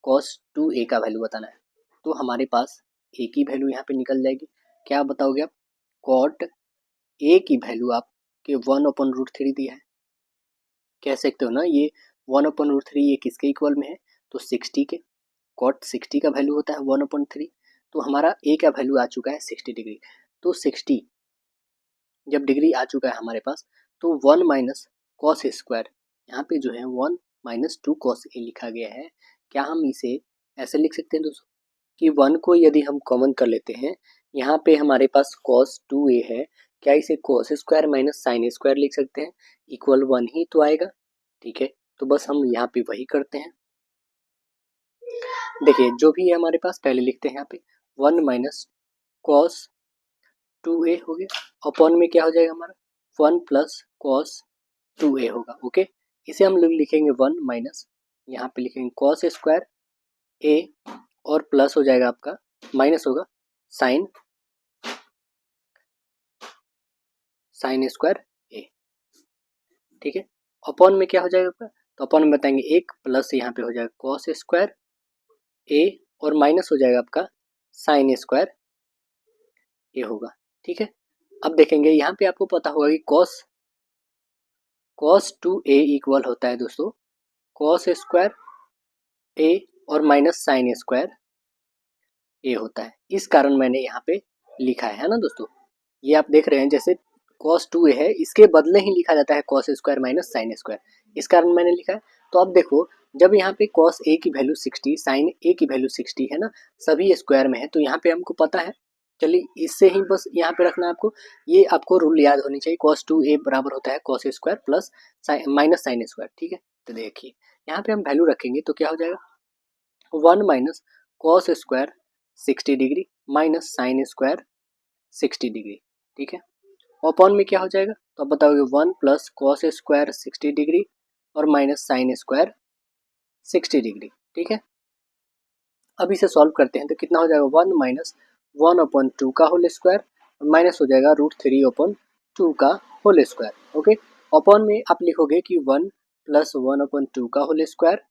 कॉस 2a का वैल्यू बताना है। तो हमारे पास a की वैल्यू यहाँ पे निकल जाएगी। क्या बताओगे आप? कॉट a की वैल्यू आपके 1/√3 दिया है, कह सकते हो ना ये 1/√3 ये किसके इक्वल में है? तो 60 के। कॉट 60 का वैल्यू होता है 1/3। तो हमारा a का वैल्यू आ चुका है 60 डिग्री। तो 60 जब डिग्री आ चुका है हमारे पास, तो 1 माइनस कॉस स्क्वायर, यहाँ पे जो है 1 माइनस 2 कॉस ए लिखा गया है। क्या हम इसे ऐसे लिख सकते हैं दोस्तों कि 1 को यदि हम कॉमन कर लेते हैं, यहाँ पे हमारे पास कॉस 2a है, क्या इसे cos square minus sine square लिख सकते हैं? इक्वल 1 ही तो आएगा, ठीक है। तो बस हम यहाँ पे वही करते हैं। देखिए जो भी है हमारे पास पहले लिखते हैं यहाँ पे 1 माइनस कॉस 2a हो गया, अपॉन में क्या हो जाएगा हमारा 1 प्लस कॉस 2a होगा, ओके। इसे हम लोग लिखेंगे 1 माइनस, यहाँ पे लिखेंगे कॉस स्क्वायर a और प्लस हो जाएगा आपका, माइनस होगा साइन स्क्वायर a, ठीक है। अपॉन में क्या हो जाएगा आपका? तो अपॉन में बताएंगे एक प्लस यहाँ पे हो जाएगा कॉस स्क्वायर a और माइनस हो जाएगा आपका साइन स्क्वायर a होगा, ठीक है। अब देखेंगे यहाँ पे आपको पता होगा कि cos 2a इक्वल होता है दोस्तों cos स्क्वायर a और माइनस साइन स्क्वायर a होता है। इस कारण मैंने यहाँ पे लिखा है ना दोस्तों। ये आप देख रहे हैं जैसे cos 2a है, इसके बदले ही लिखा जाता है cos square minus sine square, इस कारण मैंने लिखा है। तो अब देखो जब यहाँ पे cos a की वैल्यू 60 साइन a की वैल्यू 60 है ना, सभी स्क्वायर में है, तो यहाँ पे हमको पता है, चलिए इससे ही बस यहाँ पे रखना है आपको। ये आपको रूल याद होनी चाहिए, cos 2a बराबर होता है cos square plus minus sine square, ठीक है। तो देखिए यहाँ पे हम वैल्यू रखेंगे तो क्या हो जाएगा 1 minus cos square 60 degree minus sine square 60 degree, ठीक है। अपॉन में क्या हो जाएगा? तो आप बताओगे 1 प्लस कॉस स्क्वायर 60 डिग्री और माइनस साइन स्क्वायर 60 डिग्री, ठीक है। अब इसे सॉल्व करते हैं तो कितना हो जाएगा 1 माइनस 1/2 का होल स्क्वायर और माइनस हो जाएगा √3/2 का होल स्क्वायर, ओके। अपॉन में आप लिखोगे कि 1 प्लस 1/2 का होल स्क्वायर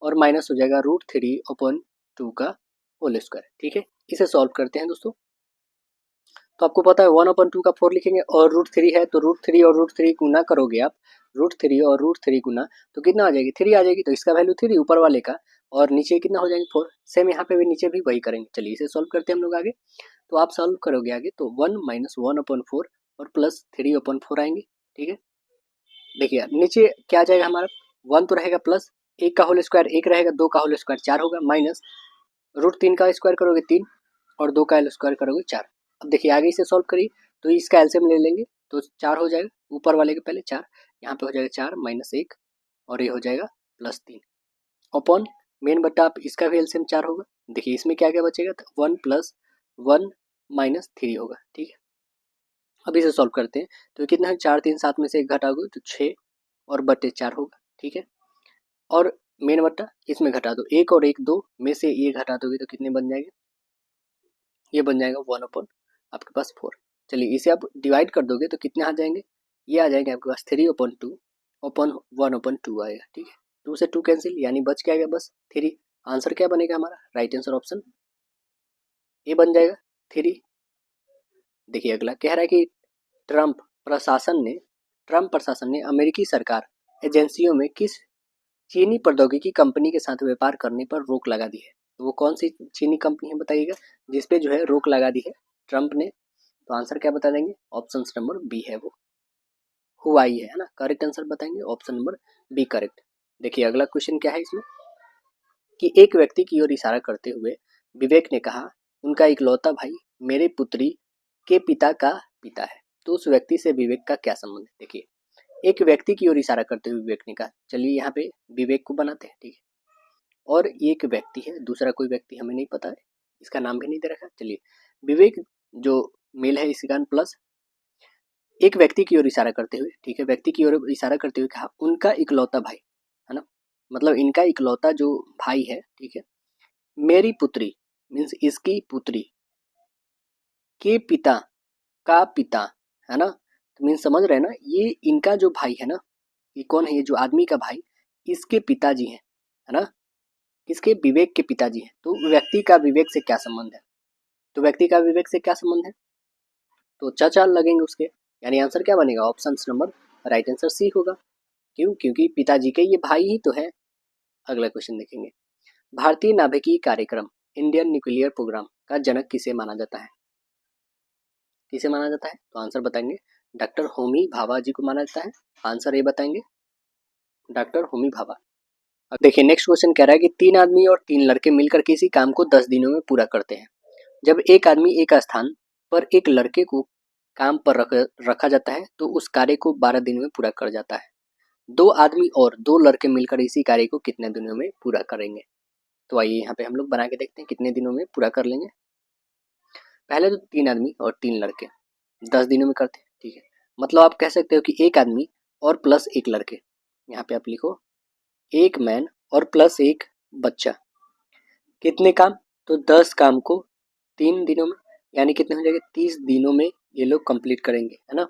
और माइनस हो जाएगा √3/2 का होल स्क्वायर, ठीक है। इसे सॉल्व करते हैं दोस्तों। तो आपको पता है 1/2 का 4 लिखेंगे और √3 है तो √3 और √3 गुना करोगे आप, √3 और √3 गुना तो कितना आ जाएगी 3 आ जाएगी। तो इसका वैल्यू 3 ऊपर वाले का और नीचे कितना हो जाएंगे 4। सेम यहाँ पे भी नीचे भी वही करेंगे। चलिए इसे सॉल्व करते हैं हम लोग आगे। तो आप सॉल्व करोगे आगे तो 1 माइनस 1/4 और प्लस 3/4 आएंगे, ठीक है। देखिए नीचे क्या आ जाएगा हमारा 1 तो रहेगा प्लस 1 का होल स्क्वायर 1 रहेगा, 2 का होल स्क्वायर 4 होगा, माइनस √3 का स्क्वायर करोगे 3 और 2 का स्क्वायर करोगे 4। अब देखिए आगे इसे सॉल्व करिए तो इसका एलसीएम ले लेंगे तो 4 हो जाएगा, ऊपर वाले के पहले 4, यहाँ पे हो जाएगा 4 माइनस 1 और ये हो जाएगा प्लस 3 अपॉन मेन बट्टा आप इसका भी एलसीएम 4 होगा। देखिए इसमें क्या क्या बचेगा तो 1 प्लस 1 माइनस 3 होगा, ठीक है। अब इसे सॉल्व करते हैं तो कितना है 4 3 7 में से 1 घटाओगे तो 6 और बट्टे 4 होगा, ठीक है। और मेन बट्टा इसमें घटा दो 1 और 1 2 में से ये घटा दोगे तो कितने बन जाएंगे, ये बन जाएगा 1/, आपके पास 4। चलिए इसे आप डिवाइड कर दोगे तो कितने आ जाएंगे, ये आ जाएंगे आपके पास 3/2 अपॉन 1/2 आएगा, ठीक है। 2 से 2 कैंसिल यानी बच क्या गया बस 3। आंसर क्या बनेगा हमारा? राइट आंसर ऑप्शन ए बन जाएगा 3। देखिए अगला कह रहा है कि ट्रम्प प्रशासन ने अमेरिकी सरकार एजेंसियों में किस चीनी प्रौद्योगिकी कंपनी के साथ व्यापार करने पर रोक लगा दी है? तो वो कौन सी चीनी कंपनी है बताइएगा जिसपे जो है रोक लगा दी है ट्रम्प ने? तो आंसर क्या बता देंगे, ऑप्शन नंबर बी है वो, हुआ ही है ना। करेक्ट आंसर बताएंगे ऑप्शन नंबर बी करेक्ट। देखिए अगला क्वेश्चन क्या है इसमें कि एक व्यक्ति की ओर इशारा करते हुए विवेक ने कहा, उनका इकलौता भाई मेरे पुत्री के पिता का पिता है। तो उस व्यक्ति से विवेक का क्या संबंध है। देखिए एक व्यक्ति की ओर इशारा करते हुए विवेक ने कहा, चलिए यहाँ पे विवेक को बनाते हैं, ठीक है। और एक व्यक्ति है, दूसरा कोई व्यक्ति हमें नहीं पता है, इसका नाम भी नहीं दे रखा। चलिए विवेक जो मेल है इसका प्लस एक व्यक्ति की ओर इशारा करते हुए, ठीक है, व्यक्ति की ओर इशारा करते हुए कहा उनका इकलौता भाई, है ना, मतलब इनका इकलौता जो भाई है, ठीक है, मेरी पुत्री मीन्स इसकी पुत्री के पिता का पिता, है ना, तो मीन्स समझ रहे हैं ना, ये इनका जो भाई है ना, ये कौन है, ये जो आदमी का भाई इसके पिताजी हैं, है ना, इसके विवेक के पिताजी हैं। तो व्यक्ति का विवेक से क्या संबंध है, तो व्यक्ति का विवेक से क्या संबंध है, तो चाचा लगेंगे उसके, यानी आंसर क्या बनेगा, option number right answer C होगा। क्यों, क्योंकि पिताजी के ये भाई ही तो है। अगला क्वेश्चन देखेंगे, भारतीय नाभिकीय कार्यक्रम इंडियन न्यूक्लियर प्रोग्राम का जनक किसे माना जाता है, किसे माना जाता है, तो आंसर बताएंगे डॉक्टर होमी भाभा जी को माना जाता है। आंसर ये बताएंगे डॉक्टर होमी भाभा। अब देखिए नेक्स्ट क्वेश्चन कह रहा है कि 3 आदमी और 3 लड़के मिलकर किसी काम को 10 दिनों में पूरा करते हैं। जब एक आदमी एक स्थान पर एक लड़के को काम पर रखा जाता है तो उस कार्य को 12 दिन में पूरा कर जाता है। 2 आदमी और 2 लड़के मिलकर इसी कार्य को कितने दिनों में पूरा करेंगे। तो आइए यहाँ पे हम लोग बना के देखते हैं कितने दिनों में पूरा कर लेंगे। पहले तो 3 आदमी और 3 लड़के 10 दिनों में करते हैं, ठीक है, मतलब आप कह सकते हो कि एक आदमी और प्लस एक लड़के, यहाँ पे आप लिखो एक मैन और प्लस एक बच्चा, कितने काम, तो 10 काम को 3 दिनों में, यानी कितने हो जाएंगे 30 दिनों में ये लोग कंप्लीट करेंगे, है ना।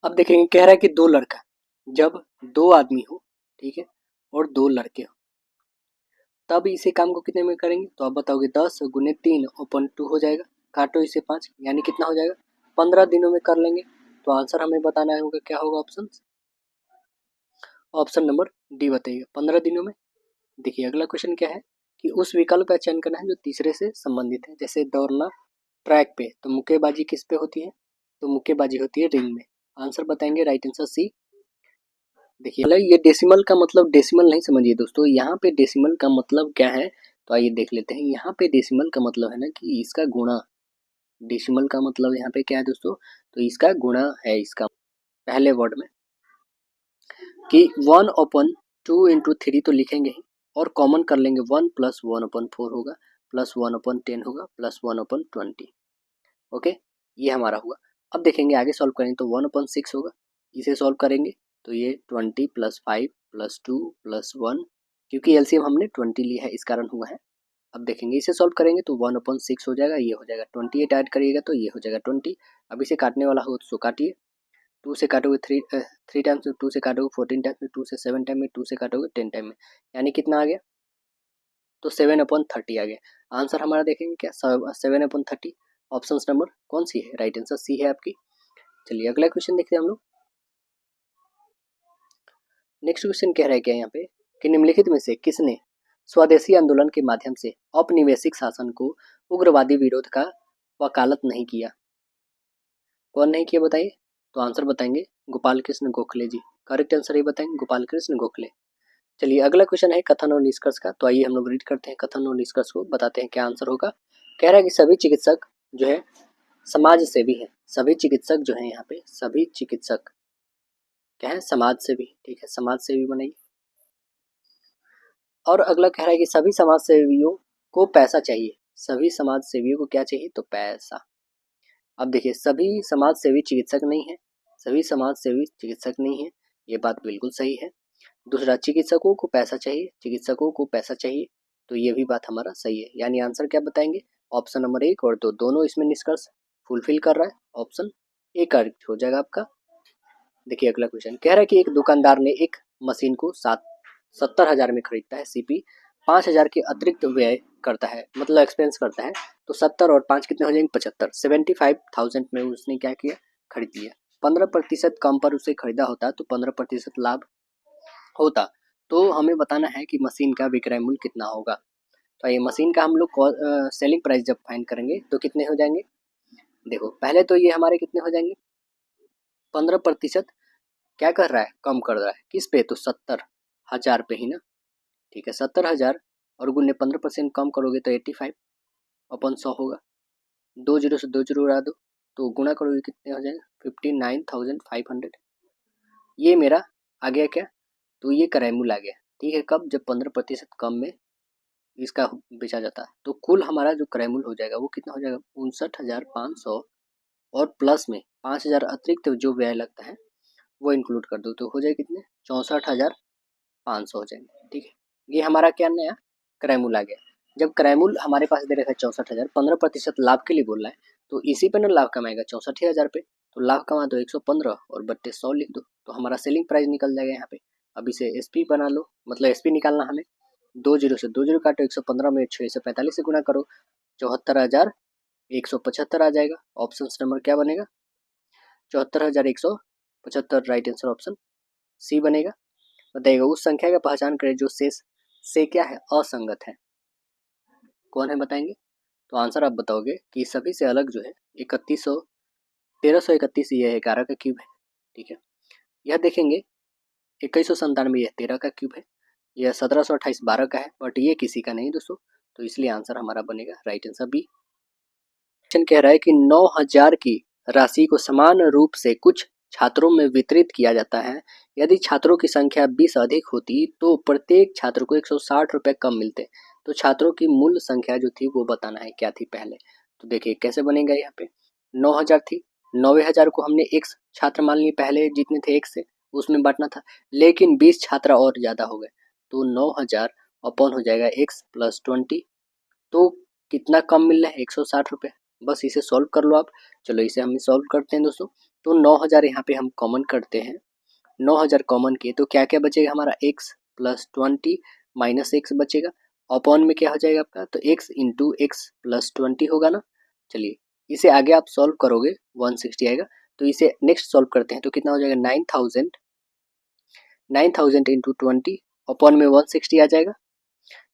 अब देखेंगे कह रहा है कि 2 लड़का, जब 2 आदमी हो, ठीक है, और 2 लड़के हो तब इसे काम को कितने में करेंगे, तो आप बताओगे 10 गुने 3 ओपन 2 हो जाएगा, काटो इसे 5, यानी कितना हो जाएगा 15 दिनों में कर लेंगे। तो आंसर हमें बताना होगा क्या होगा, ऑप्शन नंबर डी बताइएगा 15 दिनों में। देखिए अगला क्वेश्चन क्या है कि उस विकल्प का चयन करना है जो तीसरे से संबंधित है। जैसे दौड़ना ट्रैक पे, तो मुक्केबाजी किस पे होती है, तो मुक्केबाजी होती है रिंग में। आंसर बताएंगे राइट आंसर सी। देखिए ये डेसिमल का मतलब डेसिमल नहीं समझिए दोस्तों, यहाँ पे डेसिमल का मतलब क्या है, तो आइए देख लेते हैं। यहाँ पे डेसिमल का मतलब है ना कि इसका गुणा, डेसिमल का मतलब यहाँ पे क्या है दोस्तों, तो इसका गुणा है इसका पहले वर्ड में, कि 1/2 × 3 तो लिखेंगे ही, और कॉमन कर लेंगे 1 + 1/4 होगा, प्लस 1/10 होगा, प्लस 1/20। ओके, ये हमारा हुआ। अब देखेंगे आगे सॉल्व करेंगे तो 1/6 होगा, इसे सॉल्व करेंगे तो ये 20 + 5 + 2 + 1, क्योंकि एलसीएम हमने 20 लिया है इस कारण हुआ है। अब देखेंगे इसे सॉल्व करेंगे तो 1/6 हो जाएगा, ये हो जाएगा 28 ऐड करिएगा तो ये हो जाएगा 20। अब इसे काटने वाला हो तो काटिए, 2 से काटोगे 3 टाइम्स में, 2 से काटोगे 14 टाइम्स में, 2 से 7 टाइम में, 2 से काटोगे 10 टाइम में, यानी कितना आ गया, तो 7/30 आ गया। आंसर हमारा देखेंगे क्या 7/30, ऑप्शन नंबर कौन सी है, राइट आंसर सी है आपकी। चलिए अगला क्वेश्चन देखते हैं हम लोग। नेक्स्ट क्वेश्चन कह रहा है क्या यहाँ पे कि निम्नलिखित में से किसने स्वदेशी आंदोलन के माध्यम से औपनिवेशिक शासन को उग्रवादी विरोध का वकालत नहीं किया, कौन नहीं किया बताइए, तो आंसर बताएंगे गोपाल कृष्ण गोखले जी। करेक्ट आंसर ये बताएंगे गोपाल कृष्ण गोखले। चलिए अगला क्वेश्चन है कथन और निष्कर्ष का, तो आइए हम लोग रीड करते हैं कथन और निष्कर्ष को, बताते हैं क्या आंसर होगा। कह रहा है कि सभी चिकित्सक जो है समाज सेवी है, सभी चिकित्सक जो है यहाँ पे सभी चिकित्सक क्या है समाज सेवी, ठीक है, समाज सेवी बनाइए। और अगला कह रहा है कि सभी समाज सेवियों को पैसा चाहिए, सभी समाज सेवियों को क्या चाहिए, तो पैसा। अब देखिए सभी समाज सेवी चिकित्सक नहीं है, सभी समाज सेवी चिकित्सक नहीं है, ये बात बिल्कुल सही है। दूसरा चिकित्सकों को पैसा चाहिए, चिकित्सकों को पैसा चाहिए, तो ये भी बात हमारा सही है, यानी आंसर क्या बताएंगे, ऑप्शन नंबर 1 और 2 दोनों इसमें निष्कर्ष फुलफिल कर रहा है, ऑप्शन ए करेक्ट हो जाएगा आपका। देखिए अगला क्वेश्चन कह रहा है कि एक दुकानदार ने एक मशीन को 70,000 में खरीदता है, सीपी 5,000 के अतिरिक्त व्यय करता है, मतलब एक्सपेंस करता है, तो 70 और 5 कितने हो जाएंगे 75, 75,000 में उसने क्या किया खरीद लिया। 15% कम पर उसे खरीदा होता तो 15% लाभ होता, तो हमें बताना है कि मशीन का विक्रय मूल्य कितना होगा। तो ये मशीन का हम लोग सेलिंग प्राइस जब फाइंड करेंगे तो कितने हो जाएंगे, देखो पहले तो ये हमारे कितने हो जाएंगे, 15% क्या कर रहा है, कम कर रहा है, किस पे, तो 70,000 पे ही ना। ठीक है, 70,000 और गुने 15% कम करोगे तो 85 अपन 100 होगा। 2 जीरो से 2 जीरो उड़ा दो तो गुणा करोगे कितने हो जाएगा, 59,500। ये मेरा आ गया क्या, तो ये क्रयमूल्य आ गया। ठीक है, कब, जब 15% कम में इसका बेचा जाता है। तो कुल हमारा जो क्रयमूल्य हो जाएगा वो कितना हो जाएगा, 59,500 और प्लस में 5,000 अतिरिक्त जो व्यय लगता है वो इंक्लूड कर दो तो हो जाए कितने, 64,500 हो जाएंगे। ठीक है, ये हमारा क्या नया क्रयमूल्य आ गया। जब क्रयमूल्य हमारे पास दे रखा है 64,000, 15% लाभ के लिए बोल रहा है, तो इसी पे ना लाभ कमाएगा 64,000 पे। तो लाभ कमा दो 115 और बट्टे 100 लिख दो, तो हमारा सेलिंग प्राइस निकल जाएगा यहाँ पे। अब इसे एसपी बना लो, मतलब एसपी निकालना हमें, 2 जीरो से 2 जीरो काटो, 115 में 6 से 45 से गुना करो, 74,175 आ जाएगा। ऑप्शन नंबर क्या बनेगा, 74,175 राइट आंसर ऑप्शन सी बनेगा। बताइएगा उस संख्या का पहचान करें जो शेष से क्या है, असंगत है, कौन है बताएंगे। तो आंसर आप बताओगे कि सभी से अलग जो है 1331 ये 11 का क्यूब है। ठीक है, यह देखेंगे 2197 यह 13 का क्यूब है, यह 1728 12 का है, बट ये किसी का नहीं दोस्तों, तो इसलिए आंसर हमारा बनेगा राइट आंसर बी। क्वेश्चन कह रहा है कि 9,000 की राशि को समान रूप से कुछ छात्रों में वितरित किया जाता है। यदि छात्रों की संख्या 20 अधिक होती तो प्रत्येक छात्र को 160 रुपये कम मिलते। तो छात्रों की मूल संख्या जो थी वो बताना है, क्या थी पहले। तो देखिए कैसे बनेगा, यहाँ पे 9,000 थी, 90,000 को हमने x छात्र मान लिए, पहले जितने थे x से उसमें बांटना था, लेकिन 20 छात्र और ज़्यादा हो गए तो 9,000 अपॉन हो जाएगा x प्लस 20। तो कितना कम मिल रहा है, 160 रुपये। बस इसे सॉल्व कर लो आप। चलो इसे हम सॉल्व करते हैं दोस्तों। तो 9,000 यहाँ पे हम कॉमन करते हैं, 9,000 कॉमन किए तो क्या क्या बचेगा हमारा, x प्लस 20 माइनस एक्स बचेगा। अपॉन में क्या हो जाएगा आपका, तो x इंटू एक्स प्लस 20 होगा ना। चलिए इसे आगे आप सॉल्व करोगे 160 आएगा। तो इसे नेक्स्ट सॉल्व करते हैं तो कितना हो जाएगा, 9,000 इंटू 20 अपॉन में 160 आ जाएगा,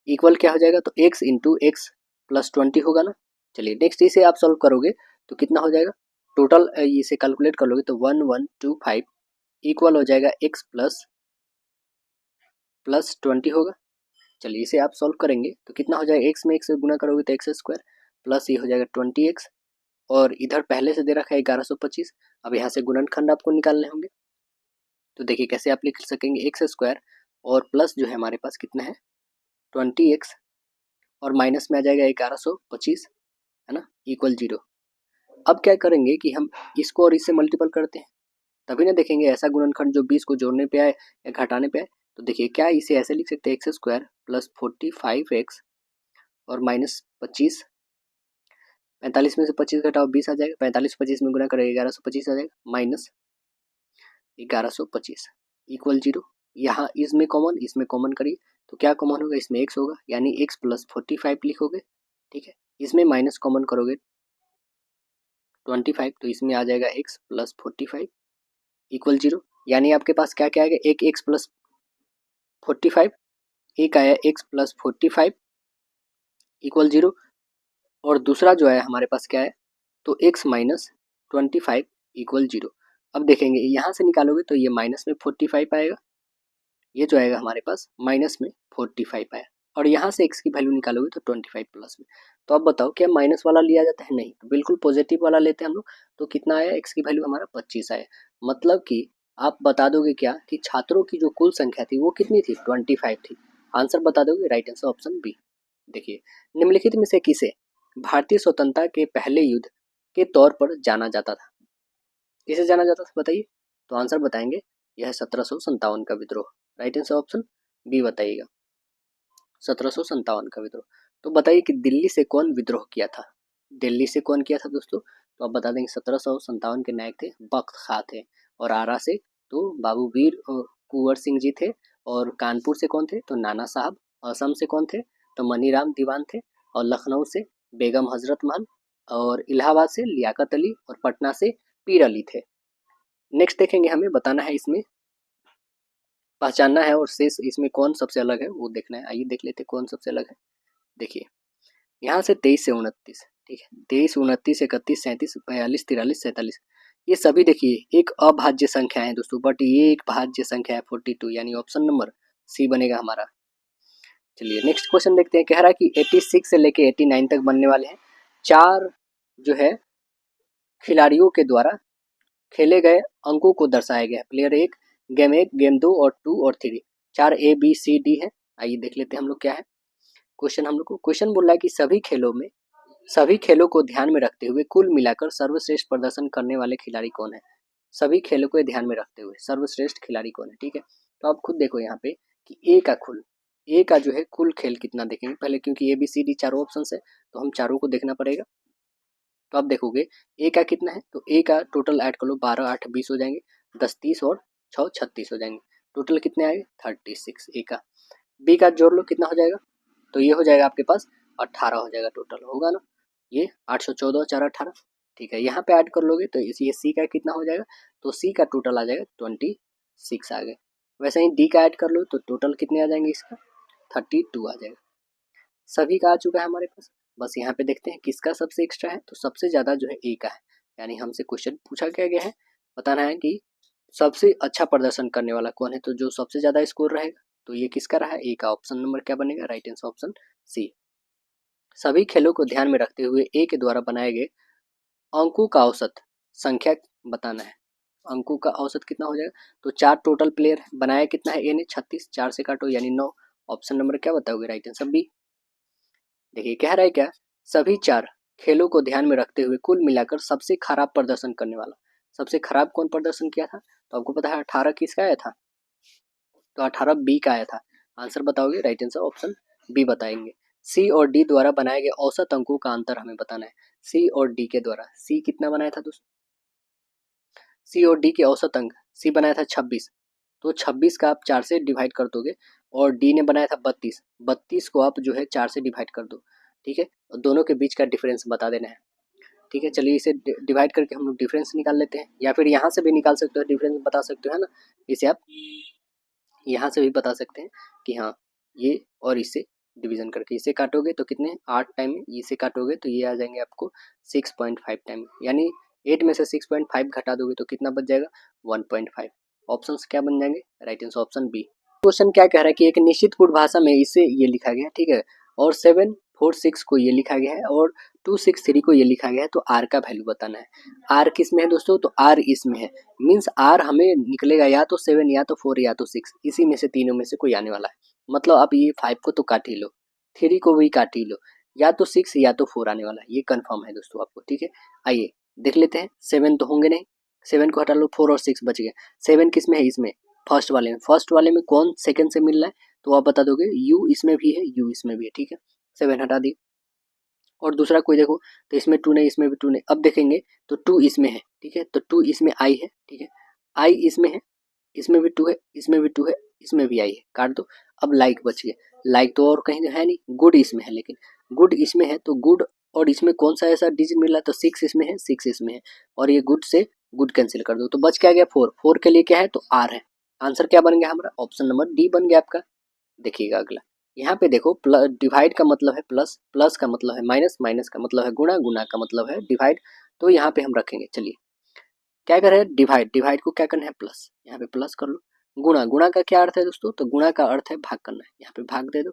इक्वल क्या हो जाएगा, तो x इंटू एक्स प्लस 20 होगा ना। चलिए नेक्स्ट इसे आप सॉल्व करोगे तो कितना हो जाएगा, टोटल इसे कैलकुलेट कर लोगे तो 1125 इक्वल हो जाएगा x प्लस 20 होगा। चलिए इसे आप सॉल्व करेंगे तो कितना हो जाएगा, x में x से गुना करोगे तो एक्स स्क्वायर प्लस ये हो जाएगा 20x, और इधर पहले से दे रखा है 1125। अब यहाँ से गुणनखंड आपको निकालने होंगे, तो देखिए कैसे आप लिख सकेंगे, एक्स स्क्वायर और प्लस जो है हमारे पास कितना है 20x, और माइनस में आ जाएगा 1125, है ना, इक्वल 0। अब क्या करेंगे कि हम इसको और इससे मल्टीपल करते हैं, तभी ना देखेंगे ऐसा गुणनखंड जो 20 को जोड़ने पे आए या घटाने पे आए। तो देखिए क्या इसे ऐसे लिख सकते हैं, एक्स स्क्वायर प्लस 45x और माइनस 25, 45 में से 25 घटाओ 20 आ जाएगा, 45 25 में गुना करेंगे 1125 आ जाएगा, माइनस 1125 इक्वल 0। यहाँ इसमें कॉमन करिए तो क्या कॉमन होगा, इसमें x होगा, यानी x प्लस 45 लिखोगे। ठीक है, इसमें माइनस कॉमन करोगे 25, तो इसमें आ जाएगा x प्लस 45 इक्वल 0। यानी आपके पास क्या क्या आएगा, एक x प्लस 45, एक आया x प्लस 45 इक्वल 0, और दूसरा जो है हमारे पास क्या है, तो x माइनस 25 इक्वल 0। अब देखेंगे यहाँ से निकालोगे तो ये माइनस में 45 आएगा, ये जो आएगा हमारे पास माइनस में 45 आया, और यहाँ से x की वैल्यू निकालोगे तो 25 प्लस में। तो अब बताओ क्या माइनस वाला लिया जाता है, नहीं, तो बिल्कुल पॉजिटिव वाला लेते हैं हम लोग। तो कितना आया, x की वैल्यू हमारा 25 आया। मतलब कि आप बता दोगे क्या कि छात्रों की जो कुल संख्या थी वो कितनी थी, 25 थी। आंसर बता दोगे, राइट आंसर ऑप्शन बी। देखिए निम्नलिखित में से किसे भारतीय स्वतंत्रता के पहले युद्ध के तौर पर जाना जाता था, किसे जाना जाता था बताइए। तो आंसर बताएंगे यह 1757 का विद्रोह, राइट आंसर ऑप्शन बी बताइएगा, 1757 का विद्रोह। तो बताइए कि दिल्ली से कौन विद्रोह किया था, दिल्ली से कौन किया था दोस्तों। तो आप बता देंगे 1757 के नायक थे बख्त खां थे, और आरा से तो बाबू वीर कुंवर सिंह जी थे, और कानपुर से कौन थे, तो नाना साहब, असम से कौन थे, तो मनीराम दीवान थे, और लखनऊ से बेगम हजरत महल, और इलाहाबाद से लियाकत अली, और पटना से पीर अली थे। नेक्स्ट देखेंगे, हमें बताना है इसमें, पहचानना है और शेष इसमें कौन सबसे अलग है वो देखना है। आइए देख लेते हैं कौन सबसे अलग है। देखिए यहाँ से 23 से 29, ठीक है, 23, 29, 31, 37, 42, 43, 47, ये सभी देखिए एक अभाज्य संख्या है दोस्तों, बट ये एक भाज्य संख्या है 42, यानी ऑप्शन नंबर सी बनेगा हमारा। चलिए नेक्स्ट क्वेश्चन देखते हैं। कह रहा है कि 86 से लेके 89 तक बनने वाले हैं 4 जो है खिलाड़ियों के द्वारा खेले गए अंकों को दर्शाया गया है। प्लेयर 1, गेम 1, गेम 2 और 2 और 3, 4 ए बी सी डी है। आइए देख लेते हैं हम लोग क्या है क्वेश्चन। हम लोग को क्वेश्चन बोल रहा है कि सभी खेलों को ध्यान में रखते हुए कुल मिलाकर सर्वश्रेष्ठ प्रदर्शन करने वाले खिलाड़ी कौन है। सभी खेलों को ध्यान में रखते हुए सर्वश्रेष्ठ खिलाड़ी कौन है, ठीक है। तो आप खुद देखो यहाँ पे कि ए का जो है कुल खेल कितना देखेंगे पहले, क्योंकि ए बी सी डी चारों ऑप्शन है तो हम चारों को देखना पड़ेगा। तो आप देखोगे ए का कितना है, तो ए का टोटल ऐड कर लो, 12 8 20 हो जाएंगे, 10 30 और 6 36 हो जाएंगे। टोटल कितने आएंगे 36 ए का। बी का जोड़ लो कितना हो जाएगा, तो ये हो जाएगा आपके पास 18 हो जाएगा, टोटल होगा ना ये 814 4 18, ठीक है। यहाँ पे ऐड कर लोगे तो ये सी का कितना हो जाएगा, तो सी का टोटल आ जाएगा 26 आ गए। वैसे ही डी का ऐड कर लो तो टोटल कितने आ जाएंगे इसका 32 आ जाएगा। सभी का आ चुका है हमारे पास। बस यहाँ पे देखते हैं किसका सबसे एक्स्ट्रा है, तो सबसे ज़्यादा जो है ए का है, यानी हमसे क्वेश्चन पूछा क्या गया है, बताना है कि सबसे अच्छा प्रदर्शन करने वाला कौन है, तो जो सबसे ज़्यादा स्कोर रहेगा तो ये किसका रहा, ए का। ऑप्शन नंबर क्या बनेगा, राइट आंसर ऑप्शन सी। सभी खेलों को ध्यान में रखते हुए ए के द्वारा बनाए गए अंकों का औसत संख्या बताना है। अंकों का औसत कितना हो जाएगा, तो 4 टोटल प्लेयर बनाया कितना है ए ने 36, 4 से काटो यानी 9। ऑप्शन नंबर क्या बताओगे, राइट आंसर बी। देखिए कह रहा है क्या, सभी 4 खेलों को ध्यान में रखते हुए कुल मिलाकर सबसे खराब प्रदर्शन करने वाला, सबसे खराब कौन प्रदर्शन किया था, तो आपको पता है 18 किसका आया था, तो 18 बी का आया था। आंसर बताओगे, राइट आंसर ऑप्शन बी बताएंगे। सी और डी द्वारा बनाए गए औसत अंकों का अंतर हमें बताना है। सी और डी के द्वारा, सी कितना बनाया था दोस्तों, सी और डी के औसत अंक, सी बनाया था 26, तो 26 का आप 4 से डिवाइड कर दोगे, और डी ने बनाया था 32, 32 को आप जो है 4 से डिवाइड कर दो, ठीक है। और दोनों के बीच का डिफरेंस बता देना है, ठीक है। चलिए इसे डिवाइड करके हम लोग डिफरेंस निकाल लेते हैं, या फिर यहाँ से भी निकाल सकते हो, डिफरेंस बता सकते हो, है ना। इसे आप यहाँ से भी बता सकते हैं कि हाँ ये, और इससे डिवीजन करके इसे काटोगे तो कितने 8 टाइम, इसे काटोगे तो ये आ जाएंगे आपको 6.5 टाइम, यानी 8 में से 6.5 घटा दोगे तो कितना बच जाएगा 1.5। ऑप्शंस क्या बन जाएंगे, right answer option B. Question क्या कह रहा है कि एक निश्चित कोड भाषा में इसे ये लिखा गया है, ठीक है, और 746 को ये लिखा गया है, और 263 को ये लिखा गया है, तो आर का वैल्यू बताना है। आर किस में है दोस्तों, तो आर इसमें है, मीन्स आर हमें निकलेगा या तो 7 या तो 4 या तो 6, इसी में से तीनों में से कोई आने वाला है। मतलब आप ये 5 को तो काट ही लो, 3 को भी काट ही लो, या तो 6 या तो 4 आने वाला है, ये कंफर्म है दोस्तों आपको, ठीक है। आइए देख लेते हैं, 7 तो होंगे नहीं, 7 को हटा लो, 4 और 6 बच गए। 7 किस में है, इसमें फर्स्ट वाले में कौन सेकंड से मिल रहा है, तो आप बता दोगे यू इसमें भी है, यू इसमें भी है, ठीक है। 7 हटा दी, और दूसरा कोई देखो तो इसमें 2 नहीं, इसमें भी 2 नहीं। अब देखेंगे तो 2 इसमें है, ठीक है, तो 2 इसमें आई है, ठीक है, आई इसमें है, इसमें भी 2 है, इसमें भी 2 है, इसमें भी आई है, काट दो। अब लाइक बच गया, लाइक तो और कहीं है नहीं, गुड इसमें है, लेकिन गुड इसमें है तो गुड, और इसमें कौन सा ऐसा डिजिट मिला, तो 6 इसमें है, 6 इसमें है, और ये गुड से गुड कैंसिल कर दो, तो बच क्या गया 4, 4 के लिए क्या है, तो आर है। आंसर क्या बन गया हमारा, ऑप्शन नंबर डी बन गया आपका। देखिएगा अगला, यहाँ पे देखो डिवाइड का मतलब है प्लस, प्लस का मतलब है माइनस, माइनस का मतलब है गुणा, गुणा का मतलब है डिवाइड, तो यहाँ पे हम रखेंगे। चलिए क्या कर रहे हैं, डिवाइड, डिवाइड को क्या करना है प्लस, यहाँ पे प्लस कर लो। गुणा, गुणा का क्या अर्थ है दोस्तों, तो गुणा का अर्थ है भाग करना है, यहाँ पे भाग दे दो।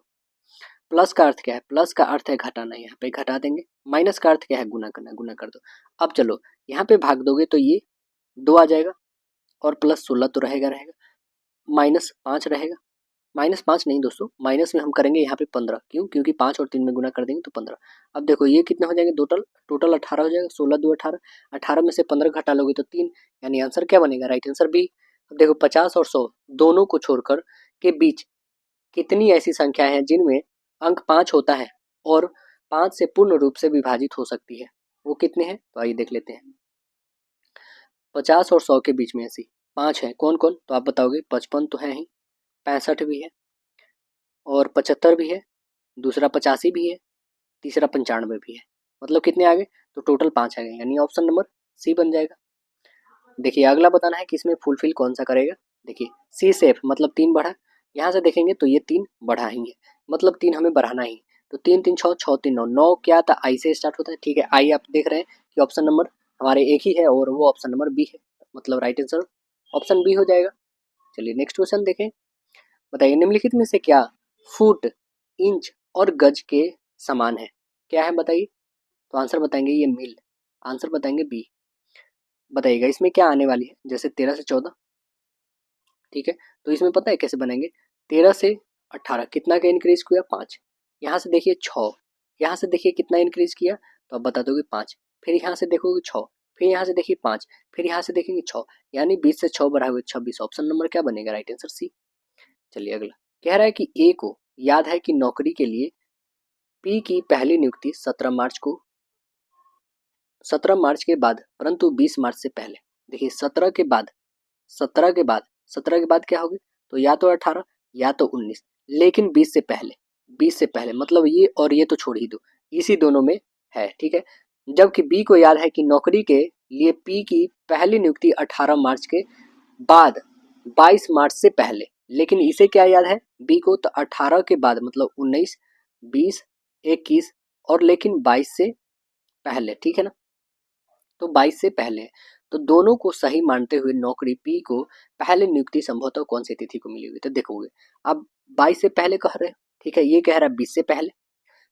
प्लस का अर्थ क्या है, प्लस का अर्थ है घटाना, यहाँ पे घटा देंगे। माइनस का अर्थ क्या है, गुना करना, गुना कर दो। अब चलो यहाँ पे भाग दोगे तो ये 2 आ जाएगा, और प्लस 16 तो रहेगा रहेगा, माइनस 5 रहेगा, माइनस 5 नहीं दोस्तों, माइनस में हम करेंगे यहाँ पे 15, क्यों, क्योंकि 5 और 3 में गुना कर देंगे तो 15। अब देखो ये कितने हो जाएंगे, टोटल टोटल 18 हो जाएगा, 16 2 18, 18 में से 15 घटा लोगे तो 3, यानी आंसर क्या बनेगा, राइट आंसर बी। अब देखो 50 और 100 दोनों को छोड़कर के बीच कितनी ऐसी संख्या है जिनमें अंक 5 होता है और 5 से पूर्ण रूप से विभाजित हो सकती है, वो कितने हैं, तो आइए देख लेते हैं। 50 और 100 के बीच में ऐसी 5 है, कौन कौन, तो आप बताओगे 55 तो है ही, 65 भी है, और 75 भी है, दूसरा 85 भी है, तीसरा 95 भी है। मतलब कितने आ गए, तो टोटल 5 आ गए, यानी ऑप्शन नंबर सी बन जाएगा। देखिए अगला बताना है कि इसमें फुलफिल कौन सा करेगा। देखिए सी सेफ मतलब 3 बढ़ा, यहाँ से देखेंगे तो ये 3 बढ़ा ही है, मतलब 3 हमें बढ़ाना ही, तो 3 3 6 6 3 9 9 क्या था, आई से स्टार्ट होता है। ठीक है, आई आप देख रहे हैं कि ऑप्शन नंबर हमारे एक ही है और वो ऑप्शन नंबर बी है, मतलब राइट आंसर ऑप्शन बी हो जाएगा। चलिए नेक्स्ट क्वेश्चन देखें। बताइए निम्नलिखित में से क्या फुट, इंच और गज के समान है? क्या है बताइए। तो आंसर बताएंगे ये मील, आंसर बताएंगे बी। बताइएगा इसमें क्या आने वाली है, जैसे 13 से 14। ठीक है, तो इसमें पता है कैसे बनाएंगे। 13 से 18 कितना का इंक्रीज किया, 5। यहाँ से देखिए 6, यहाँ से देखिए कितना इंक्रीज किया, तो आप बता दोगे 5। फिर यहाँ से देखोगे 6, फिर यहाँ से देखिए 5, फिर यहाँ से देखेंगे 6, यानी 20 से 6 बढ़ा हुए 26। ऑप्शन नंबर क्या बनेगा, राइट आंसर सी। चलिए अगला कह रहा है कि ए को याद है कि नौकरी के लिए पी की पहली नियुक्ति 17 मार्च के बाद, परंतु 20 मार्च से पहले। देखिए 17 के बाद, 17 के बाद, 17 के बाद क्या होगी, तो या तो 18 या तो 19, लेकिन 20 से पहले, 20 से पहले मतलब ये और ये तो छोड़ ही दो, इसी दोनों में है। ठीक है, जबकि बी को याद है कि नौकरी के लिए पी की पहली नियुक्ति 18 मार्च के बाद 22 मार्च से पहले, लेकिन इसे क्या याद है बी को, तो 18 के बाद मतलब 19, 20, 21 और लेकिन 22 से पहले। ठीक है ना, तो 22 से पहले है। तो दोनों को सही मानते हुए नौकरी पी को पहले नियुक्ति संभवतः कौन सी तिथि को मिली हुई, तो देखोगे अब 22 से पहले कह रहे हैं। ठीक है, ये कह रहा है 20 से पहले,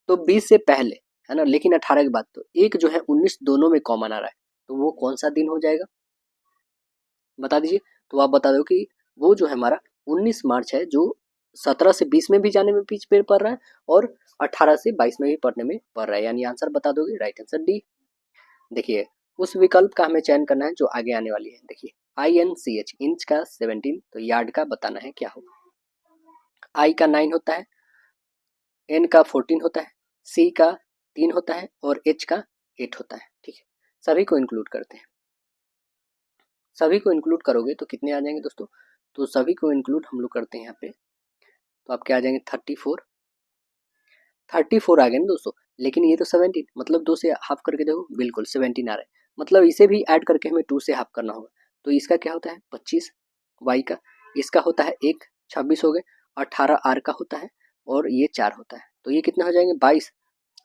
तो 20 से पहले है ना, लेकिन 18 के बाद, तो एक जो है 19 दोनों में कॉमन आ रहा है, तो वो कौन सा दिन हो जाएगा बता दीजिए। तो आप बता दो कि वो जो है हमारा 19 मार्च है, जो 17 से 20 में भी जाने में बीच में पड़ रहा है और 18 से 22 में भी पढ़ने में पड़ रहा है, यानी आंसर बता दोगे राइट आंसर डी। देखिए उस विकल्प का हमें चयन करना है जो आगे आने वाली है। देखिए INCH इंच का 17, तो यार्ड का बताना है क्या होगा। आई का 9 होता है, एन का 14 होता है, सी का 3 होता है और एच का 8 होता है। ठीक है, सभी को इंक्लूड करते हैं। सभी को इंक्लूड करोगे तो कितने आ जाएंगे दोस्तों, तो सभी को इंक्लूड हम लोग करते हैं यहाँ पे, तो आपके आ जाएंगे 34 आ गए ना दोस्तों। लेकिन ये तो 17, मतलब 2 से हाफ करके देखो, बिल्कुल 17 आ रहा है, मतलब इसे भी ऐड करके हमें 2 से हाफ करना होगा। तो इसका क्या होता है 25 वाई का, इसका होता है 1, 26 हो गए, 18 आर का होता है और ये 4 होता है, तो ये कितने हो जाएंगे 22,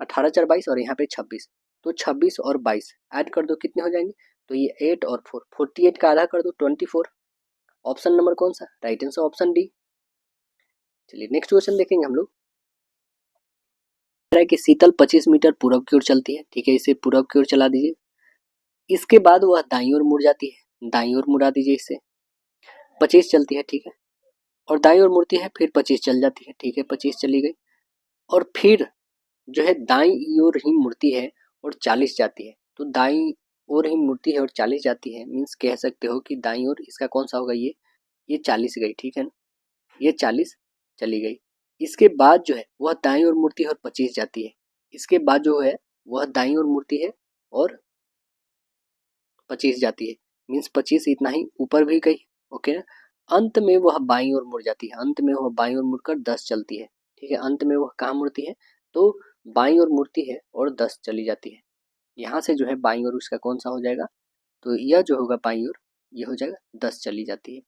18 4 22 और यहाँ पे 26, तो 26 और 22 ऐड कर दो कितने हो जाएंगे, तो ये 8 और 4, 48 का आधा कर दो 24। ऑप्शन नंबर कौन सा, राइट आंसर ऑप्शन डी। चलिए नेक्स्ट क्वेश्चन देखेंगे हम लोग। है कि शीतल 25 मीटर पूरब की ओर चलती है। ठीक है, इसे पूरब की ओर चला दीजिए, इसके बाद वह दाईं ओर मुड़ जाती है, दाईं ओर मुड़ा दीजिए इसे, 25 चलती है। ठीक है, और दाईं ओर मुड़ती है, फिर 25 चल जाती है। ठीक है, 25 चली गई और फिर जो है दाईं ओर ही मुड़ती है और 40 जाती है। तो दाईं ओर ही मुड़ती है और 40 जाती है, मीन्स कह सकते हो कि दाईं ओर इसका कौन सा होगा, ये 40 गई। ठीक है ना, ये 40 चली गई। इसके बाद जो है वह दाईं ओर मुड़ती है और 25 जाती है, इसके बाद जो है वह दाईं ओर मुड़ती है और 25 जाती है, मीन्स 25 इतना ही ऊपर भी गई। ओके ना, अंत में वह बाईं ओर मुड़ जाती है, अंत में वह बाईं ओर मुड़कर 10 चलती है। ठीक है, अंत में वह कहाँ मुड़ती है, तो बाईं ओर मुड़ती है और 10 चली जाती है। यहाँ से जो है बाईं ओर उसका कौन सा हो जाएगा, तो यह जो होगा बाईं ओर ये हो जाएगा 10 चली जाती है।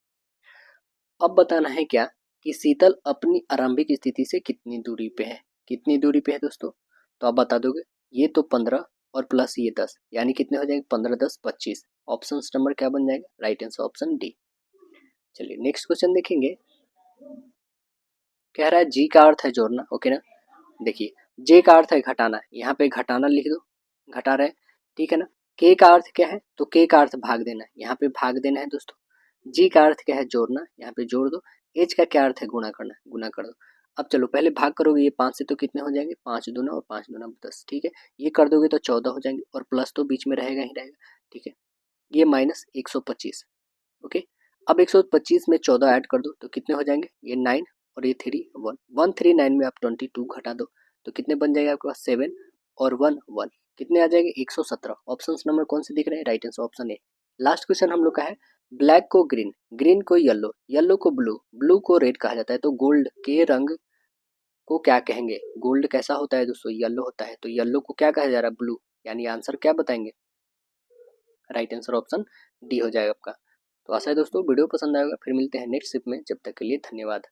अब बताना है क्या कि शीतल अपनी आरंभिक स्थिति से कितनी दूरी पे है, कितनी दूरी पे है दोस्तों, तो आप बता दोगे ये तो 15 और प्लस ये 10, यानी कितने हो जाएंगे 15 10 25। ऑप्शन नंबर क्या बन जाएगा, राइट आंसर ऑप्शन डी। चलिए नेक्स्ट क्वेश्चन देखेंगे। कह रहा है जी का अर्थ है जोड़ना। ओके ना, देखिए जे का अर्थ है घटाना, यहाँ पे घटाना लिख दो, घटा रहे। ठीक है ना, के का अर्थ क्या है, तो के का अर्थ भाग देना है, यहाँ पे भाग देना है दोस्तों। जी का अर्थ क्या है जोड़ना, यहाँ पे जोड़ दो। एच का क्या अर्थ है गुणा करना, गुणा कर दो। अब चलो पहले भाग करोगे, ये 5 से तो कितने हो जाएंगे 5 दूना और 5 दूना 10। ठीक है, ये कर दोगे तो 14 हो जाएंगे और प्लस तो बीच में रहेगा ही रहेगा। ठीक है, ये माइनस 125। ओके, अब 125 में 14 ऐड कर दो तो कितने हो जाएंगे, ये 9 और ये 3 1 139 में आप 22 घटा दो तो कितने बन जाएगा आपके पास 7 और 1 1, कितने आ जाएंगे 117। ऑप्शन नंबर कौन से दिख रहे हैं, right answer option A. Last question हम लोग का है, ब्लैक को ग्रीन, ग्रीन को येलो, येलो को ब्लू, ब्लू को रेड कहा जाता है, तो गोल्ड के रंग को क्या कहेंगे, गोल्ड कैसा होता है दोस्तों, येलो होता है, तो येलो को क्या कहा जा रहा है, ब्लू, यानी आंसर क्या बताएंगे, राइट आंसर ऑप्शन डी हो जाएगा आपका। तो आशा है दोस्तों वीडियो पसंद आएगा, फिर मिलते हैं नेक्स्ट शिप में, जब तक के लिए धन्यवाद।